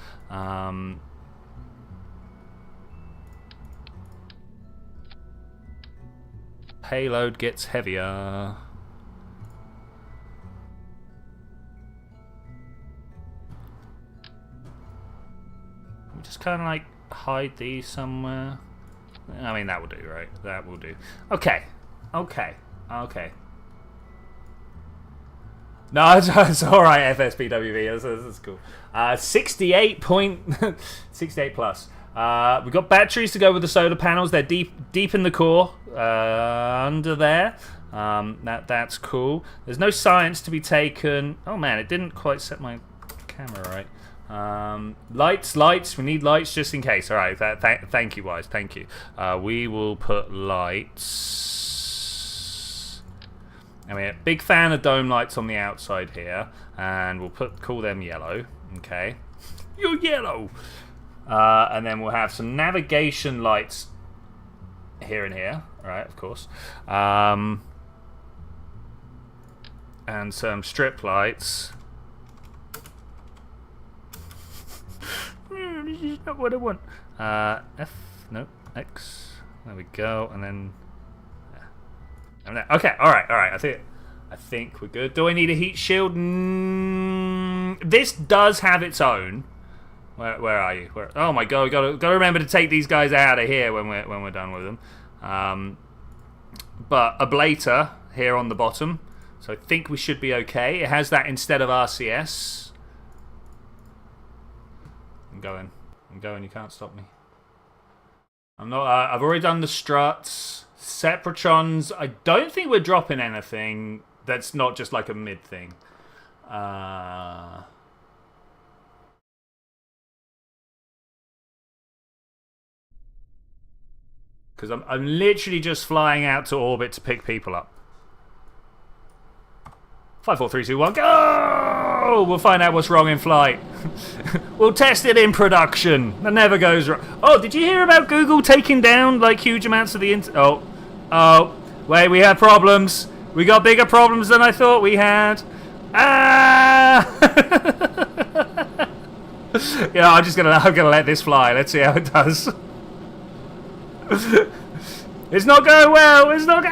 Payload gets heavier. We just kind of like hide these somewhere. I mean, that will do, right? That will do. Okay. No, it's alright, FSPWV. That's cool. 68 plus. We've got batteries to go with the solar panels. They're deep in the core. Under there. That's cool. There's no science to be taken. Oh, man, it didn't quite set my camera right. Lights. We need lights just in case. All right. Thank you, Wise. Thank you. We will put lights. I mean, a big fan of dome lights on the outside here, and we'll call them yellow. Okay. You're yellow. And then we'll have some navigation lights here and here. All right, of course. And some strip lights. This is not what I want. X. There we go, and then. Okay, all right. I think we're good. Do I need a heat shield? This does have its own. Where are you? Oh my god! Got to remember to take these guys out of here when we're done with them. But ablator here on the bottom, so I think we should be okay. It has that instead of RCS. I'm going. You can't stop me. I'm not. I've already done the struts. Separatrons. I don't think we're dropping anything that's not just like a mid thing. Because I'm literally just flying out to orbit to pick people up. 5, 4, 3, 2, 1, go! We'll find out what's wrong in flight. We'll test it in production. That never goes wrong. Oh, did you hear about Google taking down like huge amounts of the internet? Oh, wait, we have problems. We got bigger problems than I thought we had. Yeah, I'm gonna let this fly. Let's see how it does. It's not going well. It's not.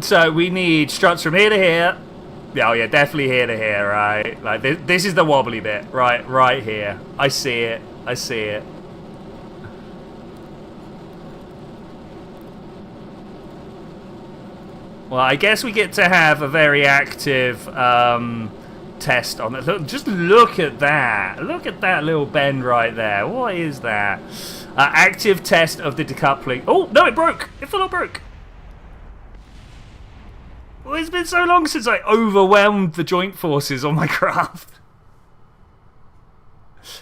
So we need struts from here to here. Oh yeah, definitely here to here, right? Like this is the wobbly bit, right here. I see it. Well, I guess we get to have a very active test on it. Just look at that. Look at that little bend right there. What is that? Active test of the decoupling. Oh, no, it broke. It full on broke. Well, it's been so long since I overwhelmed the joint forces on my craft.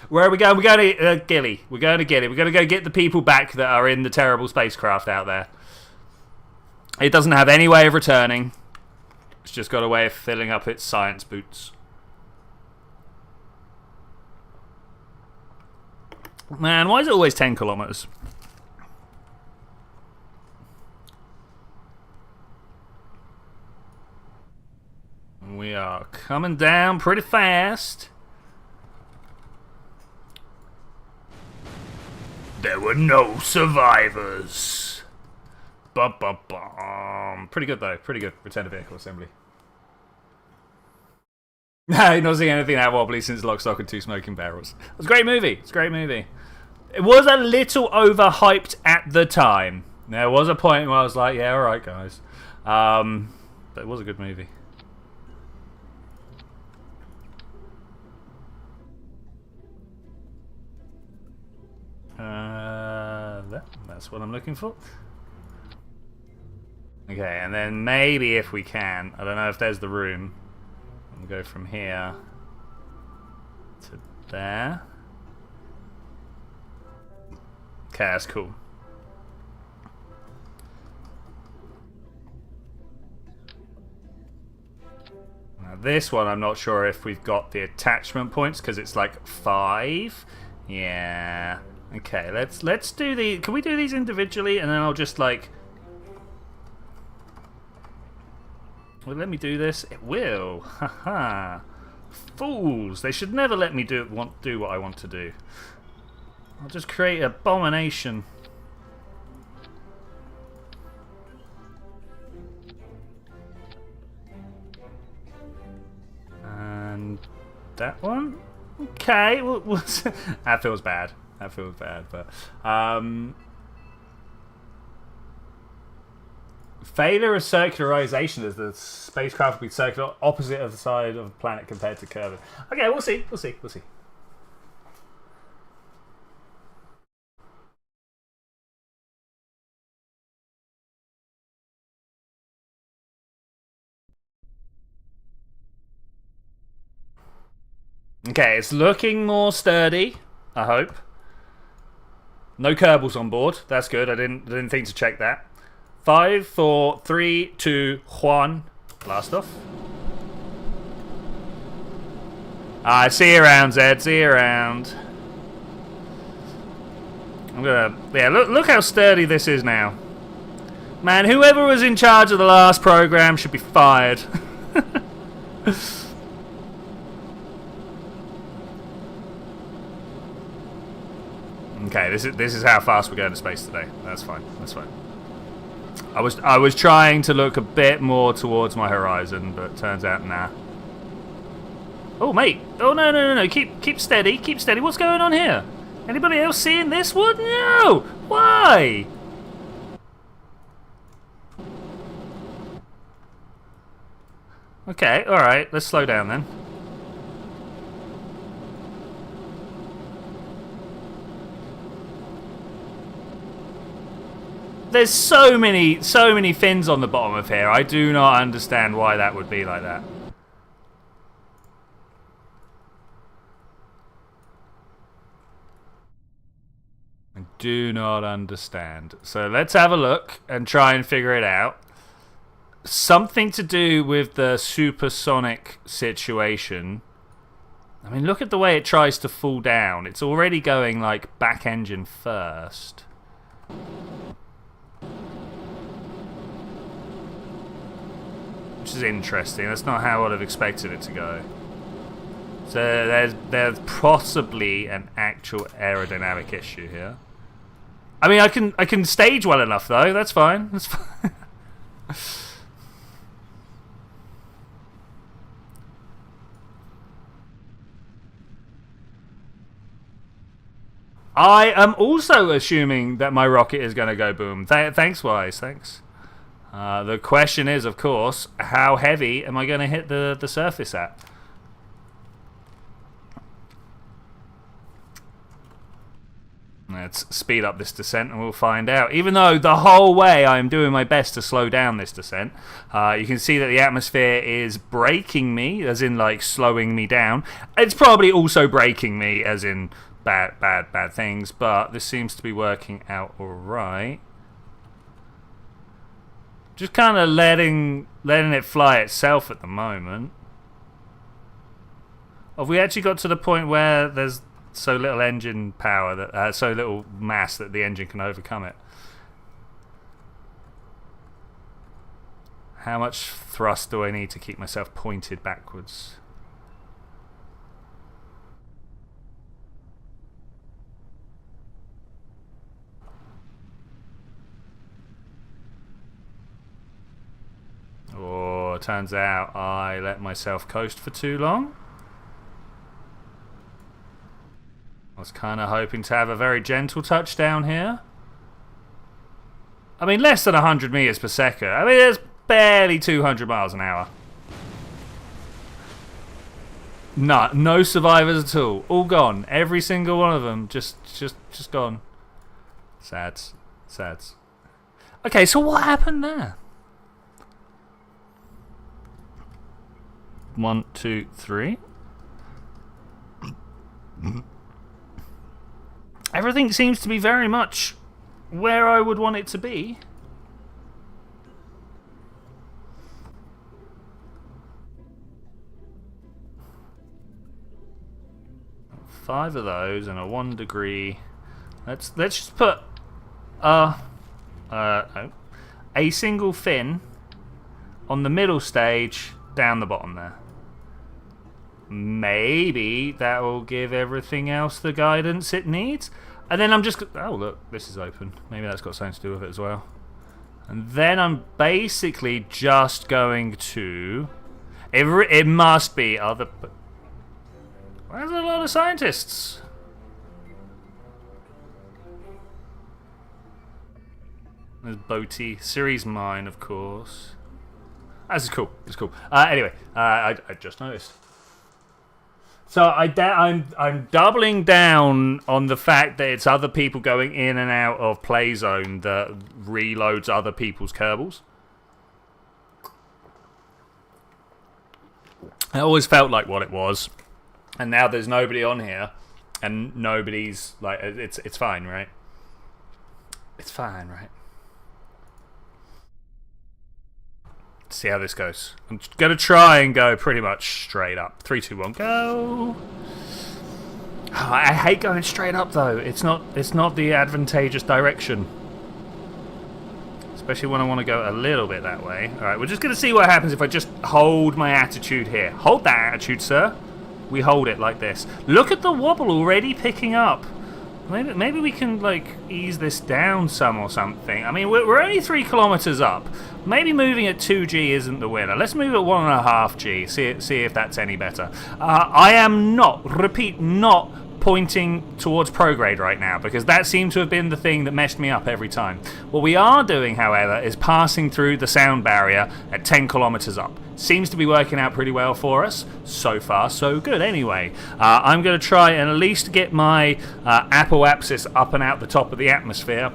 Where are we going? We're going to Gilly. We're going to Gilly. We're going to go get the people back that are in the terrible spacecraft out there. It doesn't have any way of returning. It's just got a way of filling up its science boots. Man, why is it always 10 kilometers? We are coming down pretty fast. There were no survivors. Pretty good though. Pretty good. Return to vehicle assembly. I've not seen anything that wobbly since Lock, Stock and Two Smoking Barrels. It's a great movie. It was a little overhyped at the time. There was a point where I was like, yeah, alright guys. But it was a good movie. That's what I'm looking for. Okay, and then maybe if we can, I don't know if there's the room. We'll go from here to there. Okay, that's cool. Now this one, I'm not sure if we've got the attachment points because it's like 5. Yeah. Okay, let's do the. Can we do these individually, and then I'll just like. Will it let me do this? It will. Haha. Fools! They should never let me do what I want to do. I'll just create abomination. And that one. Okay. That feels bad. That feels bad, but failure of circularization as the spacecraft will be circular opposite of the side of the planet compared to curving. Okay, we'll see. We'll see. We'll see. Okay, it's looking more sturdy, I hope. No kerbals on board. That's good. I didn't think to check that. 5, 4, 3, 2, 1. Blast off. See you around, Zed. See you around. I'm gonna. Yeah, look how sturdy this is now. Man, whoever was in charge of the last program should be fired. Okay, this is how fast we're going to space today. That's fine. That's fine. I was trying to look a bit more towards my horizon, but turns out nah. Oh mate! Oh no! Keep steady. Keep steady. What's going on here? Anybody else seeing this one? No. Why? Okay. All right. Let's slow down then. There's so many fins on the bottom of here. I do not understand why that would be like that. I do not understand. So let's have a look and try and figure it out. Something to do with the supersonic situation. I mean, look at the way it tries to fall down. It's already going like back engine first. Which is interesting. That's not how I'd have expected it to go. So there's possibly an actual aerodynamic issue here. I mean, I can stage well enough though. That's fine. That's fine. I am also assuming that my rocket is going to go boom. Thanks, Wise. Thanks. The question is, of course, how heavy am I going to hit the surface at? Let's speed up this descent and we'll find out. Even though the whole way I am doing my best to slow down this descent, you can see that the atmosphere is braking me, as in like slowing me down. It's probably also braking me, as in bad things, but this seems to be working out alright. Just kind of letting it fly itself at the moment. Have we actually got to the point where there's so little engine power, that so little mass that the engine can overcome it? How much thrust do I need to keep myself pointed backwards? Oh, turns out I let myself coast for too long. I was kind of hoping to have a very gentle touchdown here. I mean, less than 100 meters per second. I mean, it's barely 200 miles an hour. No survivors at all. All gone. Every single one of them just gone. Sad. Okay, so what happened there? 1, 2, 3. Everything seems to be very much where I would want it to be. Five of those and a 1 degree. Let's just put a single fin on the middle stage down the bottom there. Maybe that will give everything else the guidance it needs. And then I'm just... Oh, look, this is open. Maybe that's got something to do with it as well. And then I'm basically just going to... It must be other... There's a lot of scientists. There's Boaty. Series mine, of course. This is cool. It's cool. Anyway, I just noticed. So I'm doubling down on the fact that it's other people going in and out of play zone that reloads other people's kerbals. I always felt like what it was, and now there's nobody on here, and nobody's like it's fine, right? It's fine, right? See how this goes. I'm gonna try and go pretty much straight up. 3, 2, 1, go. Oh, I hate going straight up though. It's not the advantageous direction, especially when I want to go a little bit that way. All right, we're just gonna see what happens if I just hold my attitude here. Hold that attitude, sir. We hold it like this. Look at the wobble already picking up. Maybe we can like ease this down some or something. I mean, we're only 3 kilometers up. Maybe moving at 2G isn't the winner. Let's move at 1.5G. See if that's any better. I am not pointing towards prograde right now because that seemed to have been the thing that messed me up every time. What we are doing, however, is passing through the sound barrier at 10 kilometers up. Seems to be working out pretty well for us. So far, so good. Anyway, I'm going to try and at least get my apoapsis up and out the top of the atmosphere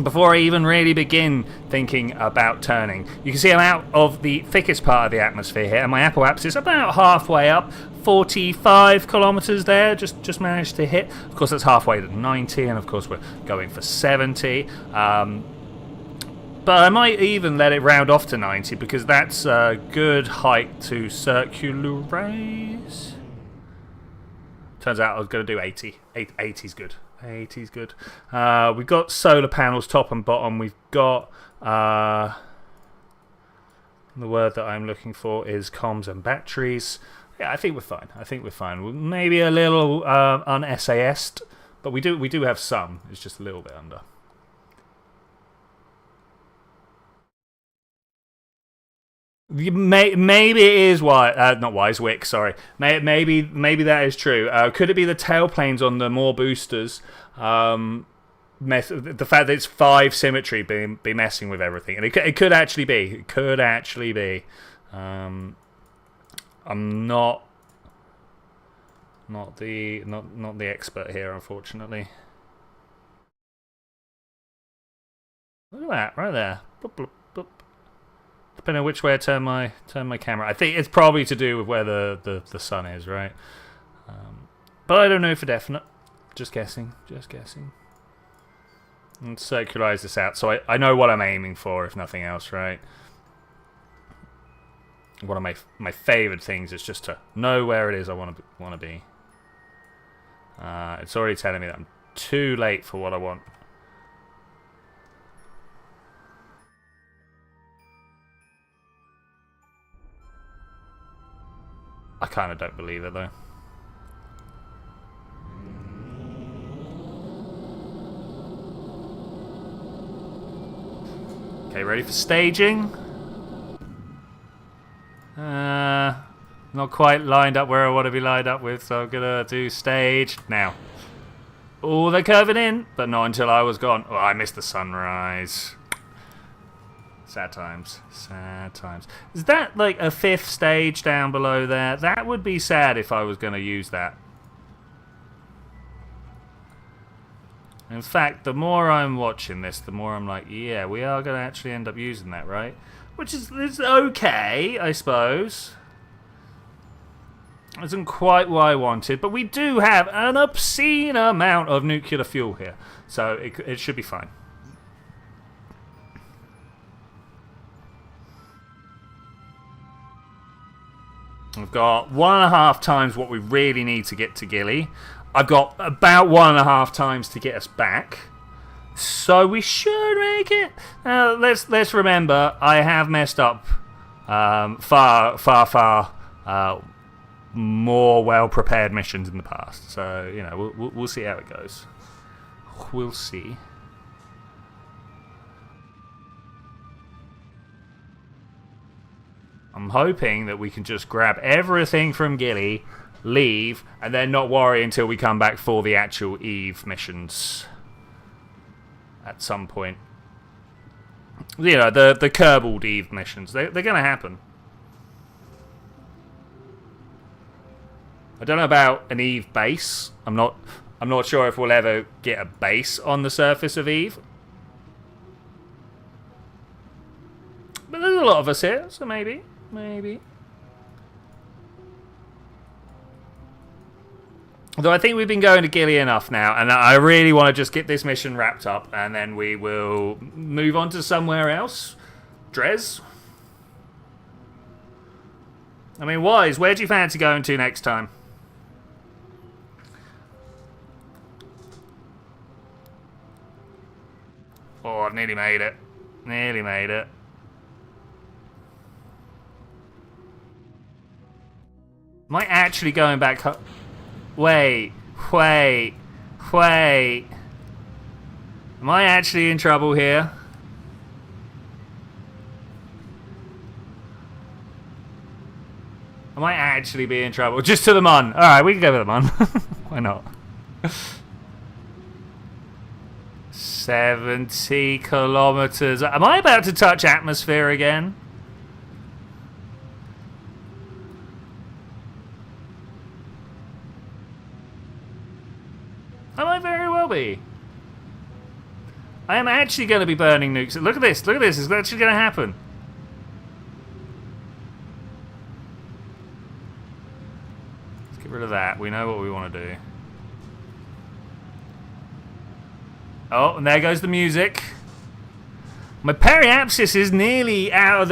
before I even really begin thinking about turning. You can see I'm out of the thickest part of the atmosphere here, and my apoapsis about halfway up. 45 kilometers there, just managed to hit. Of course, that's halfway to 90, and of course we're going for 70. But I might even let it round off to 90 because that's a good height to circularize. Turns out I was going to do 80. 80's good. 80's good. We've got solar panels top and bottom. We've got... the word that I'm looking for is comms and batteries. Yeah, I think we're fine. We're maybe a little un-SAS'd, but we do have some. It's just a little bit under. Maybe it is not Wick. Sorry. Maybe that is true. Could it be the tailplanes on the more boosters? The fact that it's 5 symmetry be messing with everything, and it could actually be. It could actually be. I'm not the expert here, unfortunately. Look at that right there. Boop, boop, boop. Depending on which way I turn my camera. I think it's probably to do with where the sun is, right? But I don't know for definite. Just guessing. And circularize this out so I know what I'm aiming for, if nothing else, right? One of my favourite things is just to know where it is I want to be. It's already telling me that I'm too late for what I want. I kind of don't believe it though. Okay, ready for staging? Not quite lined up where I want to be lined up with, so I'm gonna do stage now. Oh, they're curving in, but not until I was gone. Oh, I missed the sunrise. Sad times. Sad times. Is that like a 5th stage down below there? That would be sad if I was going to use that. In fact, the more I'm watching this, the more I'm like, yeah, we are going to actually end up using that, right? Which is okay, I suppose. Isn't quite what I wanted, but we do have an obscene amount of nuclear fuel here, so it should be fine. We've got 1.5 times what we really need to get to Gilly. I've got about 1.5 times to get us back, so we should make it. Let's remember, I have messed up far more well-prepared missions in the past. So you know, we'll see how it goes. We'll see. I'm hoping that we can just grab everything from Gilly, leave, and then not worry until we come back for the actual Eve missions at some point. You know, the kerbal Eve missions. They're going to happen. I don't know about an Eve base. I'm not sure if we'll ever get a base on the surface of Eve. But there's a lot of us here, so maybe. Although I think we've been going to Gilly enough now, and I really want to just get this mission wrapped up, and then we will move on to somewhere else. Dres? I mean, Wise, where do you fancy going to next time? Oh, I've nearly made it. Nearly made it. Am I actually going back home? Wait. Am I actually in trouble here? I might actually be in trouble. Just to the Mun. Alright, we can go with the Mun. Why not? 70 kilometers. Am I about to touch atmosphere again? I might very well be. I am actually going to be burning nukes. Look at this. Look at this. It's actually going to happen. Let's get rid of that. We know what we want to do. Oh, and there goes the music. My periapsis is nearly out of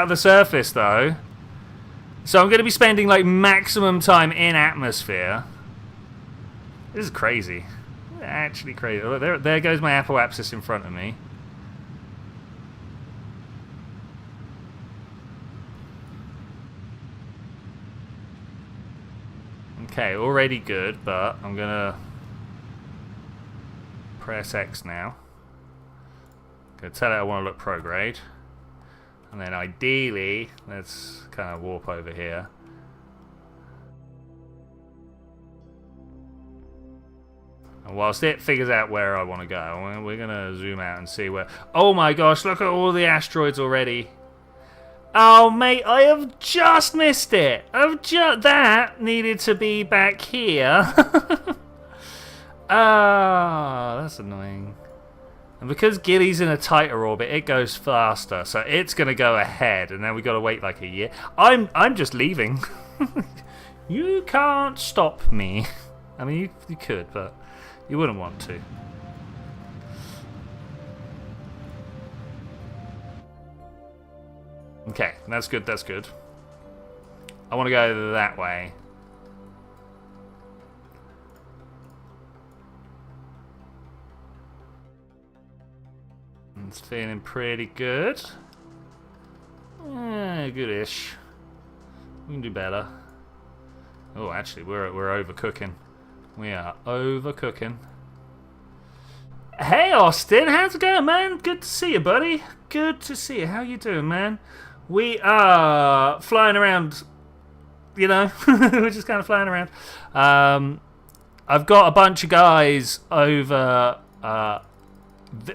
the surface, though. So I'm going to be spending like maximum time in atmosphere. This is crazy. Actually crazy. Look, there goes my apoapsis in front of me. Okay, already good, but I'm gonna press X now. Gonna tell it I want to look prograde. And then ideally, let's kind of warp over here. And whilst it figures out where I want to go, we're going to zoom out and see where... Oh my gosh, look at all the asteroids already. Oh, mate, I have just missed it. That needed to be back here. Ah, that's annoying. And because Gilly's in a tighter orbit, it goes faster. So it's going to go ahead, and then we've got to wait like a year. I'm just leaving. You can't stop me. I mean, you could, but... you wouldn't want to. Okay, that's good, that's good. I want to go that way. It's feeling pretty good. Goodish. We can do better. Oh, actually, we're overcooking. We are overcooking. Hey, Austin, how's it going, man? Good to see you, buddy. Good to see you. How you doing, man? We are flying around, you know. We're just kind of flying around. I've got a bunch of guys over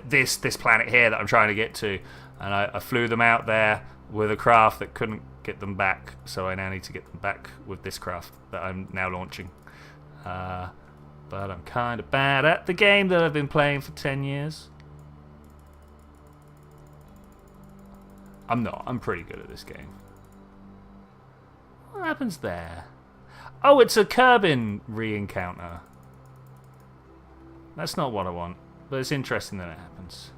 this planet here that I'm trying to get to. And I flew them out there with a craft that couldn't get them back, so I now need to get them back with this craft that I'm now launching. But I'm kind of bad at the game that I've been playing for 10 years. I'm not. I'm pretty good at this game. What happens there? Oh, it's a Kerbin re-encounter. That's not what I want, but it's interesting that it happens.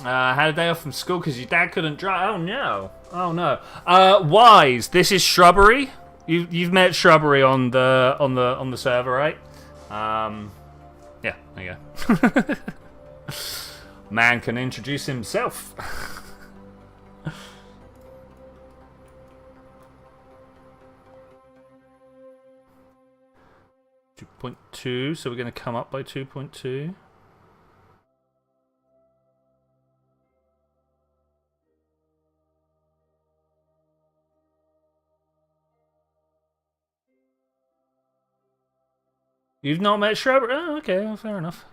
Had a day off from school because your dad couldn't drive. Oh no! Oh no! Wise, this is Shrubbery. You've met Shrubbery on the server, right? Yeah, there you go. Man can introduce himself. 2.2, so we're going to come up by 2.2. You've not met Shrubbery? Oh, okay, well, fair enough.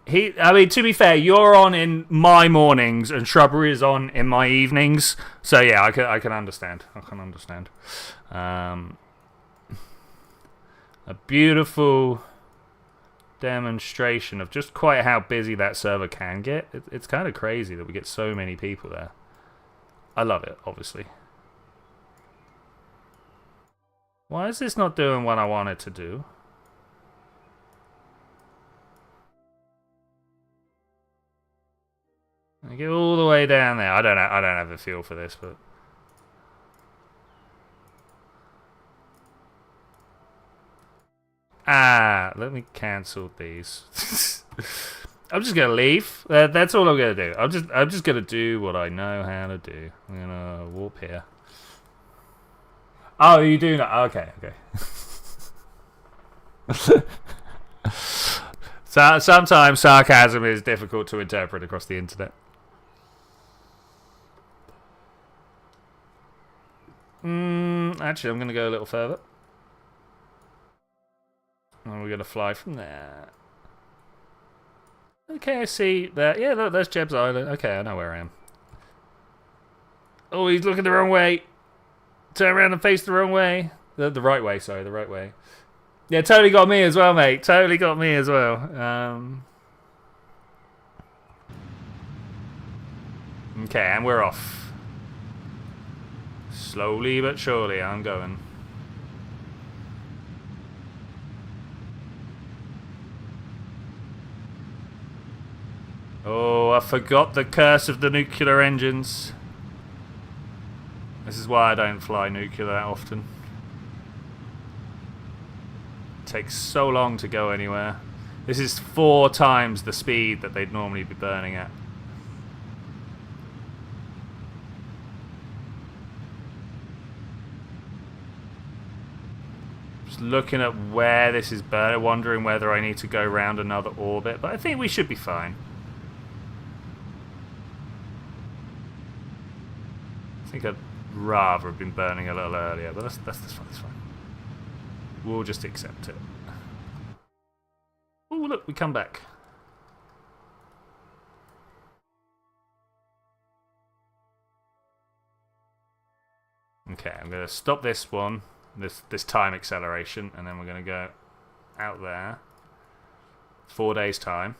I mean, to be fair, you're on in my mornings and Shrubbery is on in my evenings. So yeah, I can understand. I can understand. A beautiful demonstration of just quite how busy that server can get. It's kind of crazy that we get so many people there. I love it, obviously. Why is this not doing what I want it to do? I get all the way down there. I don't have a feel for this, but let me cancel these. I'm just gonna leave. That's all I'm gonna do. I'm just gonna do what I know how to do. I'm gonna warp here. Oh, you do not. Okay. So sometimes sarcasm is difficult to interpret across the internet. Actually, I'm going to go a little further. And we're going to fly from there. Okay, I see that. Yeah, look, there's Jeb's Island. Okay, I know where I am. Oh, he's looking the wrong way. Turn around and face the wrong way. The right way, sorry, the right way. Yeah, totally got me as well, mate. Totally got me as well. Okay, and we're off. Slowly but surely, I'm going. Oh, I forgot the curse of the nuclear engines. This is why I don't fly nuclear that often. It takes so long to go anywhere. This is 4 times the speed that they'd normally be burning at. Just looking at where this is burning, wondering whether I need to go around another orbit, but I think we should be fine. I think I'd rather have been burning a little earlier, but that's fine, that's fine. We'll just accept it. Oh, look, we come back. Okay, I'm going to stop this one, this time acceleration, and then we're going to go out there. 4 days' time.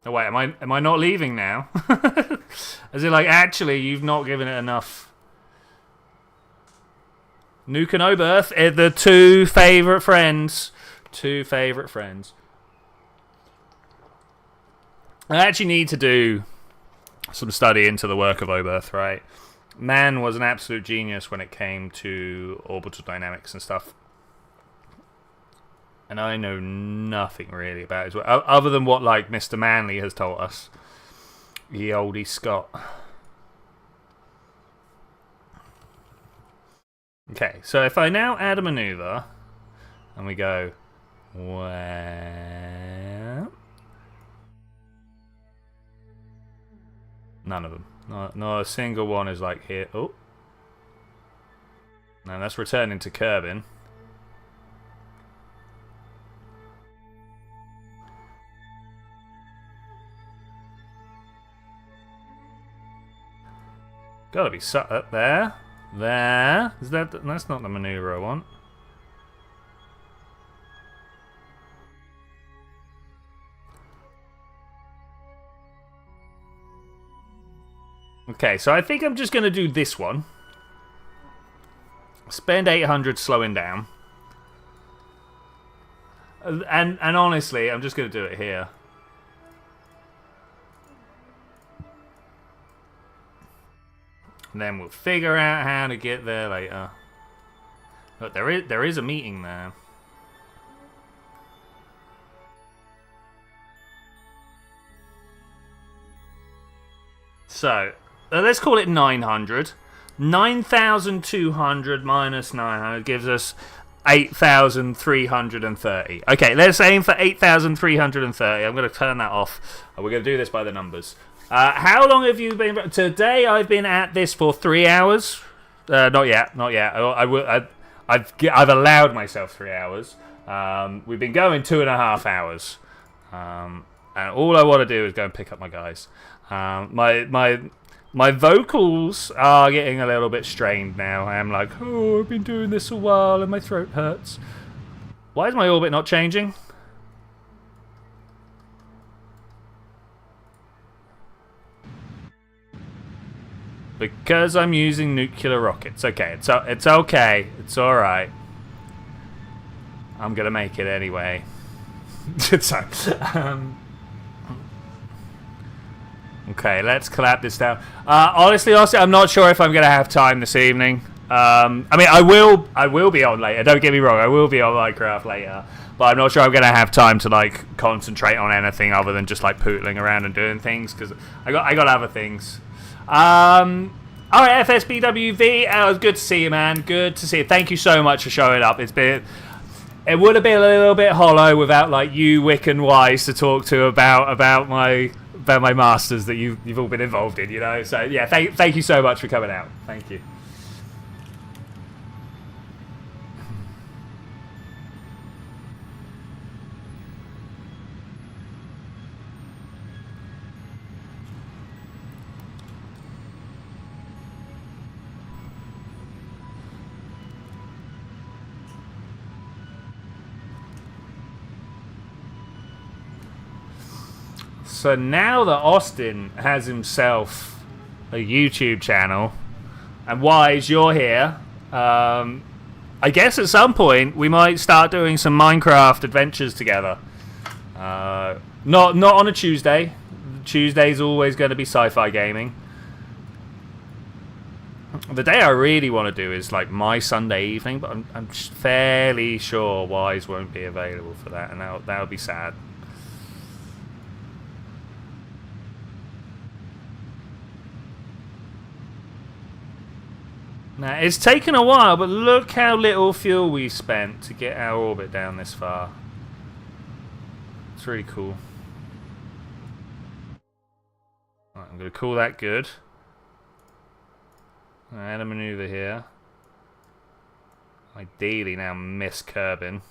Oh wait, am I not leaving now? As in, like, actually, you've not given it enough. Nuke and Oberth, the 2 favourite friends. 2 favourite friends. I actually need to do some study into the work of Oberth, right? Man was an absolute genius when it came to orbital dynamics and stuff. And I know nothing really about his work, other than what, like, Mr. Manley has told us. Ye oldie Scott. Okay, so if I now add a maneuver, and we go, well, none of them. Not a single one is like here. Oh. Now let's return into kerbing. Gotta be up there. There. Is that? That's not the maneuver I want. Okay, so I think I'm just gonna do this one. Spend 800 slowing down. And honestly, I'm just gonna do it here. And then we'll figure out how to get there later. Look, there is a meeting there. So, let's call it 900. 9,200 minus 900 gives us 8,330. Okay, let's aim for 8,330. I'm going to turn that off. We're going to do this by the numbers. How long have you been? Today I've been at this for 3 hours. Not yet. I've allowed myself 3 hours. We've been going 2.5 hours. And all I want to do is go and pick up my guys. My vocals are getting a little bit strained now. I'm like, oh, I've been doing this a while and my throat hurts. Why is my orbit not changing? Because I'm using nuclear rockets. Okay, it's okay. It's alright. I'm gonna make it anyway. So, okay, let's clap this down. Honestly, I'm not sure if I'm gonna have time this evening. I mean, I will be on later. Don't get me wrong, I will be on Minecraft later, but I'm not sure I'm gonna have time to like concentrate on anything other than just like pootling around and doing things because I got other things. Alright, FSBWV, it was good to see you, man. Good to see you. Thank you so much for showing up. It would have been a little bit hollow without like you, Wick, and Wise to talk to about my masters that you've all been involved in, you know. So yeah, thank you so much for coming out. Thank you. So now that Austin has himself a YouTube channel, and Wise, you're here, I guess at some point we might start doing some Minecraft adventures together. Not on a Tuesday. Tuesday's always going to be sci-fi gaming. The day I really want to do is like my Sunday evening, but I'm fairly sure Wise won't be available for that, and that would be sad. Now, it's taken a while, but look how little fuel we spent to get our orbit down this far. It's really cool. Right, I'm going to call that good. Add a maneuver here. Ideally now miss kerbing.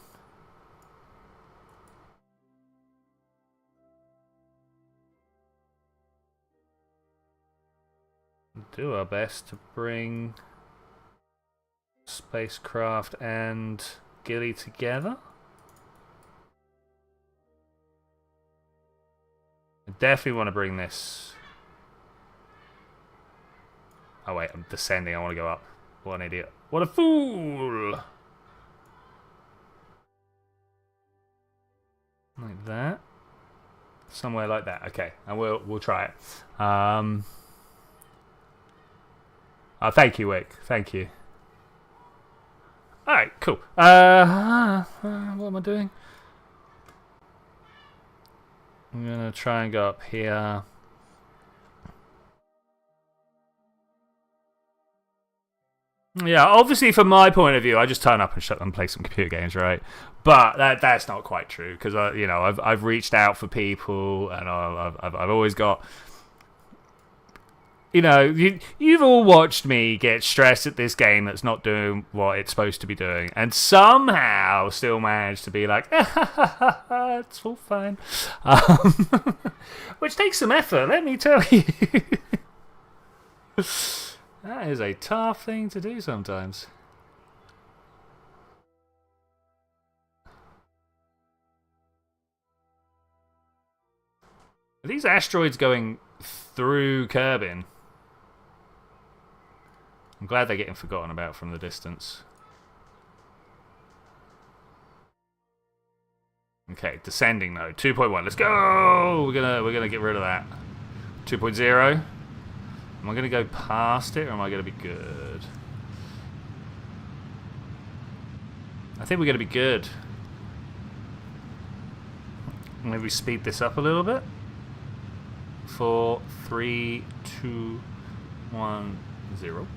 Do our best to bring spacecraft and Gilly together. I definitely want to bring this. Oh wait, I'm descending. I want to go up. What an idiot. What a fool! Like that. Somewhere like that. Okay, and we'll try it. Oh, thank you, Wick. Thank you. Alright, cool. What am I doing? I'm going to try and go up here. Yeah, obviously from my point of view, I just turn up and shut them and play some computer games, right? But that's not quite true because I've reached out for people and I've always got You know, you've all watched me get stressed at this game that's not doing what it's supposed to be doing, and somehow still manage to be like, it's all fine. Which takes some effort, let me tell you. That is a tough thing to do sometimes. Are these asteroids going through Kerbin? I'm glad they're getting forgotten about from the distance. Okay, descending node 2.1. Let's go. We're gonna get rid of that. 2.0. Am I gonna go past it, or am I gonna be good? I think we're gonna be good. Maybe speed this up a little bit. 4, 3, 2, 1, 0.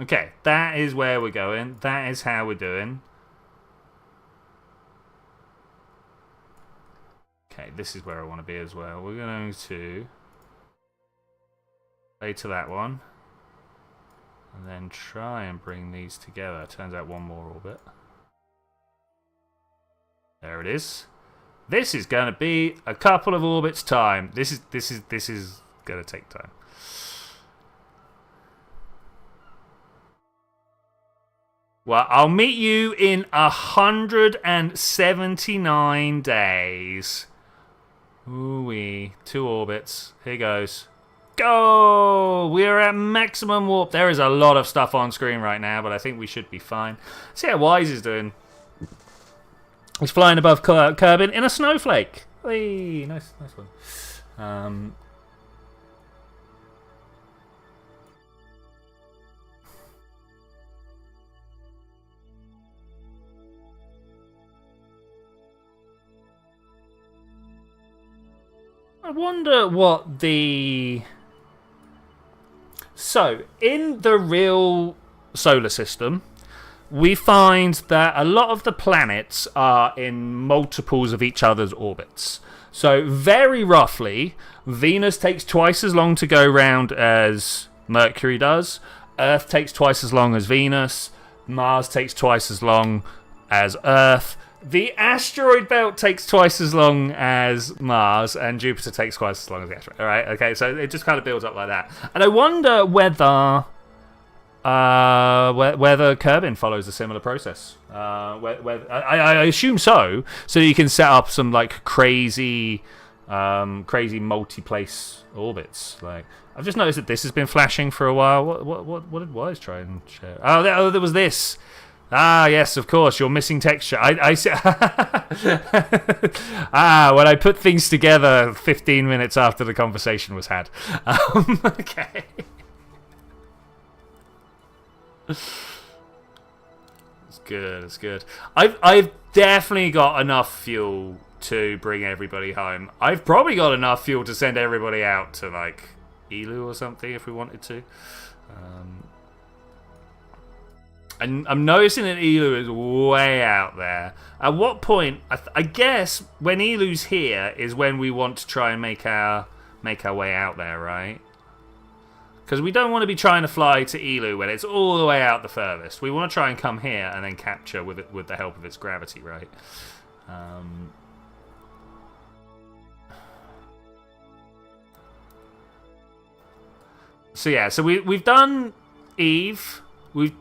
Okay, that is where we're going. That is how we're doing. Okay, this is where I want to be as well. We're going to play to that one. And then try and bring these together. Turns out one more orbit. There it is. This is going to be a couple of orbits time. This is going to take time. Well, I'll meet you in 179 days. Ooh-wee. 2 orbits. Here goes. Go! We're at maximum warp. There is a lot of stuff on screen right now, but I think we should be fine. See how Wise is doing. He's flying above Kerbin in a snowflake. Whee! Nice one. I wonder what the... So, in the real solar system, we find that a lot of the planets are in multiples of each other's orbits. So, very roughly, Venus takes twice as long to go round as Mercury does. Earth takes twice as long as Venus. Mars takes twice as long as Earth. The asteroid belt takes twice as long as Mars, and Jupiter takes twice as long as the asteroid. All right, okay, so it just kind of builds up like that. And I wonder whether Kerbin follows a similar process. I assume so. So you can set up some like crazy multi-place orbits. Like I've just noticed that this has been flashing for a while. What did Wise try and share? Oh, there was this. Ah, yes, of course, you're missing texture. When I put things together 15 minutes after the conversation was had. Okay. It's good. I've definitely got enough fuel to bring everybody home. I've probably got enough fuel to send everybody out to, like, Elu or something if we wanted to. And I'm noticing that Elu is way out there. At what point, I guess, when Elu's here is when we want to try and make our way out there, right? Because we don't want to be trying to fly to Elu when it's all the way out the furthest. We want to try and come here and then capture with the help of its gravity, right? So yeah, so we've done Eve. We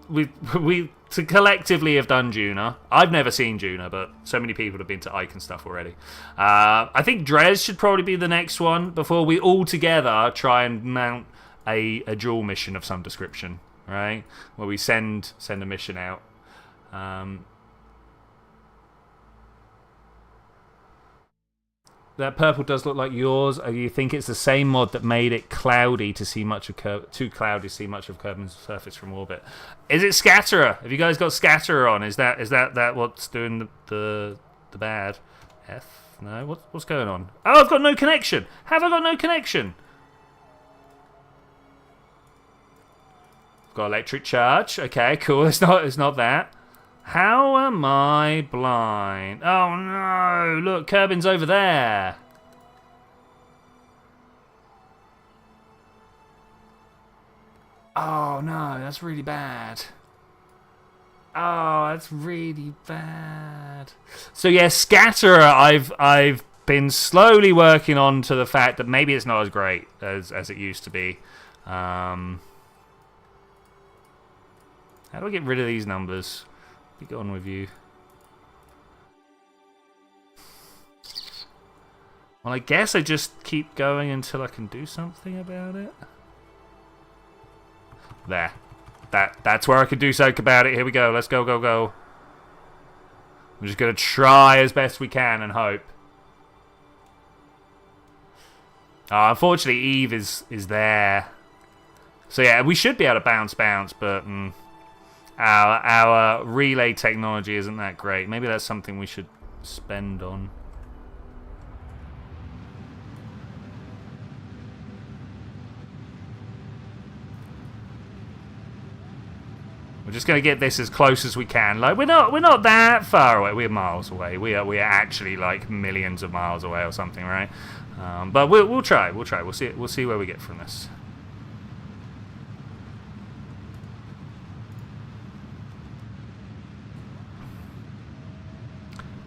collectively have done Juna. I've never seen Juna, but so many people have been to Ike and stuff already. I think Dres should probably be the next one before we all together try and mount a dual mission of some description, right? Where we send a mission out. That purple does look like yours. You think it's the same mod that made it cloudy to see much of too cloudy to see much of Kerbin's surface from orbit? Is it Scatterer? Have you guys got Scatterer on? Is that what's doing the bad? No. What's going on? Oh, I've got no connection. Have I got no connection? I've got electric charge. Okay, cool. It's not that. How am I blind? Oh no! Look, Kerbin's over there. Oh no, that's really bad. Oh, that's really bad. So yeah, Scatterer, I've been slowly working on to the fact that maybe it's not as great as it used to be. How do I get rid of these numbers? Be gone with you. Well, I guess I just keep going until I can do something about it. There. That's where I could do something about it. Here we go. Let's go, go, go. I'm just going to try as best we can and hope. Unfortunately, Eve is there. So yeah, we should be able to bounce, but our relay technology isn't that great. Maybe that's something we should spend on. We're just going to get this as close as we can. Like we're not that far away. We're miles away. We are actually like millions of miles away or something, right? But we'll try. We'll try. We'll see where we get from this.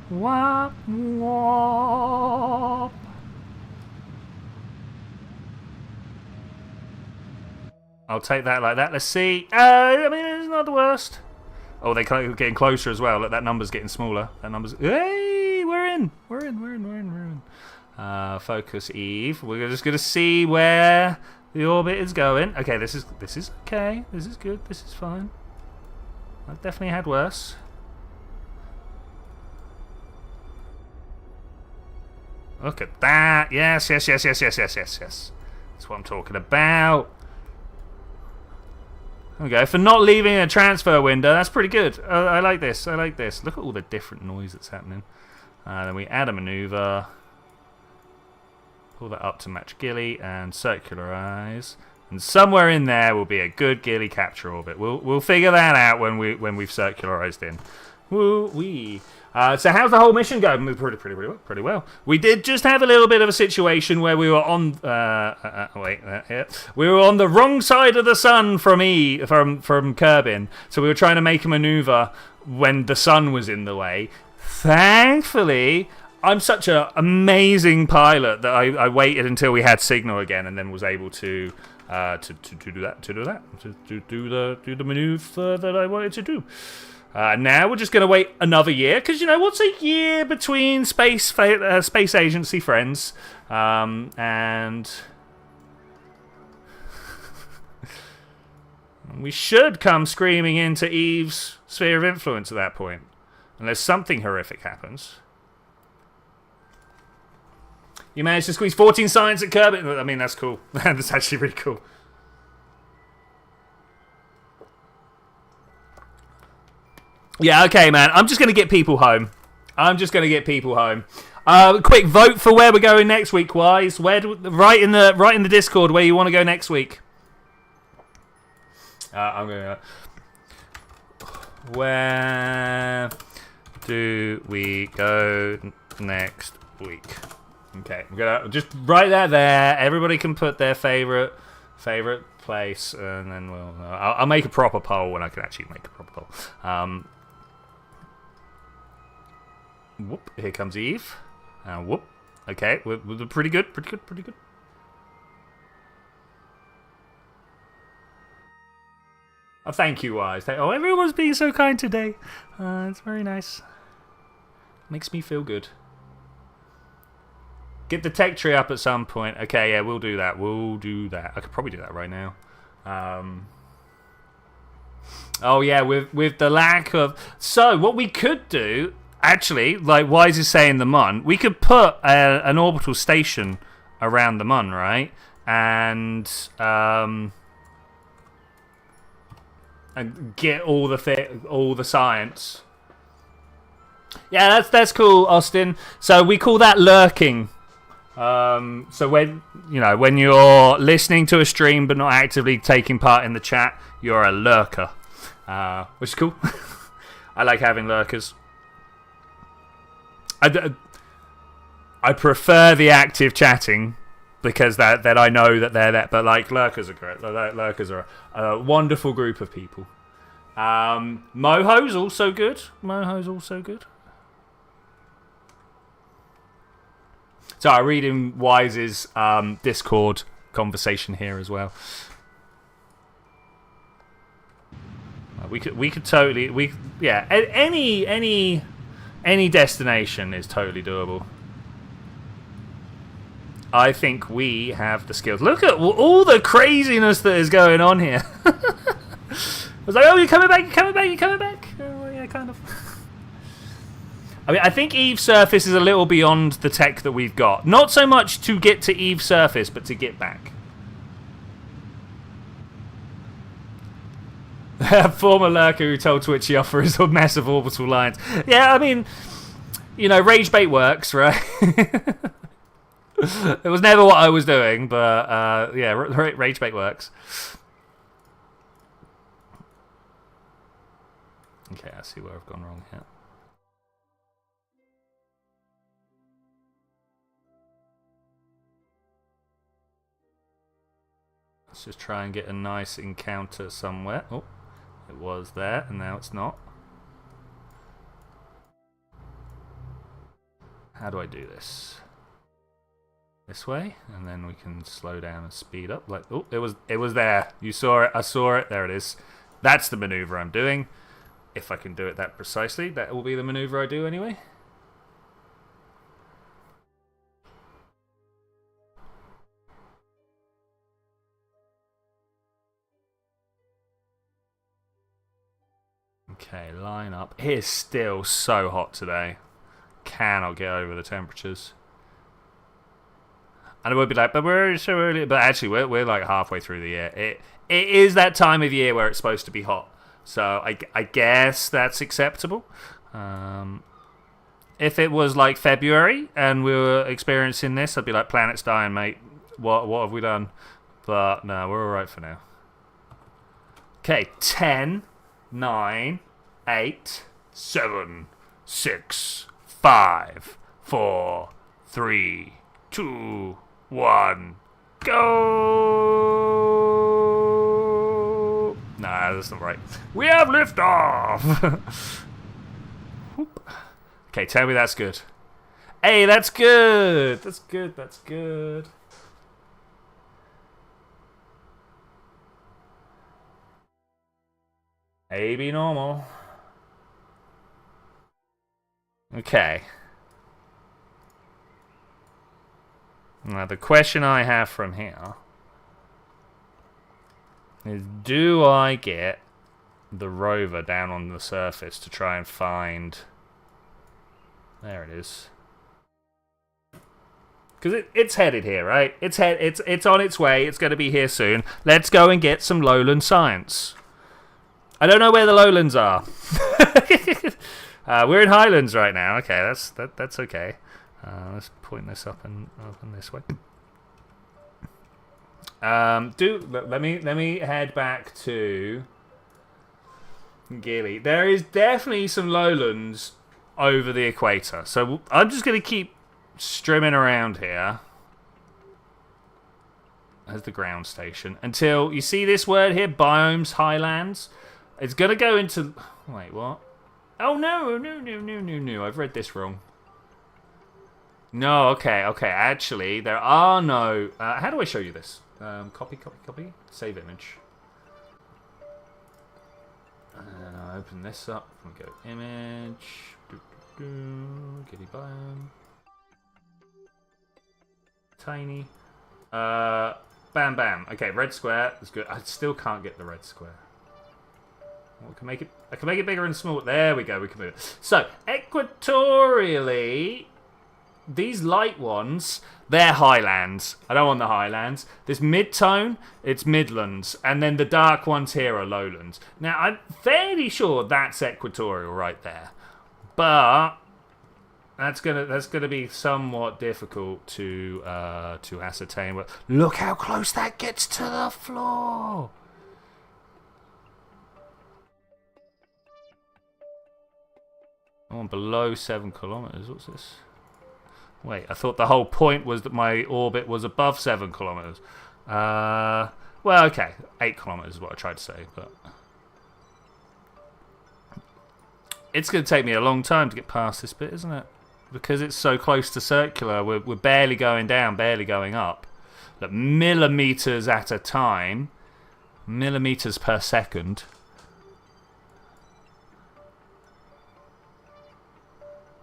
Wop wop. I'll take that like that. Let's see. I mean, it's not the worst. Oh, they're getting closer as well. Look, that number's getting smaller. That number's... Hey, we're in. Focus Eve. We're just going to see where the orbit is going. Okay, this is okay. This is good. This is fine. I've definitely had worse. Look at that. Yes. That's what I'm talking about. Okay, for not leaving a transfer window, that's pretty good. I like this. Look at all the different noise that's happening. Then we add a maneuver. Pull that up to match Gilly and circularize. And somewhere in there will be a good Gilly capture orbit. We'll figure that out when we've circularized in. Woo-wee. So how's the whole mission going? Pretty well. We did just have a little bit of a situation where we were on we were on the wrong side of the sun from Kerbin. So we were trying to make a maneuver when the sun was in the way. Thankfully, I'm such an amazing pilot that I waited until we had signal again and then was able to do the maneuver that I wanted to do. Now we're just going to wait another year because what's a year between space agency friends, and we should come screaming into Eve's sphere of influence at that point, unless something horrific happens. You managed to squeeze 14 science at Kerbin. I mean, that's cool. That's actually really cool. Yeah, okay, man. I'm just going to get people home. Quick vote for where we're going next week, Wise. Write in the Discord where you want to go next week. I'm going to... Where do we go next week? Okay, I'm going to just write that there. Everybody can put their favorite place, and then I'll make a proper poll when I can actually make a proper poll. Whoop, here comes Eve. Whoop. Okay, we're pretty good. Oh, thank you, Wise. Oh, everyone's being so kind today. It's very nice. Makes me feel good. Get the tech tree up at some point. Okay, yeah, we'll do that. I could probably do that right now. Oh, yeah, with the lack of... So, what we could do... Actually, like Wise is saying the Mun, we could put an orbital station around the Mun, right? And get all the science. Yeah, that's cool, Austin. So we call that lurking. So when you're listening to a stream but not actively taking part in the chat, you're a lurker, which is cool. I like having lurkers. I prefer the active chatting because that I know that they're there. But like lurkers are great. Lurkers are a wonderful group of people. Moho's also good. So I read in Wise's Discord conversation here as well. We could totally any destination is totally doable. I think we have the skills. Look at all the craziness that is going on here. I was like, oh, you're coming back. Oh, yeah, kind of. I mean, I think Eve's surface is a little beyond the tech that we've got. Not so much to get to Eve's surface, but to get back. Former lurker who told Twitchi off for his massive orbital lines. Yeah, I mean, you know, rage bait works, right? It was never what I was doing, but yeah, rage bait works. Okay, I see where I've gone wrong here. Let's just try and get a nice encounter somewhere. Oh, it was there, and now it's not. How do I do this? This way, and then we can slow down and speed up. Like, oh, it was there. You saw it. I saw it. There it is. That's the maneuver I'm doing. If I can do it that precisely, that will be the maneuver I do anyway. Okay, line up. It is still so hot today. Cannot get over the temperatures. And it would be like, but we're so early. But actually, we're like halfway through the year. It is that time of year where it's supposed to be hot. So I guess that's acceptable. If it was like February and we were experiencing this, I'd be like, planet's dying, mate. What have we done? But no, we're all right for now. Okay, 10, 9, 8, 7, 6, 5, 4, 3, 2, 1, go! Nah, that's not right. We have liftoff! Okay, tell me that's good. Hey, that's good! That's good. AB normal. Okay. Now the question I have from here is, do I get the rover down on the surface to try and find... There it is. Because it's headed here, right? It's on its way. It's going to be here soon. Let's go and get some lowland science. I don't know where the lowlands are. We're in highlands right now. Okay, that's okay. Let's point this up and this way. Let me head back to Gilly. There is definitely some lowlands over the equator, so I'm just going to keep streaming around here as the ground station until you see this word here, biomes, highlands. It's going to go into... Wait, what? Oh, no. I've read this wrong. No, okay. Actually, there are no... how do I show you this? Copy. Save image. And I'll open this up. We go image. Giddy biome. Tiny. Bam. Okay, red square. That's good. I still can't get the red square. I can make it bigger and smaller. There we go. We can move it. So, equatorially, these light ones, they're highlands. I don't want the highlands. This mid-tone, it's midlands. And then the dark ones here are lowlands. Now, I'm fairly sure that's equatorial right there. But that's gonna be somewhat difficult to ascertain. But look how close that gets to the floor. I'm below 7 kilometers. What's this? Wait, I thought the whole point was that my orbit was above 7 kilometers. Well, okay, 8 kilometers is what I tried to say, but it's going to take me a long time to get past this bit, isn't it? Because it's so close to circular, we're barely going down, barely going up. Like millimeters at a time, millimeters per second.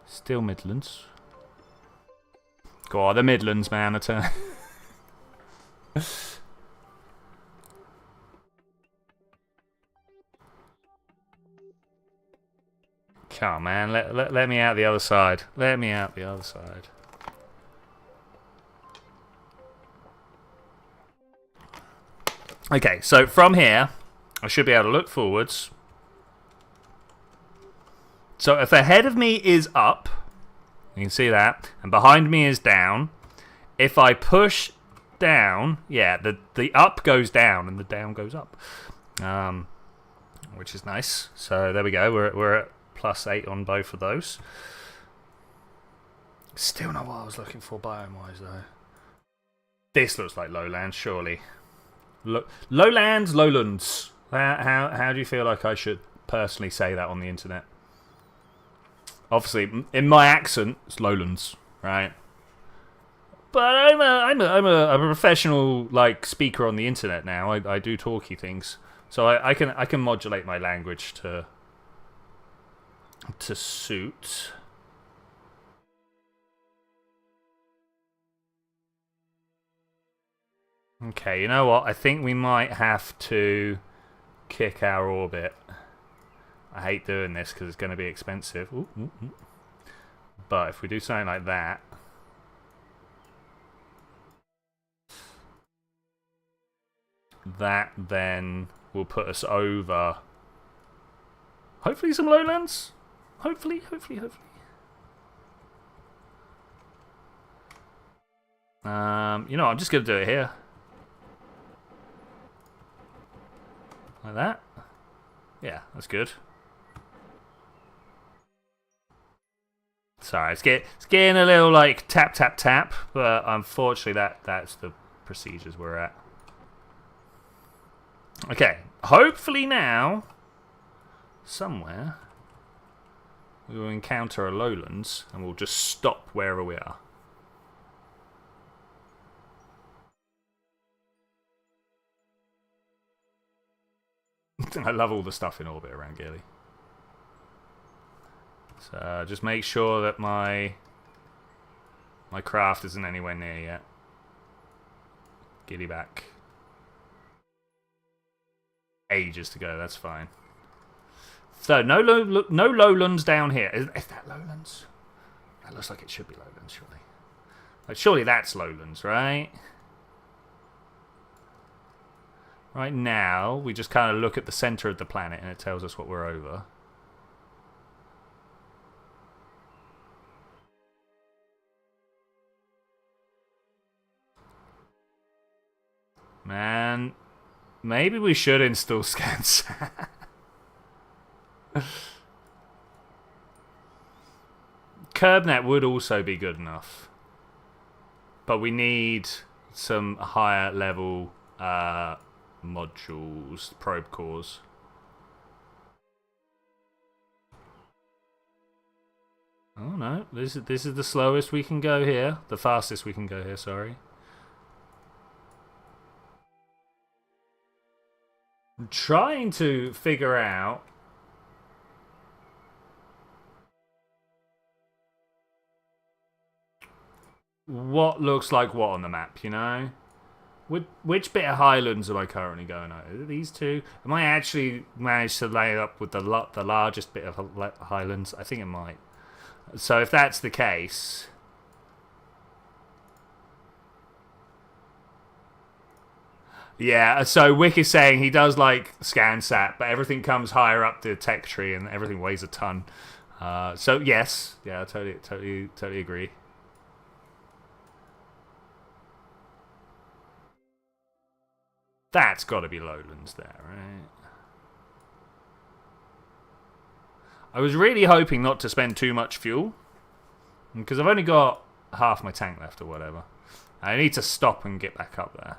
Still Midlands. Go on, the Midlands, man. I tell you. Come on, man. Let me out the other side. Let me out the other side. Okay, so from here, I should be able to look forwards. So if ahead of me is up, you can see that, and behind me is down. If I push down, yeah, the up goes down and the down goes up, which is nice. So there we go. We're at +8 on both of those. Still not what I was looking for biome-wise, though. This looks like lowlands, surely. Lowlands, lowlands. How do you feel like I should personally say that on the internet? Obviously, in my accent, it's lowlands, right? But I'm a professional like speaker on the internet now. I do talky things, so I can modulate my language to suit. Okay, you know what? I think we might have to kick our orbit. I hate doing this because it's going to be expensive. Ooh, ooh, ooh. But if we do something like that, that then will put us over. Hopefully some lowlands. Hopefully. You know, I'm just going to do it here. Like that. Yeah, that's good. Sorry, it's getting a little like tap, but unfortunately that's the procedures we're at. Okay, hopefully now, somewhere, we will encounter a lowlands and we'll just stop wherever we are. I love all the stuff in orbit around Gilly. So just make sure that my craft isn't anywhere near yet. Giddy back. Ages to go, that's fine. So no lowlands down here. Is that lowlands? That looks like it should be lowlands, surely. Like, surely that's lowlands, right? Right now, we just kind of look at the center of the planet and it tells us what we're over. Man, maybe we should install ScanSat. KerbNet would also be good enough. But we need some higher level modules, probe cores. Oh no, this is the slowest we can go here. The fastest we can go here, sorry. I'm trying to figure out what looks like what on the map, you know? Which bit of highlands am I currently going over? These two? Am I actually managed to lay up with the largest bit of highlands? I think it might. So if that's the case... Yeah, so Wick is saying he does like ScanSat, but everything comes higher up the tech tree and everything weighs a ton. So yes, yeah, I totally agree. That's got to be lowlands there, right? I was really hoping not to spend too much fuel, because I've only got half my tank left or whatever. I need to stop and get back up there.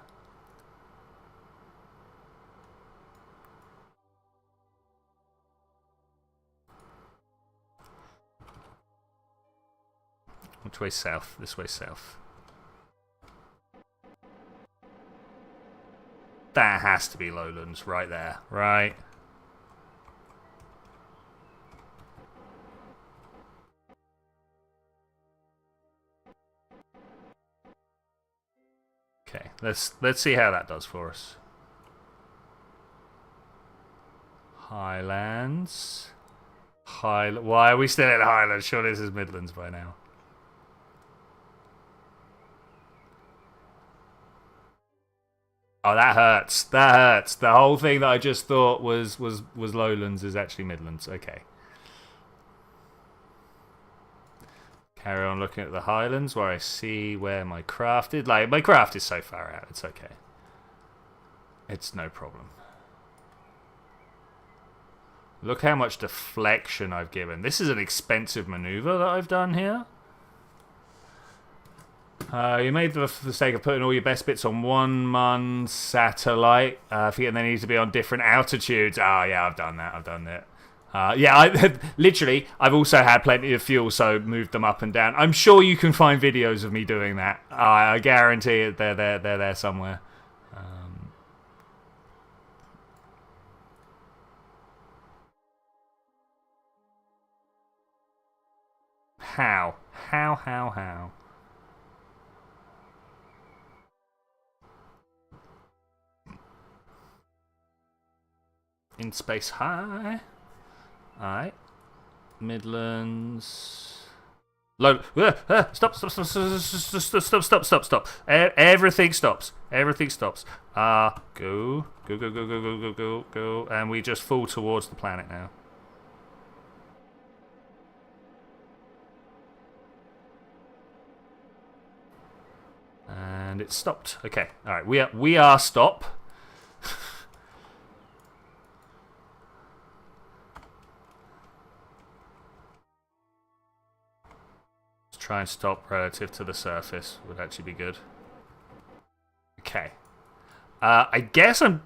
Which way south? This way south. That has to be lowlands right there, right? Okay, let's see how that does for us. Highlands. Why are we still in Highlands? Surely this is Midlands by now. Oh, that hurts. That hurts. The whole thing that I just thought was lowlands is actually Midlands. Okay. Carry on looking at the Highlands where I see where my craft is. Like, my craft is so far out. It's okay. It's no problem. Look how much deflection I've given. This is an expensive maneuver that I've done here. You made the mistake of putting all your best bits on one satellite, forgetting they need to be on different altitudes. Oh, yeah, I've done that. I've done that. Yeah, literally, I've also had plenty of fuel, so moved them up and down. I'm sure you can find videos of me doing that. I guarantee it, they're there somewhere. How? How? In space high. Alright. Midlands. Low. Stop. Everything stops. Everything stops. Go. And we just fall towards the planet now. And it stopped. Okay. Alright. We are stop. Try and stop relative to the surface would actually be good. Okay. I guess I'm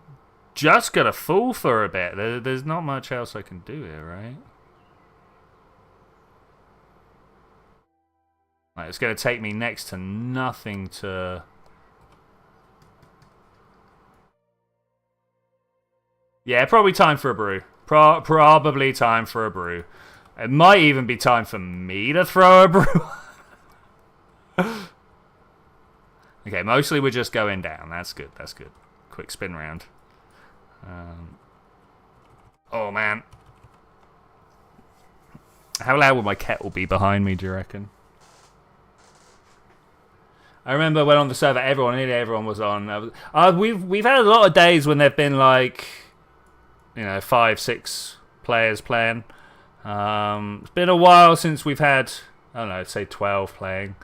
just going to fall for a bit. There's not much else I can do here, right? Right, it's going to take me next to nothing to... Yeah, probably time for a brew. Probably time for a brew. It might even be time for me to throw a brew. Okay, mostly we're just going down. That's good. That's good. Quick spin round. Oh, man. How loud will my kettle be behind me, do you reckon? I remember when on the server, nearly everyone was on. We've had a lot of days when there've been like, 5, 6 players playing. It's been a while since we've had, I don't know, say 12 playing.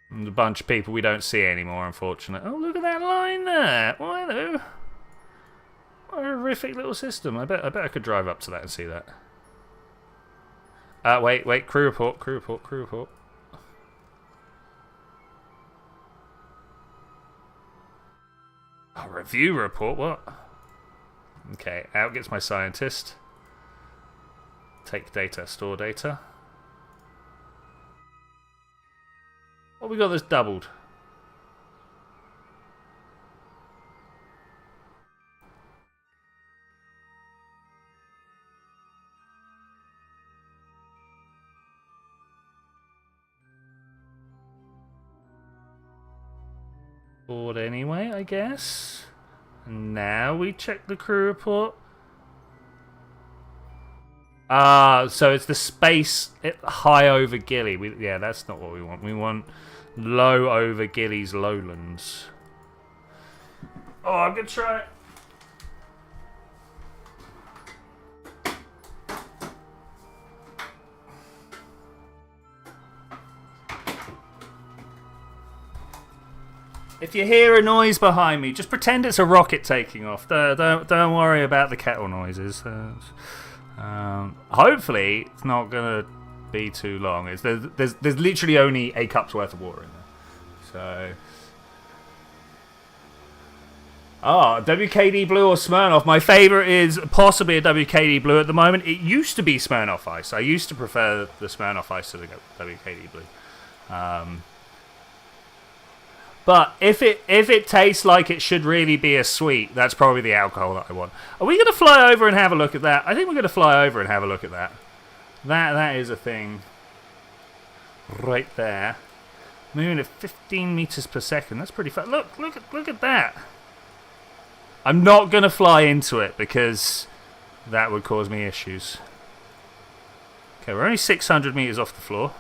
And a bunch of people we don't see anymore, unfortunately. Oh, look at that line there. Oh, hello. What a horrific little system. I bet I could drive up to that and see that. Wait. Crew report. Oh, review report? What? Okay, out gets my scientist. Take data, store data. What we got that's doubled? Board anyway, I guess. And now we check the crew report. So it's the space high over Gilly. Yeah, that's not what we want. We want low over Gilly's lowlands. Oh, I'm gonna try it. If you hear a noise behind me, just pretend it's a rocket taking off. Don't worry about the kettle noises. Hopefully, it's not gonna be too long. There's literally only a cup's worth of water in there. So, WKD Blue or Smirnoff. My favorite is possibly a WKD Blue at the moment. It used to be Smirnoff Ice. I used to prefer the Smirnoff Ice to the WKD Blue. But if it tastes like it should really be a sweet, that's probably the alcohol that I want. Are we going to fly over and have a look at that? I think we're going to fly over and have a look at that. That is a thing. Right there. Moving at 15 meters per second. That's pretty fast. Look at that. I'm not going to fly into it because that would cause me issues. Okay, we're only 600 meters off the floor.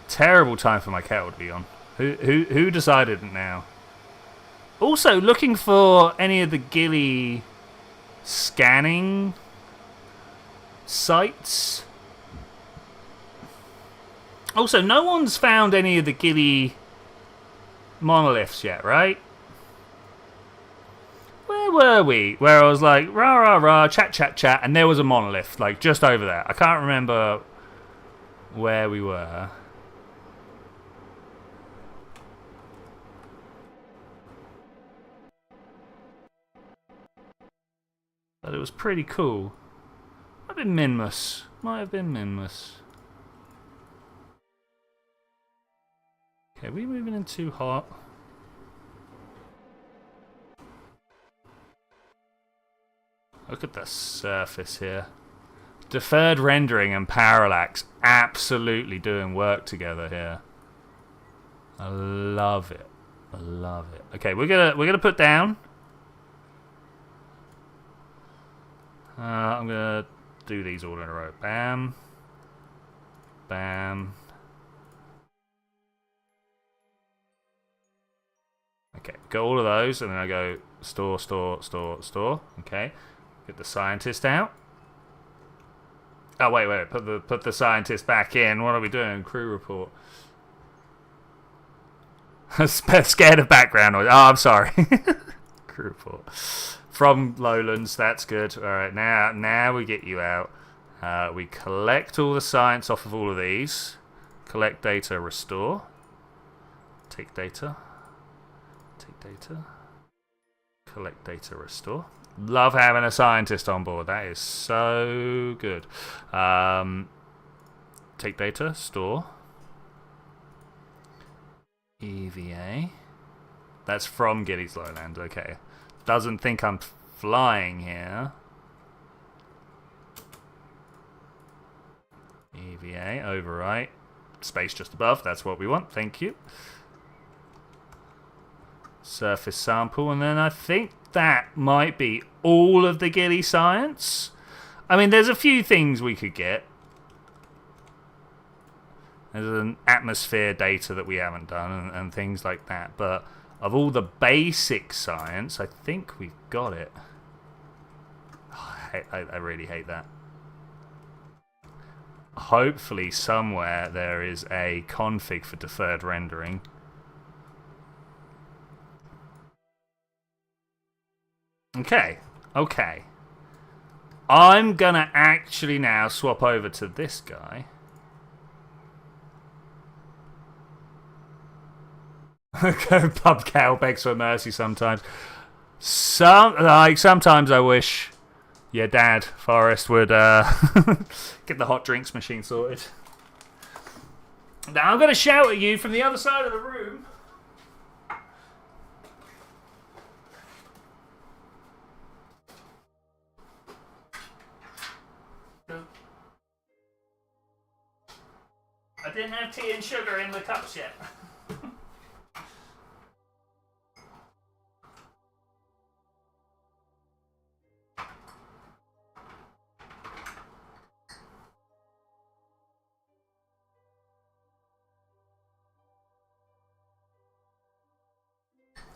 Terrible time for my kettle to be on. Who decided it now? Also, looking for any of the ghillie scanning sites. Also, no one's found any of the ghillie monoliths yet, right? Where were we? Where I was like, rah, rah, rah, chat, chat, chat, and there was a monolith, like, just over there. I can't remember where we were. But it was pretty cool. Might have been Minmus. Okay, are we moving in too hot? Look at the surface here. Deferred rendering and parallax absolutely doing work together here. I love it. Okay, we're gonna put down. I'm going to do these all in a row. Bam. Bam. Okay, got all of those, and then I go store. Okay, get the scientist out. Oh, wait. Put the scientist back in. What are we doing? Crew report. Scared of background noise. Oh, I'm sorry. Crew report. From Lowlands, that's good. Alright, now we get you out. We collect all the science off of all of these. Collect data, restore. Take data. Collect data, restore. Love having a scientist on board. That is so good. Take data, store. EVA. That's from Giddy's Lowland, okay. Doesn't think I'm flying here. EVA, overwrite. Space just above, that's what we want, thank you. Surface sample, and then I think that might be all of the ghillie science. I mean, there's a few things we could get. There's an atmosphere data that we haven't done and things like that, but of all the basic science, I think we've got it. Oh, I really hate that. Hopefully somewhere there is a config for deferred rendering. Okay. I'm gonna actually now swap over to this guy. Pub cow begs for mercy sometimes. Sometimes I wish your dad, Forrest, would get the hot drinks machine sorted. Now I'm going to shout at you from the other side of the room. I didn't have tea and sugar in the cups yet.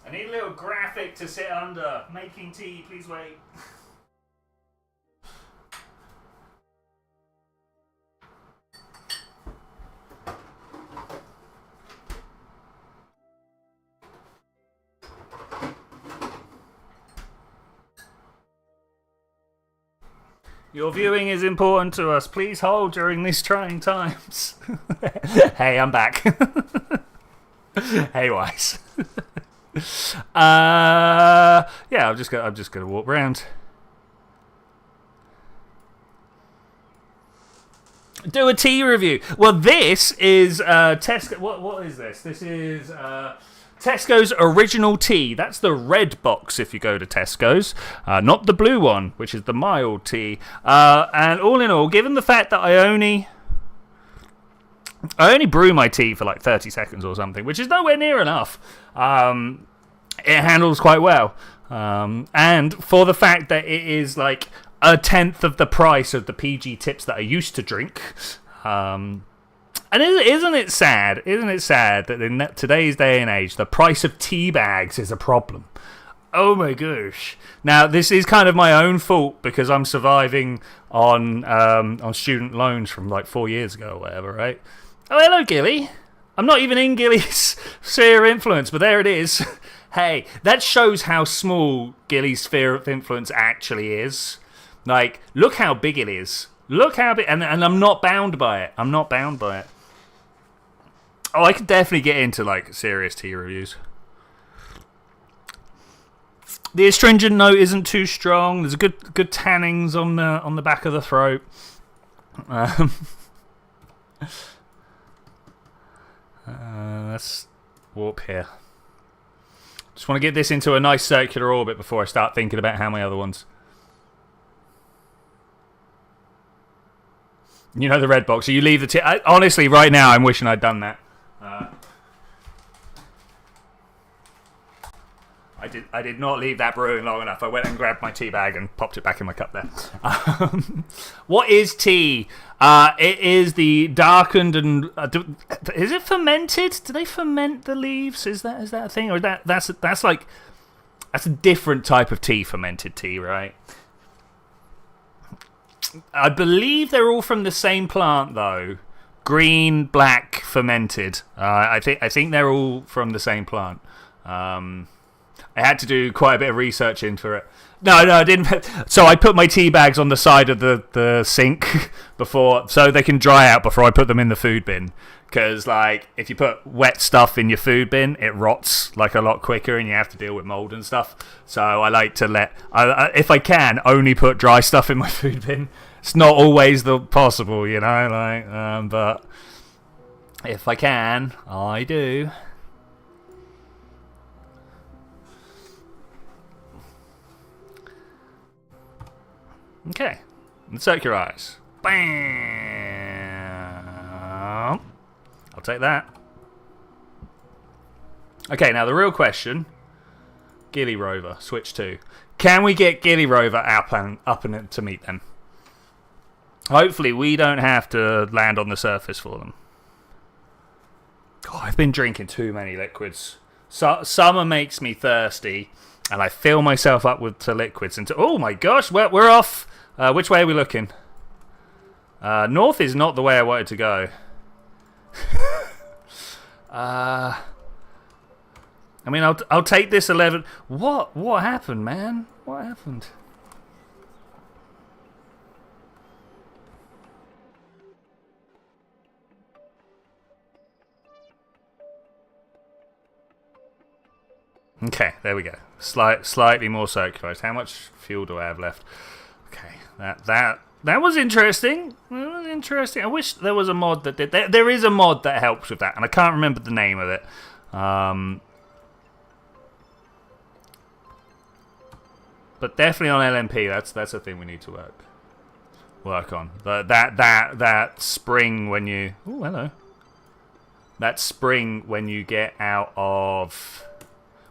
I need a little graphic to sit under. Making tea, please wait. Your viewing is important to us. Please hold during these trying times. Hey, I'm back. Hey, Wise. Yeah, I'm just gonna walk around. Do a tea review. Well, this is Tesco. What is this? This is Tesco's original tea. That's the red box if you go to Tesco's, not the blue one, which is the mild tea. And all in all, given the fact that I only brew my tea for like 30 seconds or something, which is nowhere near enough, it handles quite well. And for the fact that it is like a tenth of the price of the PG tips that I used to drink. And isn't it sad? Isn't it sad that in today's day and age, the price of tea bags is a problem? Oh my gosh! Now this is kind of my own fault because I'm surviving on student loans from like 4 years ago or whatever, right? Oh, hello, Gilly. I'm not even in Gilly's sphere of influence, but there it is. Hey, that shows how small Gilly's sphere of influence actually is. Like, look how big it is. Look how big, and I'm not bound by it. I'm not bound by it. Oh, I could definitely get into like serious tea reviews. The astringent note isn't too strong. There's a good tannings on the back of the throat. Let's warp here. Just want to get this into a nice circular orbit before I start thinking about how many other ones. You know the red box. So you leave the tea. Honestly, right now, I'm wishing I'd done that. I did not leave that brewing long enough. I went and grabbed my tea bag and popped it back in my cup there. What is tea? It is the darkened and is it fermented? Do they ferment the leaves? Is that a thing, or that's a different type of tea, fermented tea, right? I believe they're all from the same plant though. Green, black, fermented. I think they're all from the same plant. I had to do quite a bit of research into it. No, I didn't. So I put my tea bags on the side of the sink before, so they can dry out before I put them in the food bin. Because like, if you put wet stuff in your food bin, it rots like a lot quicker, and you have to deal with mold and stuff. So I like to if I can, only put dry stuff in my food bin. It's not always possible, you know. Like, but if I can, I do. Okay, let's soak your eyes. Bam! I'll take that. Okay, now the real question. Gilly Rover, switch 2. Can we get Gilly Rover up and to meet them? Hopefully we don't have to land on the surface for them. Oh, I've been drinking too many liquids. Summer makes me thirsty, and I fill myself up with liquids. Oh my gosh, we're off. Which way are we looking? North is not the way I wanted to go. I mean, I'll take this 11. What happened, man? What happened? Okay, there we go. Slightly more circularized. How much fuel do I have left? Okay, that was interesting. That was interesting. I wish there was a mod that did that. There is a mod that helps with that, and I can't remember the name of it. But definitely on LMP, that's a thing we need to work on. That spring when you that spring when you get out of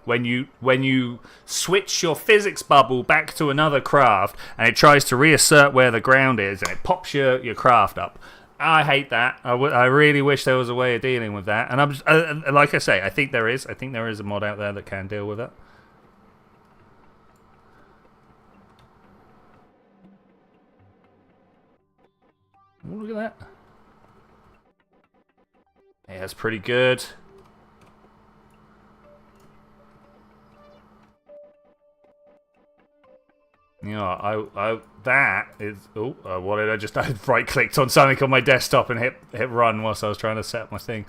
when you switch your physics bubble back to another craft and it tries to reassert where the ground is and it pops your craft up. I hate that. I really wish there was a way of dealing with that. And I'm just, like I say, I think there is. I think there is a mod out there that can deal with it. Oh, look at that. Yeah, that's pretty good. You that is. Oh, what did I just? I right-clicked on something on my desktop and hit run whilst I was trying to set up my thing.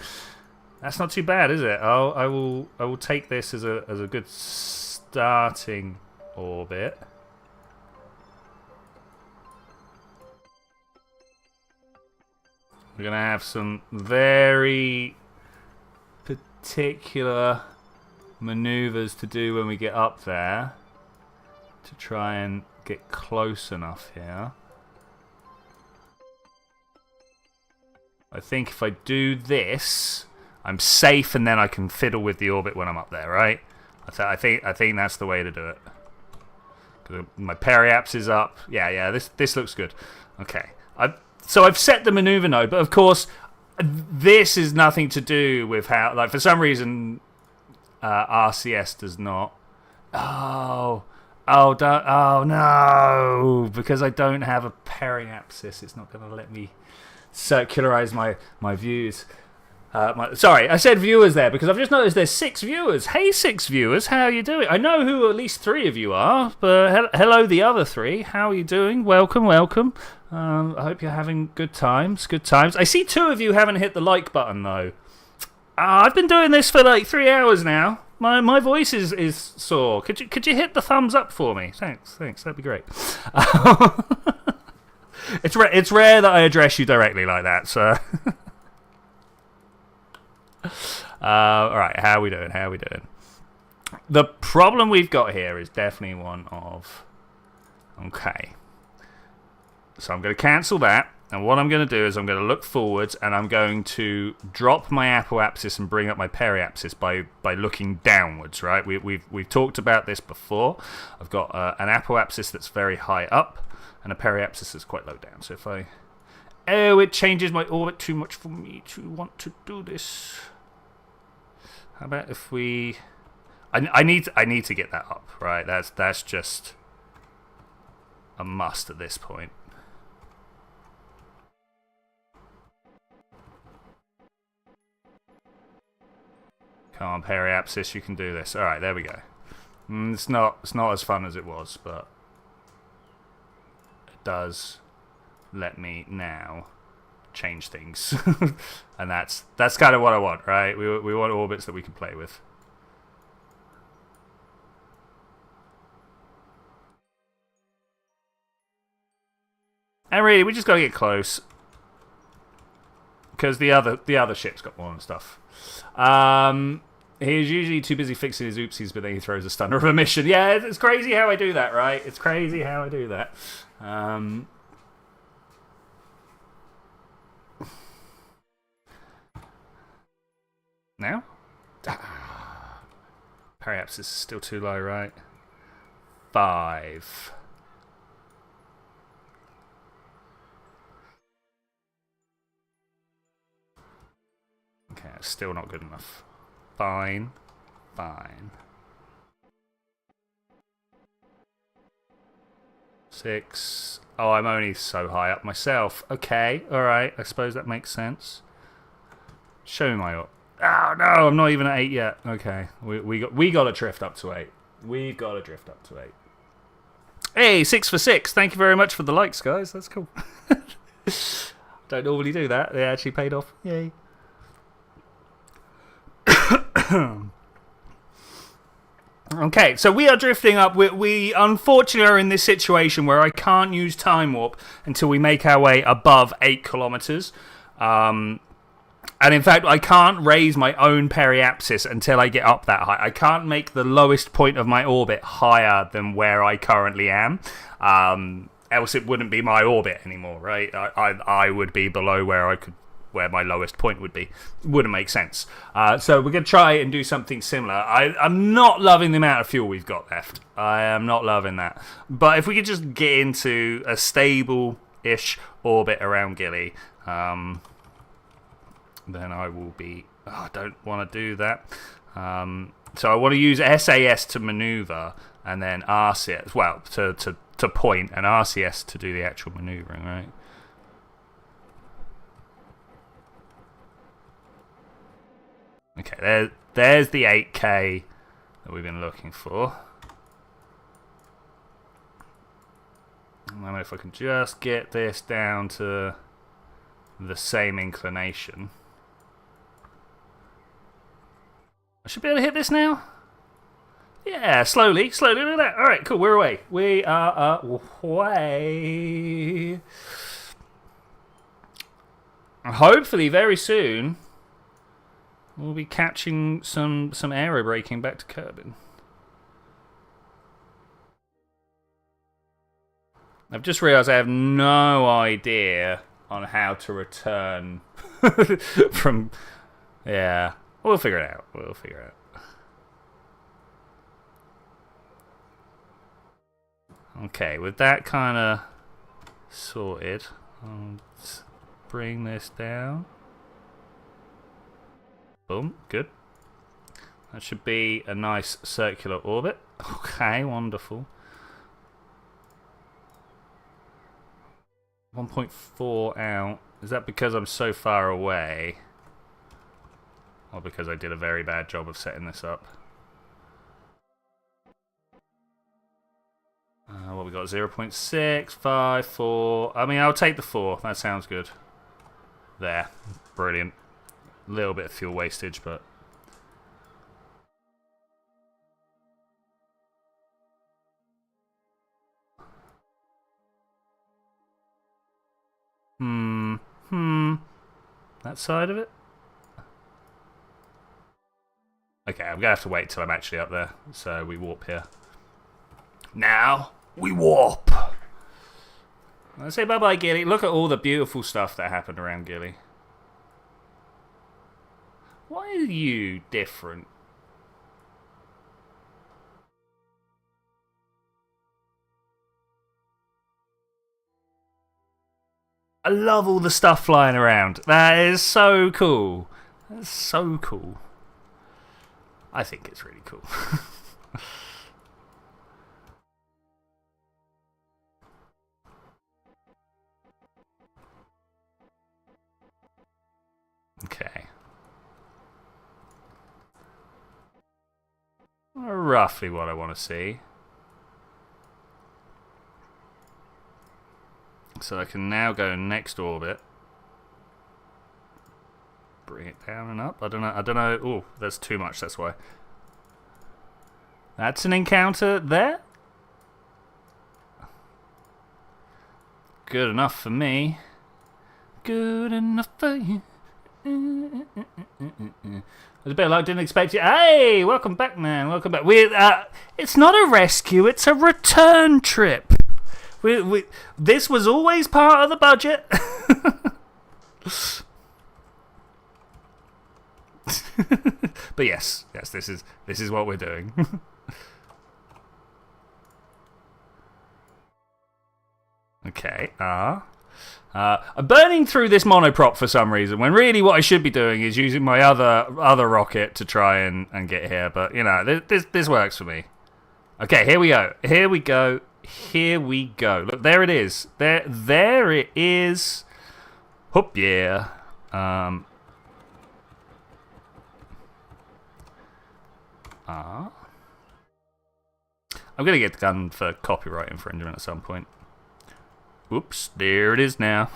That's not too bad, is it? I will take this as a good starting orbit. We're gonna have some very particular maneuvers to do when we get up there to try and get close enough here. I think if I do this, I'm safe, and then I can fiddle with the orbit when I'm up there, right? I think that's the way to do it. My periaps is up. Yeah. This looks good. Okay. So I've set the maneuver node, but of course, this is nothing to do with how. Like for some reason, RCS does not. Oh no! Because I don't have a periapsis, it's not going to let me circularize my views. Sorry, I said viewers there because I've just noticed there's 6 viewers. Hey, 6 viewers, how are you doing? I know who at least 3 of you are, but hello the other 3. How are you doing? Welcome. I hope you're having good times. I see 2 of you haven't hit the like button though. I've been doing this for like 3 hours now. My voice is sore. Could you hit the thumbs up for me? Thanks. That'd be great. It's rare that I address you directly like that, so. All right, how are we doing? The problem we've got here is definitely one of. Okay. So I'm going to cancel that, and what I'm going to do is I'm going to look forwards, and I'm going to drop my apoapsis and bring up my periapsis by looking downwards. Right? We've talked about this before. I've got an apoapsis that's very high up, and a periapsis that's quite low down. So if I, it changes my orbit too much for me to want to do this. How about if we? I need to get that up. Right? That's just a must at this point. Come on, periapsis, you can do this. All right, there we go. It's not as fun as it was, but it does let me now change things, and that's kind of what I want, right? We want orbits that we can play with. And really, we just gotta get close because the other ship's got more and stuff. He's usually too busy fixing his oopsies, but then he throws a stunner of a mission. Yeah, it's crazy how I do that, right? It's crazy how I do that. Now? Perhaps this is still too low, right? 5. Okay, it's still not good enough. Fine. 6. Oh, I'm only so high up myself. Okay, alright, I suppose that makes sense. Show me my... Oh no, I'm not even at 8 yet. Okay, we got to drift up to 8. We've got to drift up to 8. Hey, 6 for 6. Thank you very much for the likes, guys. That's cool. Don't normally do that. They actually paid off. Yay. Okay, so we are drifting up. We unfortunately are in this situation where I can't use time warp until we make our way above 8 kilometers. And in fact, I can't raise my own periapsis until I get up that high. I can't make the lowest point of my orbit higher than where I currently am. Else it wouldn't be my orbit anymore, right? I would be below where my lowest point would be. It wouldn't make sense. So we're going to try and do something similar. I'm not loving the amount of fuel we've got left. I am not loving that. But if we could just get into a stable-ish orbit around Gilly, then I will be... Oh, I don't want to do that. So I want to use SAS to maneuver, and then RCS, well, to point, and RCS to do the actual maneuvering, right? Okay, there's the 8K that we've been looking for. And if I can just get this down to the same inclination. I should be able to hit this now. Yeah, slowly. Look at that. All right, cool. We're away. We are away. And hopefully, very soon, we'll be catching some aerobraking back to Kerbin. I've just realised I have no idea on how to return from. Yeah, we'll figure it out. Okay, with that kind of sorted, let's bring this down. Boom, good. That should be a nice circular orbit. Okay, wonderful. 1.4 out. Is that because I'm so far away? Or because I did a very bad job of setting this up? What we got? 0.6, 5, 4. I mean, I'll take the 4. That sounds good. There. Brilliant. A little bit of fuel wastage, but... That side of it? Okay, I'm going to have to wait till I'm actually up there. So we warp here. Now, we warp! Let's say bye-bye, Gilly. Look at all the beautiful stuff that happened around Gilly. Why are you different? I love all the stuff flying around. That is so cool. That's so cool. I think it's really cool. Okay. Roughly what I want to see. So I can now go next orbit. Bring it down and up. I don't know. Oh, that's too much, that's why. That's an encounter there. Good enough for me. Good enough for you. It was a bit like, didn't expect you. Hey, welcome back, man. Welcome back. It's not a rescue, it's a return trip. This was always part of the budget. But yes, this is what we're doing. Okay. I'm burning through this monoprop for some reason, when really what I should be doing is using my other rocket to try and get here. But you know, this works for me. Okay, here we go. Look, there it is. There it is. Hoop, yeah. I'm gonna get done for copyright infringement at some point. Whoops, there it is now.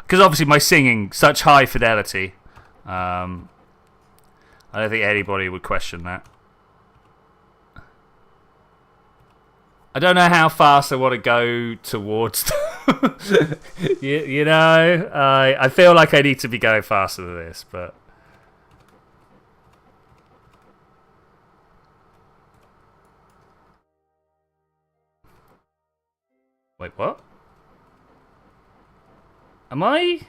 Because obviously my singing, such high fidelity. I don't think anybody would question that. I don't know how fast I want to go towards... you know, I feel like I need to be going faster than this, but... Wait, what? Am I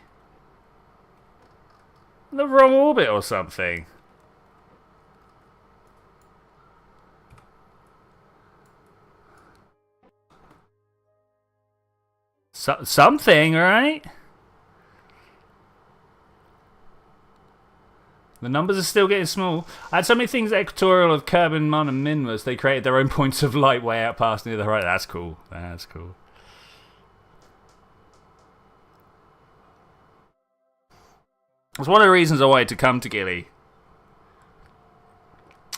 in the wrong orbit or something? Something, right? The numbers are still getting small. I had so many things equatorial of Kerbin, Mun, and Minmus. They created their own points of light way out past near the horizon. That's cool. That's cool. It's one of the reasons I wanted to come to Gilly.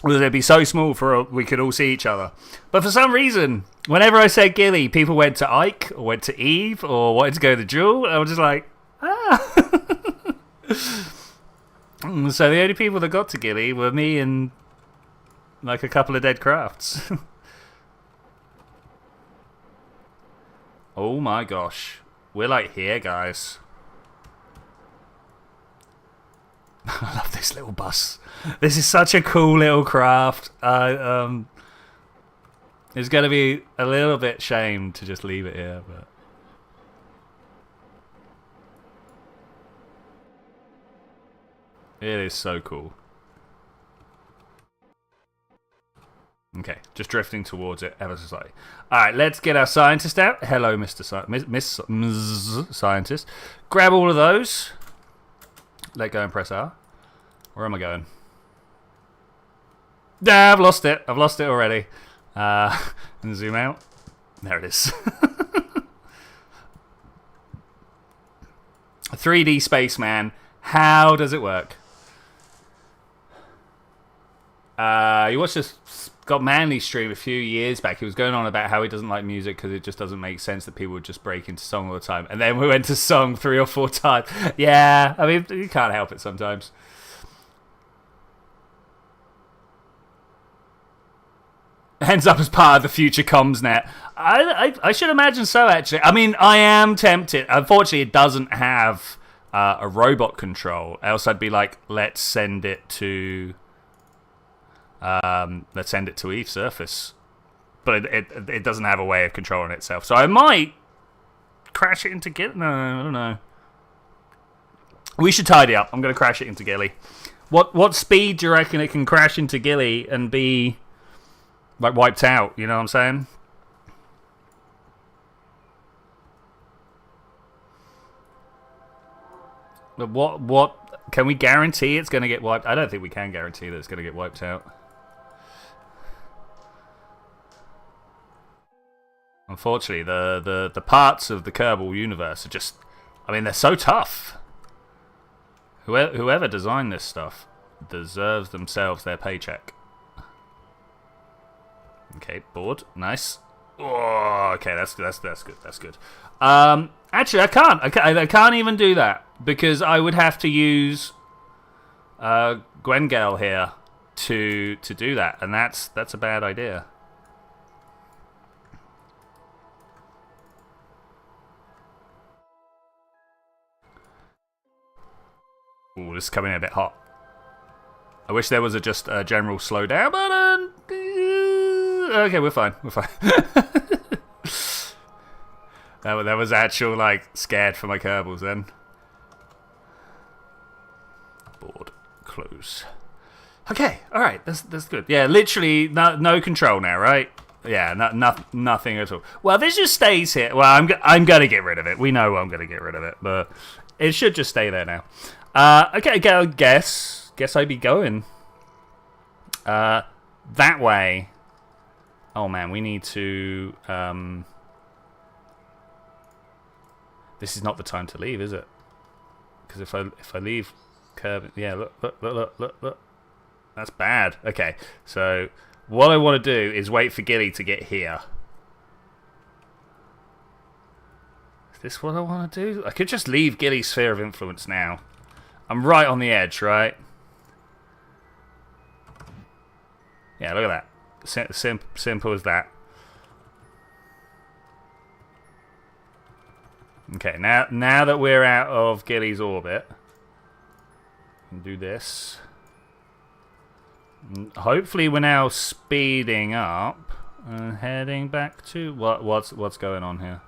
was it'd be so small we could all see each other. But for some reason, whenever I said Gilly, people went to Ike or went to Eve or wanted to go to Jewel. I was just like, So the only people that got to Gilly were me and like a couple of dead crafts. Oh my gosh. We're like here, guys. I love this little bus. This is such a cool little craft. It's going to be a little bit shame to just leave it here, but it is so cool. Okay, just drifting towards it ever so slightly. Alright, let's get our scientist out. Hello, Miss Scientist. Grab all of those. Let go and press R. Where am I going? Ah, I've lost it. I've lost it already. And zoom out. There it is. 3D Spaceman. How does it work? You watched this Got Manly stream a few years back. He was going on about how he doesn't like music because it just doesn't make sense that people would just break into song all the time. And then we went to song 3 or 4 times. Yeah, I mean, you can't help it sometimes. Ends up as part of the future comms net. I should imagine so, actually. I mean, I am tempted. Unfortunately, it doesn't have a robot control. Else I'd be like, let's send it to Eve Surface. But it doesn't have a way of controlling itself. So I might crash it into Gilly. No, I don't know. We should tidy up. I'm going to crash it into Gilly. What speed do you reckon it can crash into Gilly and be like wiped out? You know what I'm saying? But what can we guarantee it's going to get wiped? I don't think we can guarantee that it's going to get wiped out. Unfortunately, the parts of the Kerbal universe are just, I mean, they're so tough. Whoever designed this stuff deserves themselves their paycheck. Okay, board, nice. Oh, okay, that's good. That's good. Actually, I can't even do that because I would have to use Gwengale here to do that, and that's a bad idea. Ooh, this is coming in a bit hot. I wish there was just a general slowdown, but okay, we're fine. We're fine. that was actual like scared for my Kerbals then. Board close. Okay, all right, that's good. Yeah, literally no control now, right? Yeah, nothing at all. Well, this just stays here. Well, I'm gonna get rid of it. We know I'm gonna get rid of it, but it should just stay there now. Okay, I guess I'd be going that way. Oh man, we need to. This is not the time to leave, is it? Because if I leave, yeah, look, that's bad. Okay, so what I want to do is wait for Gilly to get here. Is this what I want to do? I could just leave Gilly's sphere of influence now. I'm right on the edge, right? Yeah, look at that. Simple as that. Okay, now that we're out of Gilly's orbit, we can do this. Hopefully, we're now speeding up and heading back to what's going on here.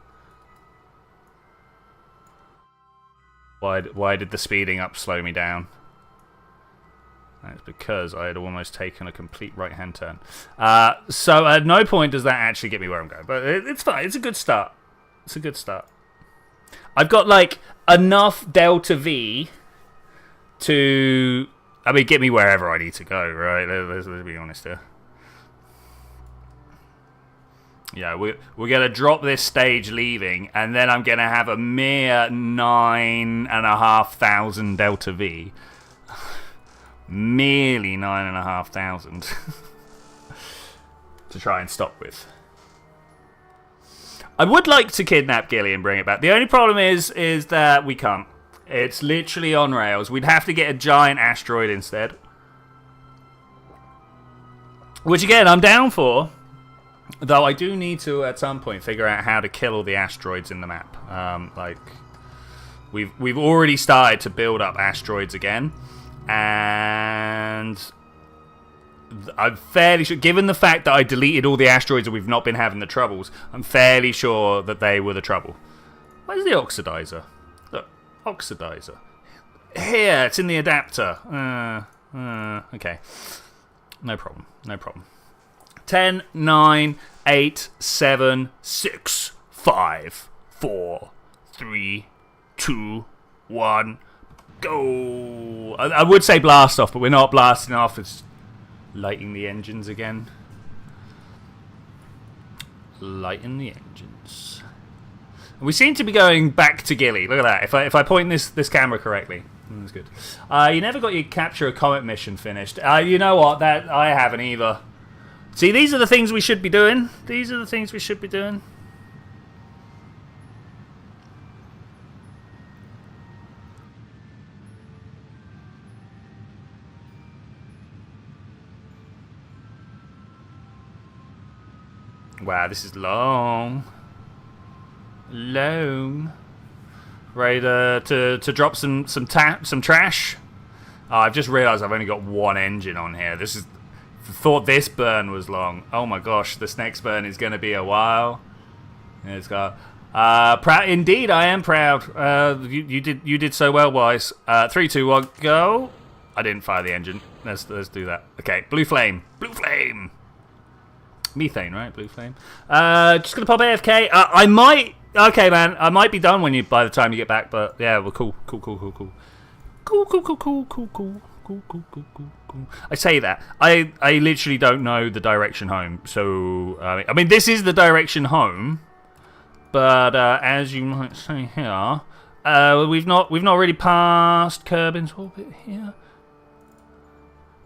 Why did the speeding up slow me down? That's because I had almost taken a complete right-hand turn. So at no point does that actually get me where I'm going. But it's fine. It's a good start. It's a good start. I've got, like, enough delta V to, I mean, get me wherever I need to go, right? Let's be honest here. Yeah, we're going to drop this stage leaving, and then I'm going to have a mere 9,500 delta V. merely 9,500 to try and stop with. I would like to kidnap Gilly and bring it back. The only problem is that we can't. It's literally on rails. We'd have to get a giant asteroid instead. Which, again, I'm down for. Though I do need to, at some point, figure out how to kill all the asteroids in the map. We've already started to build up asteroids again. And I'm fairly sure, given the fact that I deleted all the asteroids and we've not been having the troubles, I'm fairly sure that they were the trouble. Where's the oxidizer? Look, oxidizer. Here, it's in the adapter. Okay. No problem. No problem. 10, 9, 8, 7, 6, 5, 4, 3, 2, 1, go. I would say blast off, but we're not blasting off. It's lighting the engines again. Lighten the engines. We seem to be going back to Gilly. Look at that. If I point this camera correctly. That's good. You never got your capture a comet mission finished. You know what? That I haven't either. See, these are the things we should be doing. These are the things we should be doing. Wow, this is long. Long. Ready to drop some trash? Oh, I've just realised I've only got one engine on here. Thought this burn was long. Oh my gosh, this next burn is going to be a while. It's got proud. Indeed, I am proud. You did so well, Wise. 3, 2, 1, go. I didn't fire the engine. Let's do that. Okay, blue flame. Blue flame. Methane, right? Blue flame. Just gonna pop AFK. I might. Okay, man. I might be done by the time you get back. But yeah, well, cool. I say that. I literally don't know the direction home. So I mean, this is the direction home. But as you might say here, we've not really passed Kerbin's orbit here.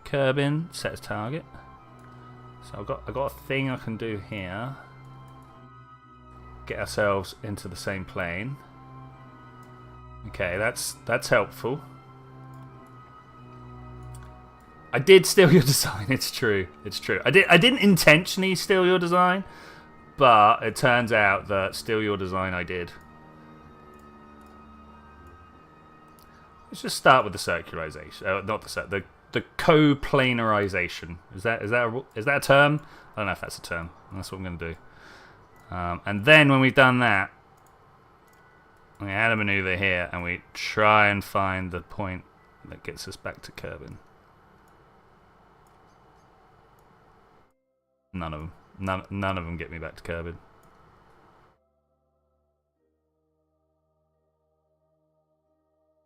Kerbin sets target. So I've got a thing I can do here. Get ourselves into the same plane. Okay, that's helpful. I did steal your design. It's true. It's true. I didn't intentionally steal your design, but it turns out that steal your design I did. Let's just start with the circularization. Not the coplanarization. Is that a term? I don't know if that's a term. That's what I'm going to do. And then when we've done that, we add a maneuver here, and we try and find the point that gets us back to Kerbin. None of them. None of them get me back to Kerbin.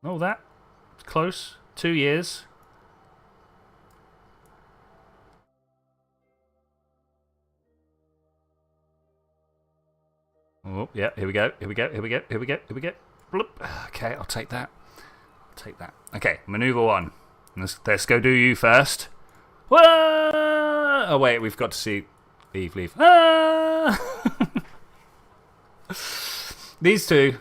Oh, that. Close. 2 years. Oh, yeah, here we go. Bloop. Okay, I'll take that. Okay, maneuver 1. Let's go do you first. Whoa! Oh, wait, we've got to see... Leave. Ah! These two,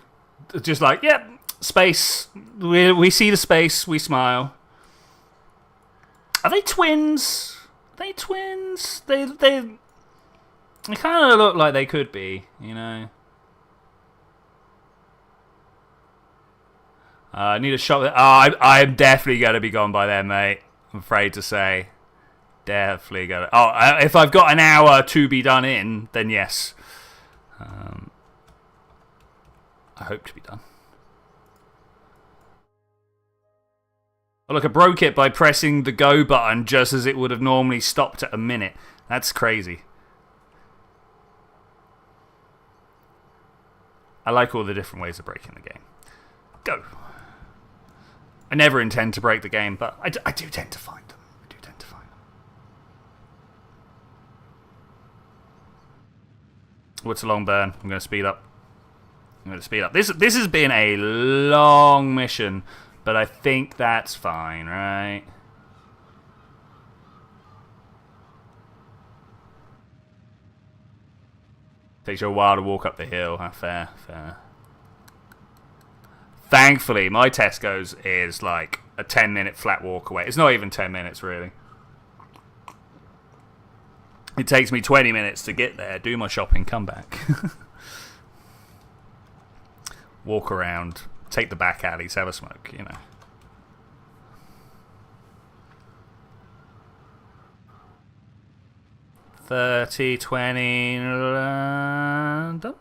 just like, yep, space. We see the space, we smile. Are they twins? They kind of look like they could be, you know. I need a shot. I'm definitely going to be gone by then, mate. I'm afraid to say. Definitely going to... Oh, if I've got an hour to be done in, then yes. I hope to be done. Oh, look, I broke it by pressing the go button just as it would have normally stopped at a minute. That's crazy. I like all the different ways of breaking the game. Go. I never intend to break the game, but I do tend to find them. Oh, it's a long burn. I'm going to speed up. This has been a long mission, but I think that's fine, right? Takes you a while to walk up the hill. Fair, fair. Thankfully, my Tesco's is like a 10-minute flat walk away. It's not even 10 minutes, really. It takes me 20 minutes to get there, do my shopping, come back. Walk around, take the back alleys, have a smoke, you know. $30, $20, done.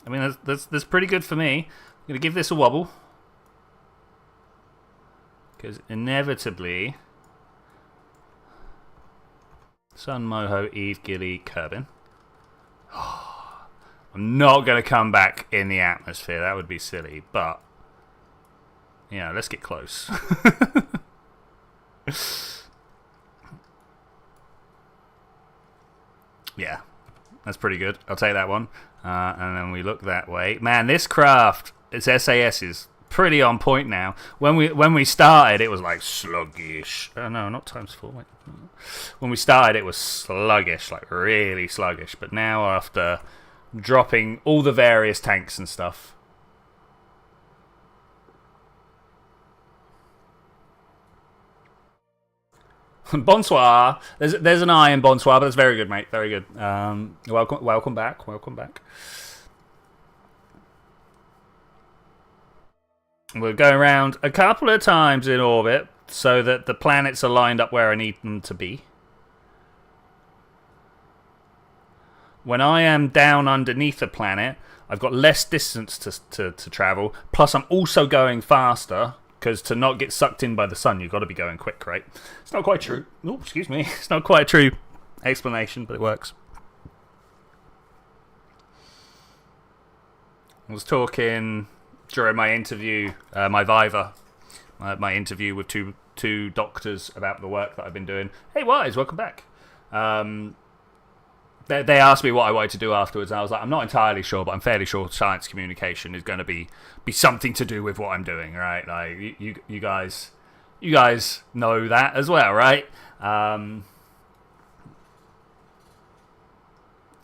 I mean, that's pretty good for me. I'm going to give this a wobble. Because inevitably... Sun, Moho, Eve, Gilly, Kerbin. I'm not going to come back in the atmosphere. That would be silly. But, yeah, let's get close. Yeah, that's pretty good. I'll take that one. And then we look that way. Man, this craft, its SAS is pretty on point now. When we started, it was like sluggish. Oh, no, not ×4. Wait. When we started, it was sluggish, like really sluggish. But now, after dropping all the various tanks and stuff, bonsoir. There's an I in bonsoir, but it's very good, mate. Very good. Welcome back. Welcome back. We're going around a couple of times in orbit so that the planets are lined up where I need them to be. When I am down underneath a planet, I've got less distance to travel. Plus, I'm also going faster. Because to not get sucked in by the sun, you've got to be going quick, right? It's not quite true. Oh, excuse me. It's not quite a true explanation, but it works. I was talking during my interview, my Viva, my interview with two doctors about the work that I've been doing. Hey, Wise, welcome back. They asked me what I wanted to do afterwards, and I was like, I'm not entirely sure, but I'm fairly sure science communication is going to be something to do with what I'm doing, right? Like you guys know that as well, right? Yeah,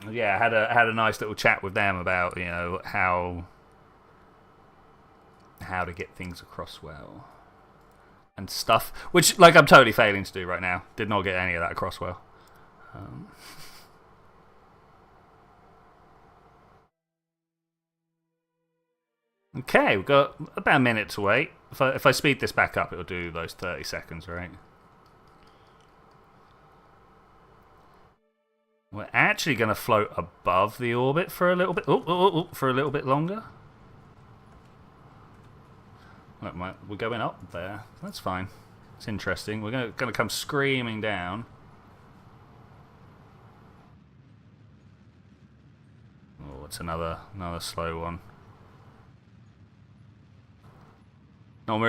I had a nice little chat with them about, you know, how to get things across well and stuff, which like I'm totally failing to do right now. Did not get any of that across well. Okay, we've got about a minute to wait. If I speed this back up, it'll do those 30 seconds, right? We're actually going to float above the orbit for a little bit. For a little bit longer. Look, we're going up there. That's fine. It's interesting. We're going to come screaming down. Oh, it's another slow one. Not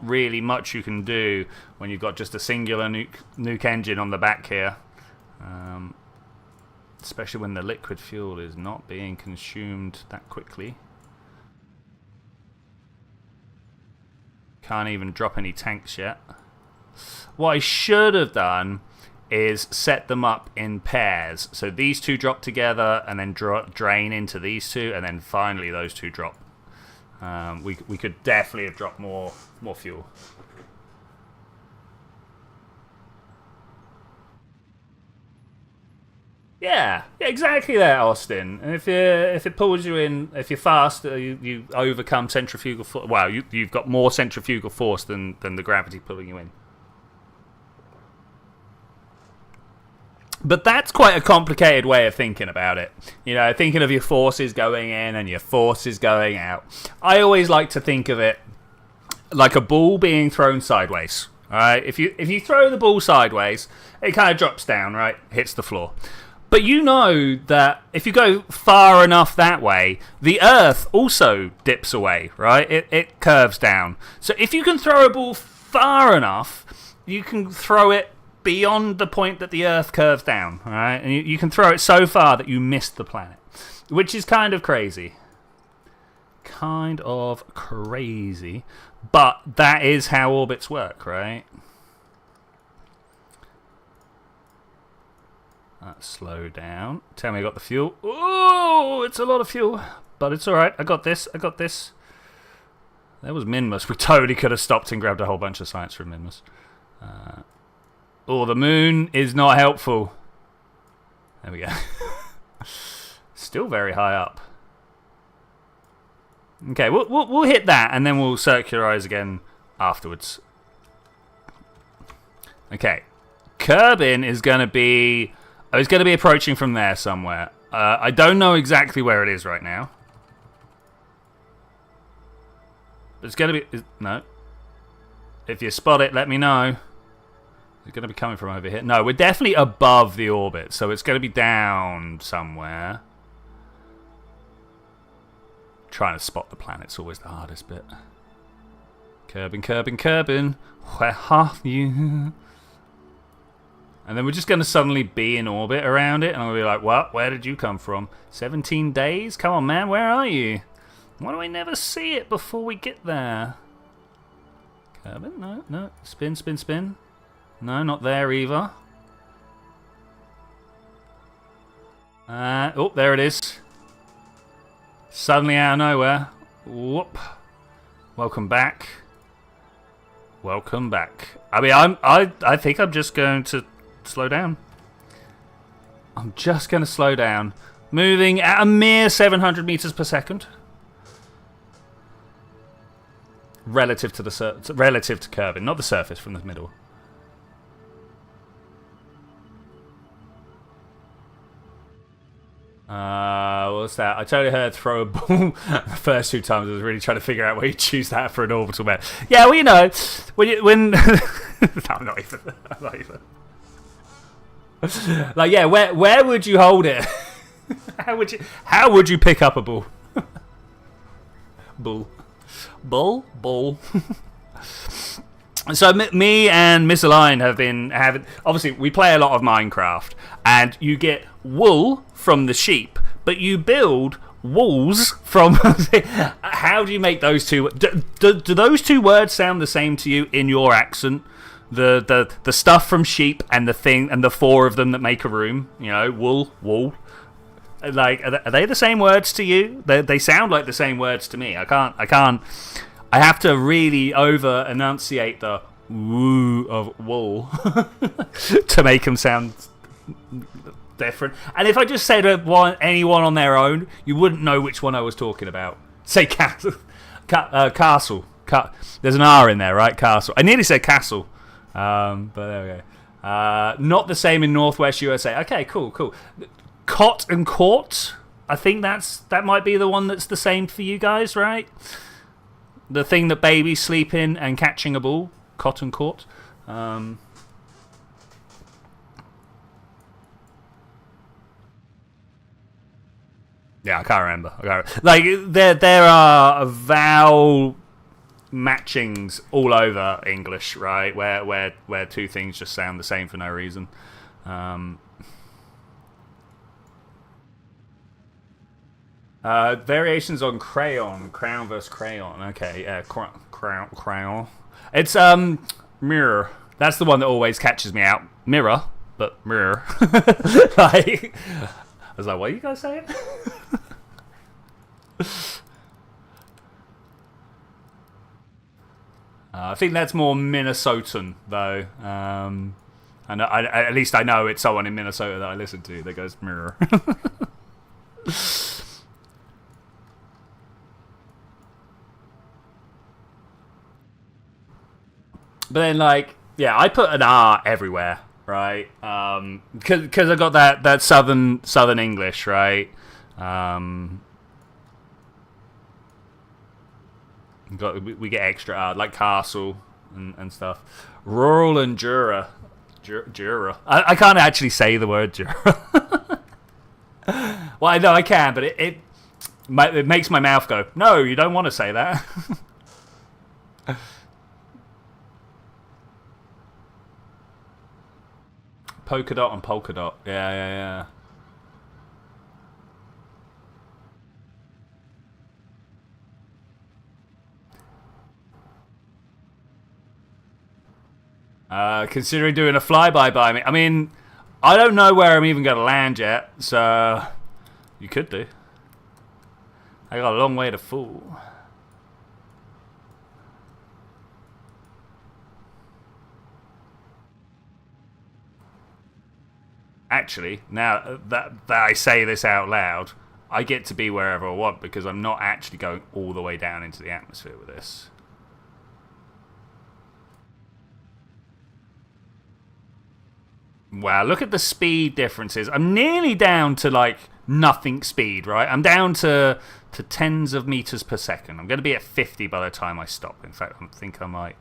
really much you can do when you've got just a singular nuke engine on the back here. Especially when the liquid fuel is not being consumed that quickly. Can't even drop any tanks yet. What I should have done is set them up in pairs. So these two drop together and then drain into these two, and then finally those two drop. We could definitely have dropped more fuel. Yeah, exactly that, Austin. And if it pulls you in, if you're fast, you overcome centrifugal force. Well, you've got more centrifugal force than the gravity pulling you in. But that's quite a complicated way of thinking about it. You know, thinking of your forces going in and your forces going out. I always like to think of it like a ball being thrown sideways. All right, if you throw the ball sideways, it kind of drops down, right? Hits the floor. But you know that if you go far enough that way, the Earth also dips away, right? It curves down. So if you can throw a ball far enough, you can throw it beyond the point that the Earth curves down, all right? And you can throw it so far that you miss the planet, which is kind of crazy. Kind of crazy. But that is how orbits work, right? Slow down. Tell me I got the fuel. Oh, it's a lot of fuel. But it's alright. I got this. I got this. There was Minmus. We totally could have stopped and grabbed a whole bunch of science from Minmus. Oh, the moon is not helpful. There we go. Still very high up. Okay, we'll hit that and then we'll circularize again afterwards. Okay. Kerbin is going to be... Oh, it's going to be approaching from there somewhere. I don't know exactly where it is right now. It's going to be... No. If you spot it, let me know. It's going to be coming from over here. No, we're definitely above the orbit, so it's going to be down somewhere. Trying to spot the planet's always the hardest bit. Kerbin, Kerbin, Kerbin. Where are you? And then we're just going to suddenly be in orbit around it, and I'll be like, what? Where did you come from? 17 days? Come on, man, where are you? Why do I never see it before we get there? Kerbin? No, no. Spin, spin, spin. No, not there either. Oh, there it is. Suddenly out of nowhere. Whoop. Welcome back. Welcome back. I mean, I think I'm just going to slow down. I'm just going to slow down. Moving at a mere 700 meters per second. Relative to the relative to Kerbin, not the surface, from the middle. What's that? I totally heard throw a ball the first 2 times. I was really trying to figure out where you choose that for an orbital man. Yeah, well, you know, when no, I'm not even. Like, yeah, where would you hold it? How would you pick up a ball? Bull. So me and Miss Align have been having... Obviously, we play a lot of Minecraft, and you get wool from the sheep, but you build walls from... How do you make those two... Do those 2 words sound the same to you in your accent? The stuff from sheep and the thing, and the 4 of them that make a room. You know, wool. Like, are they the same words to you? They sound like the same words to me. I can't... I have to really over-enunciate the woo of wool to make them sound different. And if I just said anyone on their own, you wouldn't know which one I was talking about. Say castle. There's an R in there, right? Castle. I nearly said castle. But there we go. Not the same in Northwest USA. Okay, cool. Cot and court. I think that might be the one that's the same for you guys, right? The thing that babies sleep in and catching a ball. Cot and court. Yeah, I can't remember. Like, there are vowel matchings all over English, right? Where 2 things just sound the same for no reason. Variations on crayon versus crayon. Okay, yeah, crayon. It's mirror. That's the one that always catches me out. Mirror, but mirror. Like, I was like, what are you guys saying? I think that's more Minnesotan, though. And at least I know it's someone in Minnesota that I listen to that goes mirror. But then, like, yeah, I put an R everywhere, right? Because I got that southern English, right? We get extra R, like castle and stuff. Rural and Jura. I can't actually say the word Jura. Well, I know I can, but it makes my mouth go, no, you don't want to say that. Polka dot and polka dot. Yeah. Considering doing a flyby by me. I mean, I don't know where I'm even going to land yet, so you could do. I got a long way to fall. Actually, now that I say this out loud, I get to be wherever I want because I'm not actually going all the way down into the atmosphere with this. Wow, look at the speed differences. I'm nearly down to like nothing speed, right? I'm down to tens of meters per second. I'm going to be at 50 by the time I stop. In fact, I think I might.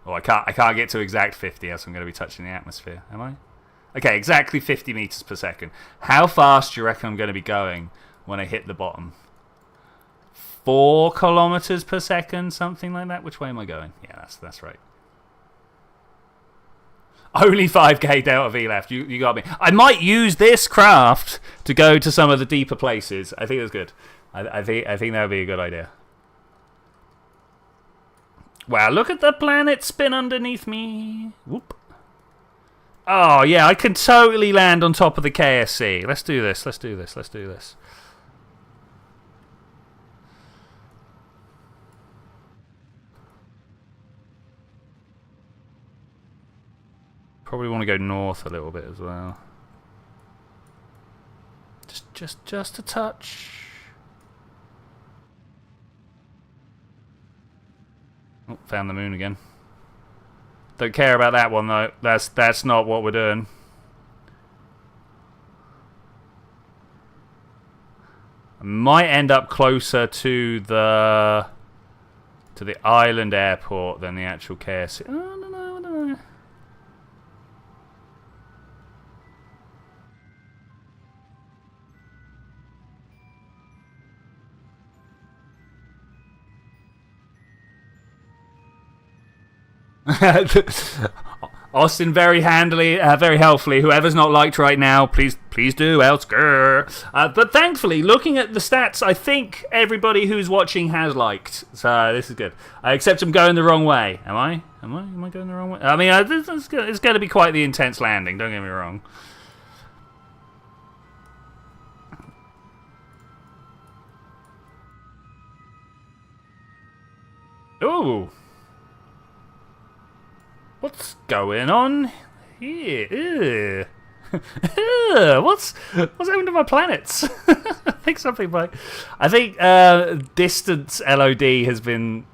Oh, I can't get to exact 50 as I'm going to be touching the atmosphere. Am I? Okay, exactly 50 meters per second. How fast do you reckon I'm going to be going when I hit the bottom? 4 kilometers per second, something like that. Which way am I going? Yeah, that's right. Only 5k delta V left. You got me. I might use this craft to go to some of the deeper places. I think that's good. I think that would be a good idea. Wow, look at the planet spin underneath me. Whoop. Oh, yeah, I can totally land on top of the KSC. Let's do this. Let's do this. Let's do this. Probably want to go north a little bit as well. Just a touch. Oh, found the moon again. Don't care about that one though. That's not what we're doing. I might end up closer to the island airport than the actual KSC. I don't know. Austin very handily, very helpfully. Whoever's not liked right now, please do, else grrr. But thankfully, looking at the stats, I think everybody who's watching has liked. So this is good. Except I'm going the wrong way. Am I? Am I going the wrong way? I mean, it's going to be quite the intense landing. Don't get me wrong. Ooh. What's going on here? What's happened to my planets? I think distance LOD has been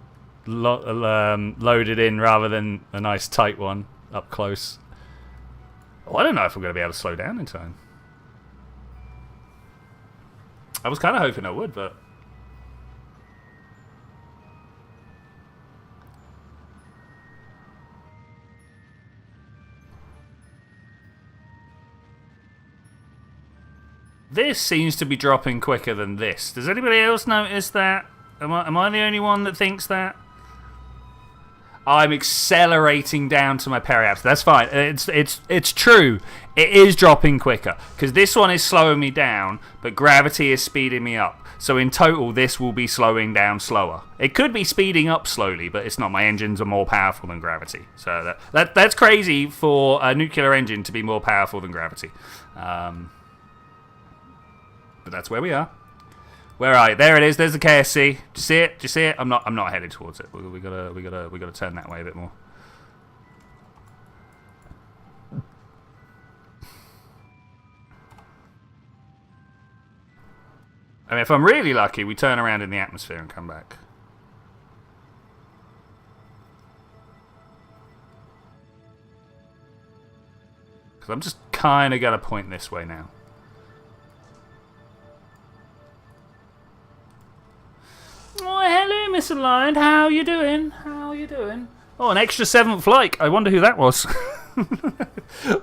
loaded in rather than a nice tight one up close. Oh, I don't know if I'm going to be able to slow down in time. I was kind of hoping I would, but. This seems to be dropping quicker than this. Does anybody else notice that? Am I the only one that thinks that? I'm accelerating down to my periapsis. That's fine. It's true. It is dropping quicker because this one is slowing me down, but gravity is speeding me up. So in total, this will be slowing down slower. It could be speeding up slowly, but it's not. My engines are more powerful than gravity. So that's crazy for a nuclear engine to be more powerful than gravity. But that's where we are. Where are you? There it is. There's the KSC. Do you see it? Do you see it? I'm not headed towards it. We gotta turn that way a bit more. I mean, if I'm really lucky, we turn around in the atmosphere and come back. Because I'm just kind of gonna point this way now. Oh, hello, Miss Aligned. How you doing? How you doing? Oh, an extra 7th like. I wonder who that was.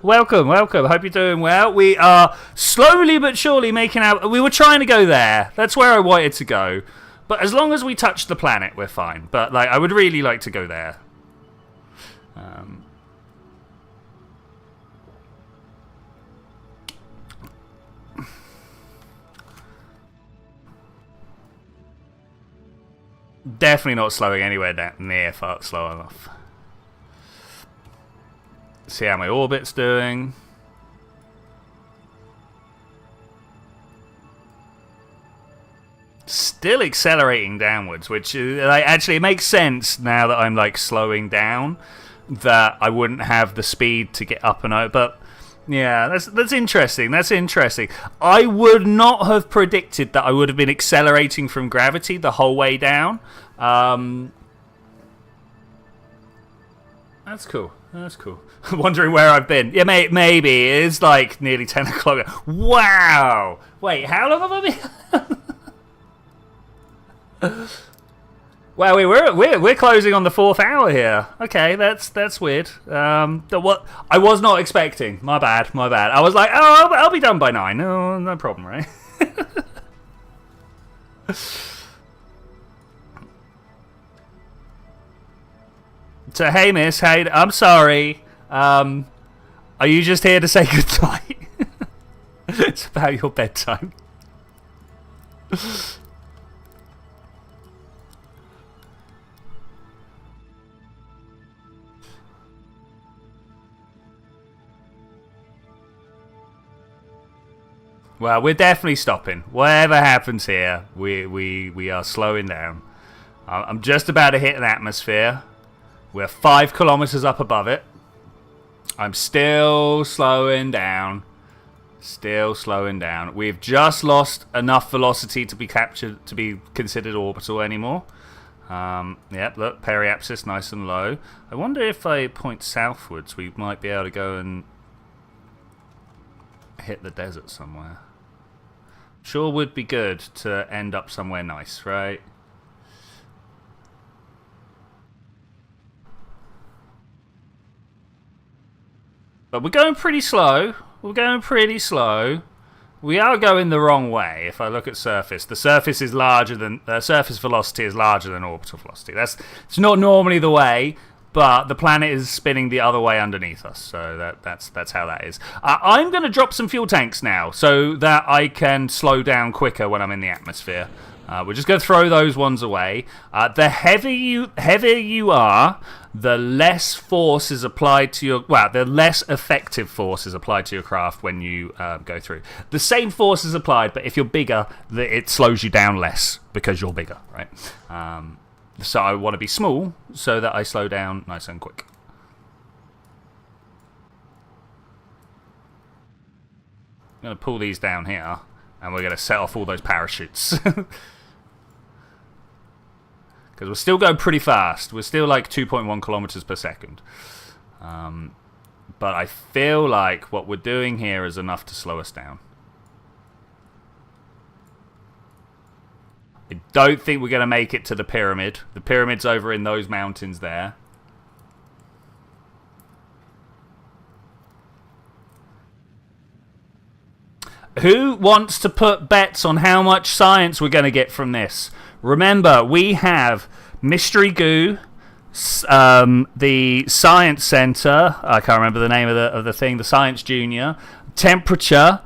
Welcome. Hope you're doing well. We are slowly but surely making out. We were trying to go there. That's where I wanted to go. But as long as we touch the planet, we're fine. But like, I would really like to go there. Definitely not slowing anywhere near far slow enough. See how my orbit's doing. still accelerating downwards, which like, actually it makes sense now that I'm like slowing down, that I wouldn't have the speed to get up and over. But yeah, that's interesting. That's interesting. I would not have predicted that I would have been accelerating from gravity the whole way down. That's cool. That's cool. Wondering where I've been. Yeah, maybe. It's like nearly 10 o'clock. Wow! Wait, how long have I been? Wow, we're closing on the 4th hour here. Okay, that's weird. What I was not expecting. My bad. I was like, oh, I'll be done by 9. No problem, right? So, hey, miss, hey, I'm sorry. Are you just here to say goodnight? It's about your bedtime. Well, we're definitely stopping. Whatever happens here, we are slowing down. I'm just about to hit an atmosphere. We're 5 kilometers up above it. I'm still slowing down. Still slowing down. We've just lost enough velocity to be captured to be considered orbital anymore. Yep, look, periapsis nice and low. I wonder if I point southwards, we might be able to go and hit the desert somewhere. Sure would be good to end up somewhere nice, right? But we're going pretty slow. We're going pretty slow. We are going the wrong way. If I look at surface, the surface is larger than surface velocity is larger than orbital velocity. It's not normally the way, but the planet is spinning the other way underneath us. So that's how that is. I'm going to drop some fuel tanks now so that I can slow down quicker when I'm in the atmosphere. We're just going to throw those ones away. The heavier you are, the less force is applied to your... Well, the less effective force is applied to your craft when you go through. The same force is applied, but if you're bigger, it slows you down less because you're bigger, right? So I want to be small so that I slow down nice and quick. I'm going to pull these down here, and we're going to set off all those parachutes. Because we're still going pretty fast. We're still like 2.1 kilometers per second. But I feel like what we're doing here is enough to slow us down. I don't think we're going to make it to the pyramid. The pyramid's over in those mountains there. Who wants to put bets on how much science we're going to get from this? Remember, we have Mystery Goo, the Science Center, I can't remember the name of the thing, the Science Junior, temperature,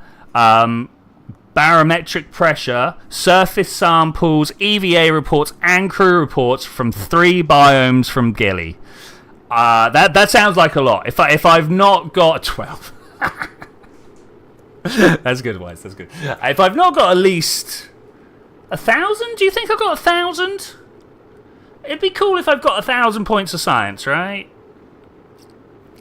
barometric pressure, surface samples, EVA reports, and crew reports from 3 biomes from Gilly. That sounds like a lot. If I've not got 12... That's good, Wise, that's good. If I've not got at least... 1,000? Do you think I've got 1,000? It'd be cool if I've got 1,000 points of science, right?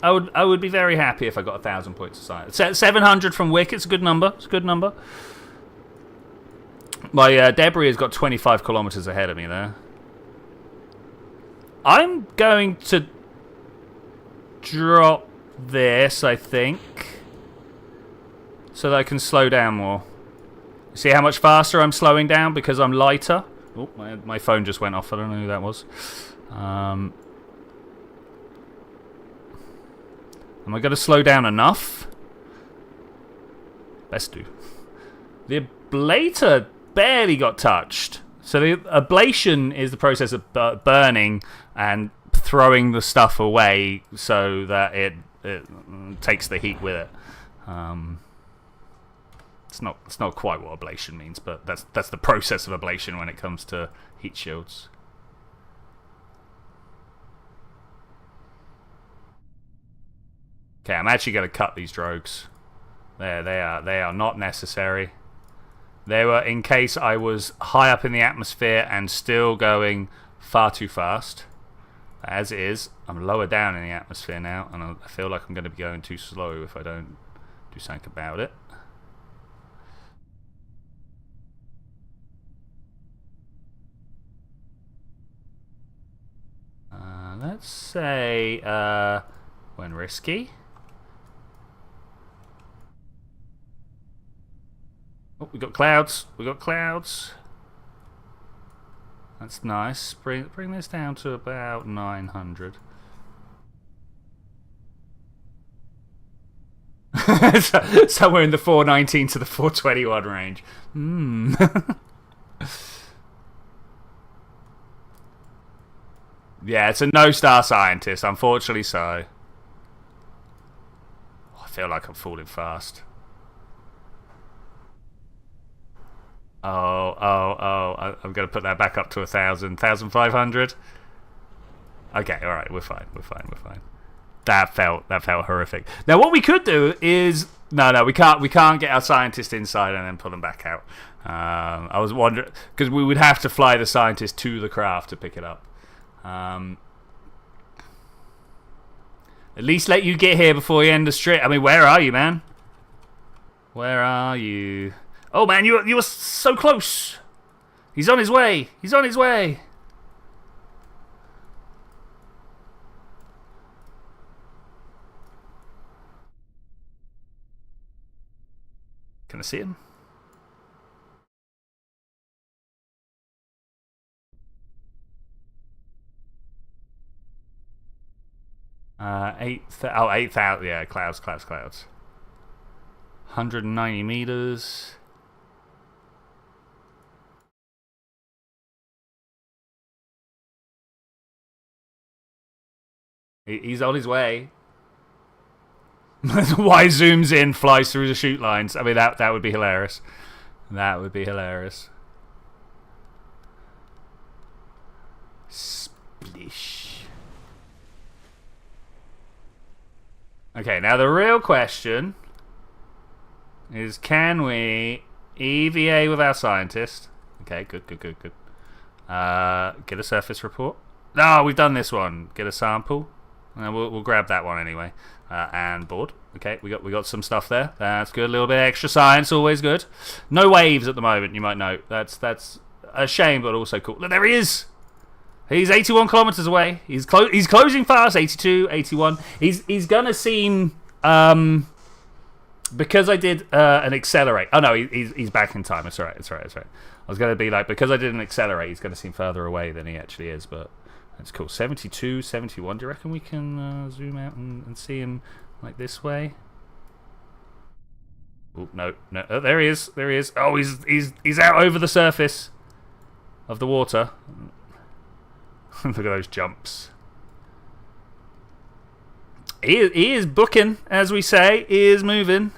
I would be very happy if I got 1,000 points of science. 700 from Wick, it's a good number. It's a good number. My debris has got 25 kilometers ahead of me there. I'm going to drop this, I think, so that I can slow down more. See how much faster I'm slowing down because I'm lighter? Oh, my phone just went off. I don't know who that was. Am I going to slow down enough? Best do. The ablator barely got touched. So the ablation is the process of burning and throwing the stuff away so that it takes the heat with it. It's not quite what ablation means, but that's the process of ablation when it comes to heat shields. Okay, I'm actually going to cut these drogues. They are not necessary. They were in case I was high up in the atmosphere and still going far too fast. As it is, I'm lower down in the atmosphere now, and I feel like I'm going to be going too slow if I don't do something about it. Let's say when risky. Oh, we got clouds. We got clouds. That's nice. Bring this down to about 900. Somewhere in the 419 to the 421 range. Yeah, it's a no-star scientist, unfortunately so. Oh, I feel like I'm falling fast. Oh, I'm going to put that back up to 1,000, 1,500. Okay, alright, we're fine. That felt horrific. Now what we could do is no, we can't get our scientist inside and then pull them back out. I was wondering, because we would have to fly the scientist to the craft to pick it up. At least let you get here before you end the strip. I mean, where are you, man? Where are you? Oh man, you were so close. He's on his way. He's on his way. Can I see him? Oh, 8,000. Yeah, clouds. 190 meters. He's on his way. Y zooms in, flies through the shoot lines. I mean, that would be hilarious. That would be hilarious. Splish. Okay, now the real question is, can we EVA with our scientist? Okay, good. Get a surface report. No, we've done this one. Get a sample. We'll grab that one anyway. And board. Okay, we got some stuff there. That's good. A little bit of extra science, always good. No waves at the moment, you might note. That's a shame, but also cool. Look, there he is. He's 81 kilometers away. He's closing fast. 82, 81. He's gonna seem because I did an accelerate. Oh no, he's back in time. It's all right. I was gonna be like, because I did an accelerate, he's gonna seem further away than he actually is, but. That's cool. 72, 71. Do you reckon we can zoom out and see him like this way? Oh, no. Oh, there he is. Oh, he's out over the surface of the water. Look at those jumps. He is booking, as we say. He is moving.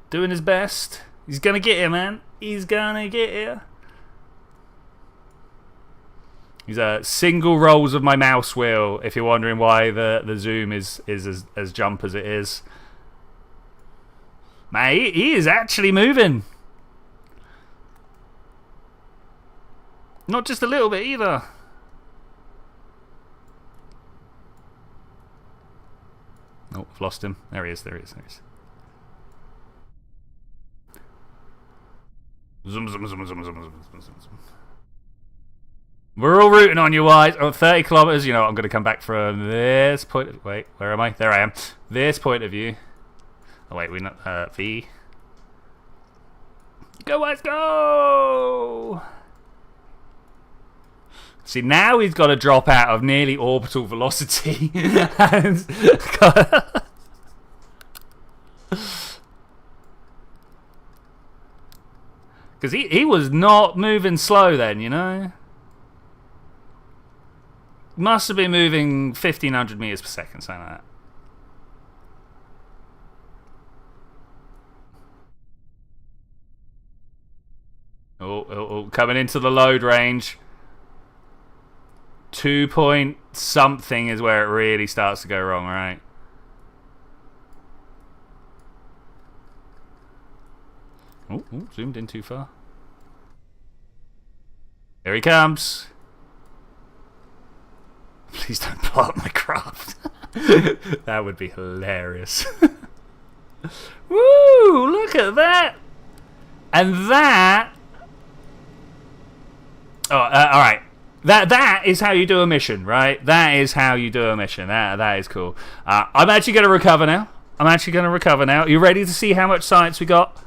Doing his best. He's going to get here, man. He's going to get here. These are single rolls of my mouse wheel, if you're wondering why the zoom is as jump as it is. Man, he is actually moving. Not just a little bit either. Oh, I've lost him. There he is. Zoom. We're all rooting on you, Wise. Oh, 30 kilometers. You know, I'm going to come back from this point. Wait, where am I? There I am. This point of view. Oh, wait, we're not. V. Go, Wise, go! See, now he's got to drop out of nearly orbital velocity. Because he was not moving slow then, you know? Must have been moving 1,500 meters per second, something like that. Oh, coming into the load range. 2 point something is where it really starts to go wrong, right? Oh, zoomed in too far. Here he comes. Please don't blow up my craft. That would be hilarious. Woo! Look at that. And that. Oh, all right. That is how you do a mission, right? That is how you do a mission. That is cool. I'm actually going to recover now. Are you ready to see how much science we got?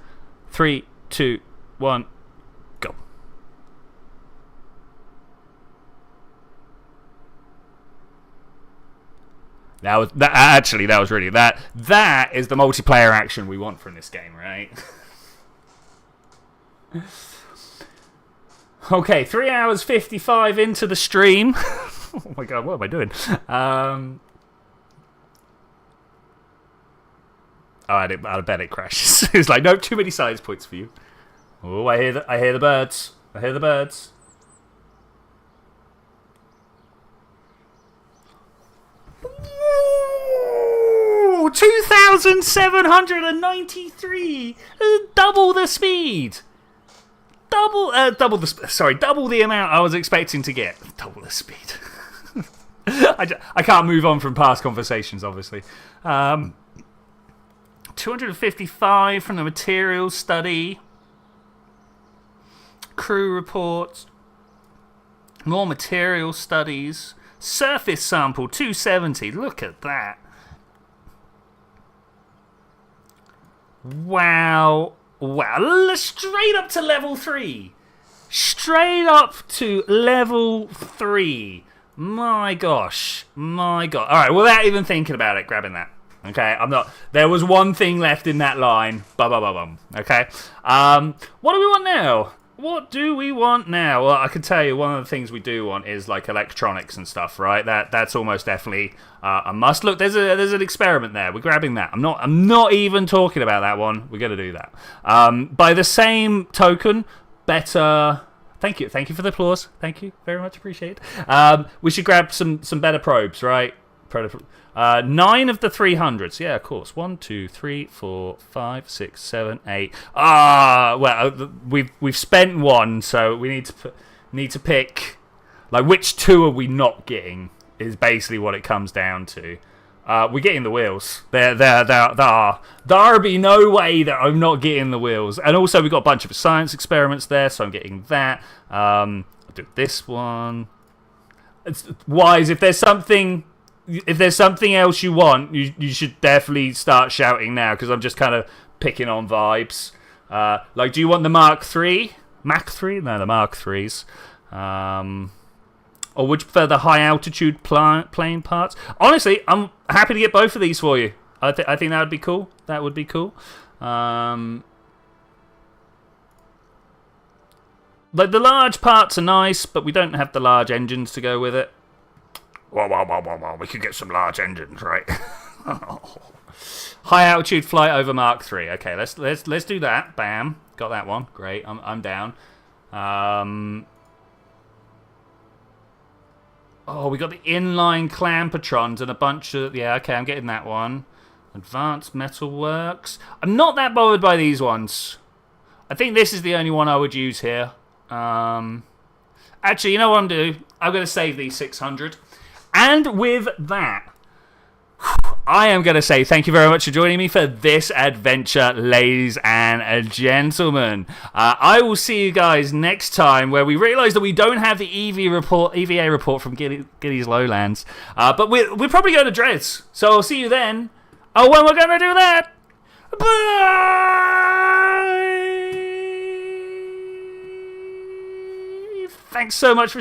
3, 2, 1, go. That was really that is the multiplayer action we want from this game, right? Okay, 3 hours 55 into the stream. Oh my god, what am I doing? I bet it crashes. It's like, nope, too many science points for you. Oh, I hear the birds. I hear the birds. Ooh, 2,793. Double the speed. Double the amount I was expecting to get. Double the speed. I can't move on from past conversations, obviously. 255 from the materials study. Crew reports. More material studies. Surface sample 270. Look at that. Wow. Straight up to level 3. Straight up to level 3. My gosh. My god. Alright, without even thinking about it, grabbing that. Okay, I'm not. There was one thing left in that line. Okay. What do we want now? Well, I can tell you one of the things we do want is like electronics and stuff, right? That's almost definitely a must. Look, there's an experiment there. We're grabbing that. I'm not even talking about that one. We're gonna do that. By the same token, better. Thank you for the applause. Thank you very much, appreciate it. We should grab some better probes, right? 9 of the 300s. Yeah, of course. 1, 2, 3, 4, 5, 6, 7, 8. Well, we've spent one, so we need to pick. Like, which 2 are we not getting? Is basically what it comes down to. We're getting the wheels. There be no way that I'm not getting the wheels. And also, we've got a bunch of science experiments there, so I'm getting that. I'll do this one. It's wise. If there's something else you want, you should definitely start shouting now, because I'm just kind of picking on vibes. Like, do you want the Mark 3? Mach 3? No, the Mark 3s. Or would you prefer the high altitude plane parts? Honestly, I'm happy to get both of these for you. I think that would be cool. Like, the large parts are nice, but we don't have the large engines to go with it. Well, we could get some large engines, right? High altitude flight over Mark 3. Okay, let's do that. Bam, got that one. Great, I'm down. Oh, we got the inline clampertrons and a bunch of... Yeah, okay, I'm getting that one. Advanced metalworks. I'm not that bothered by these ones. I think this is the only one I would use here. Actually, you know what I'm going to do? I'm going to save these 600. And with that, I am going to say thank you very much for joining me for this adventure, ladies and gentlemen. I will see you guys next time, where we realise that we don't have the EVA report from Giddy's Lowlands. But we're probably going to Dreads. So I'll see you then. Oh, when we're going to do that. Bye! Thanks so much for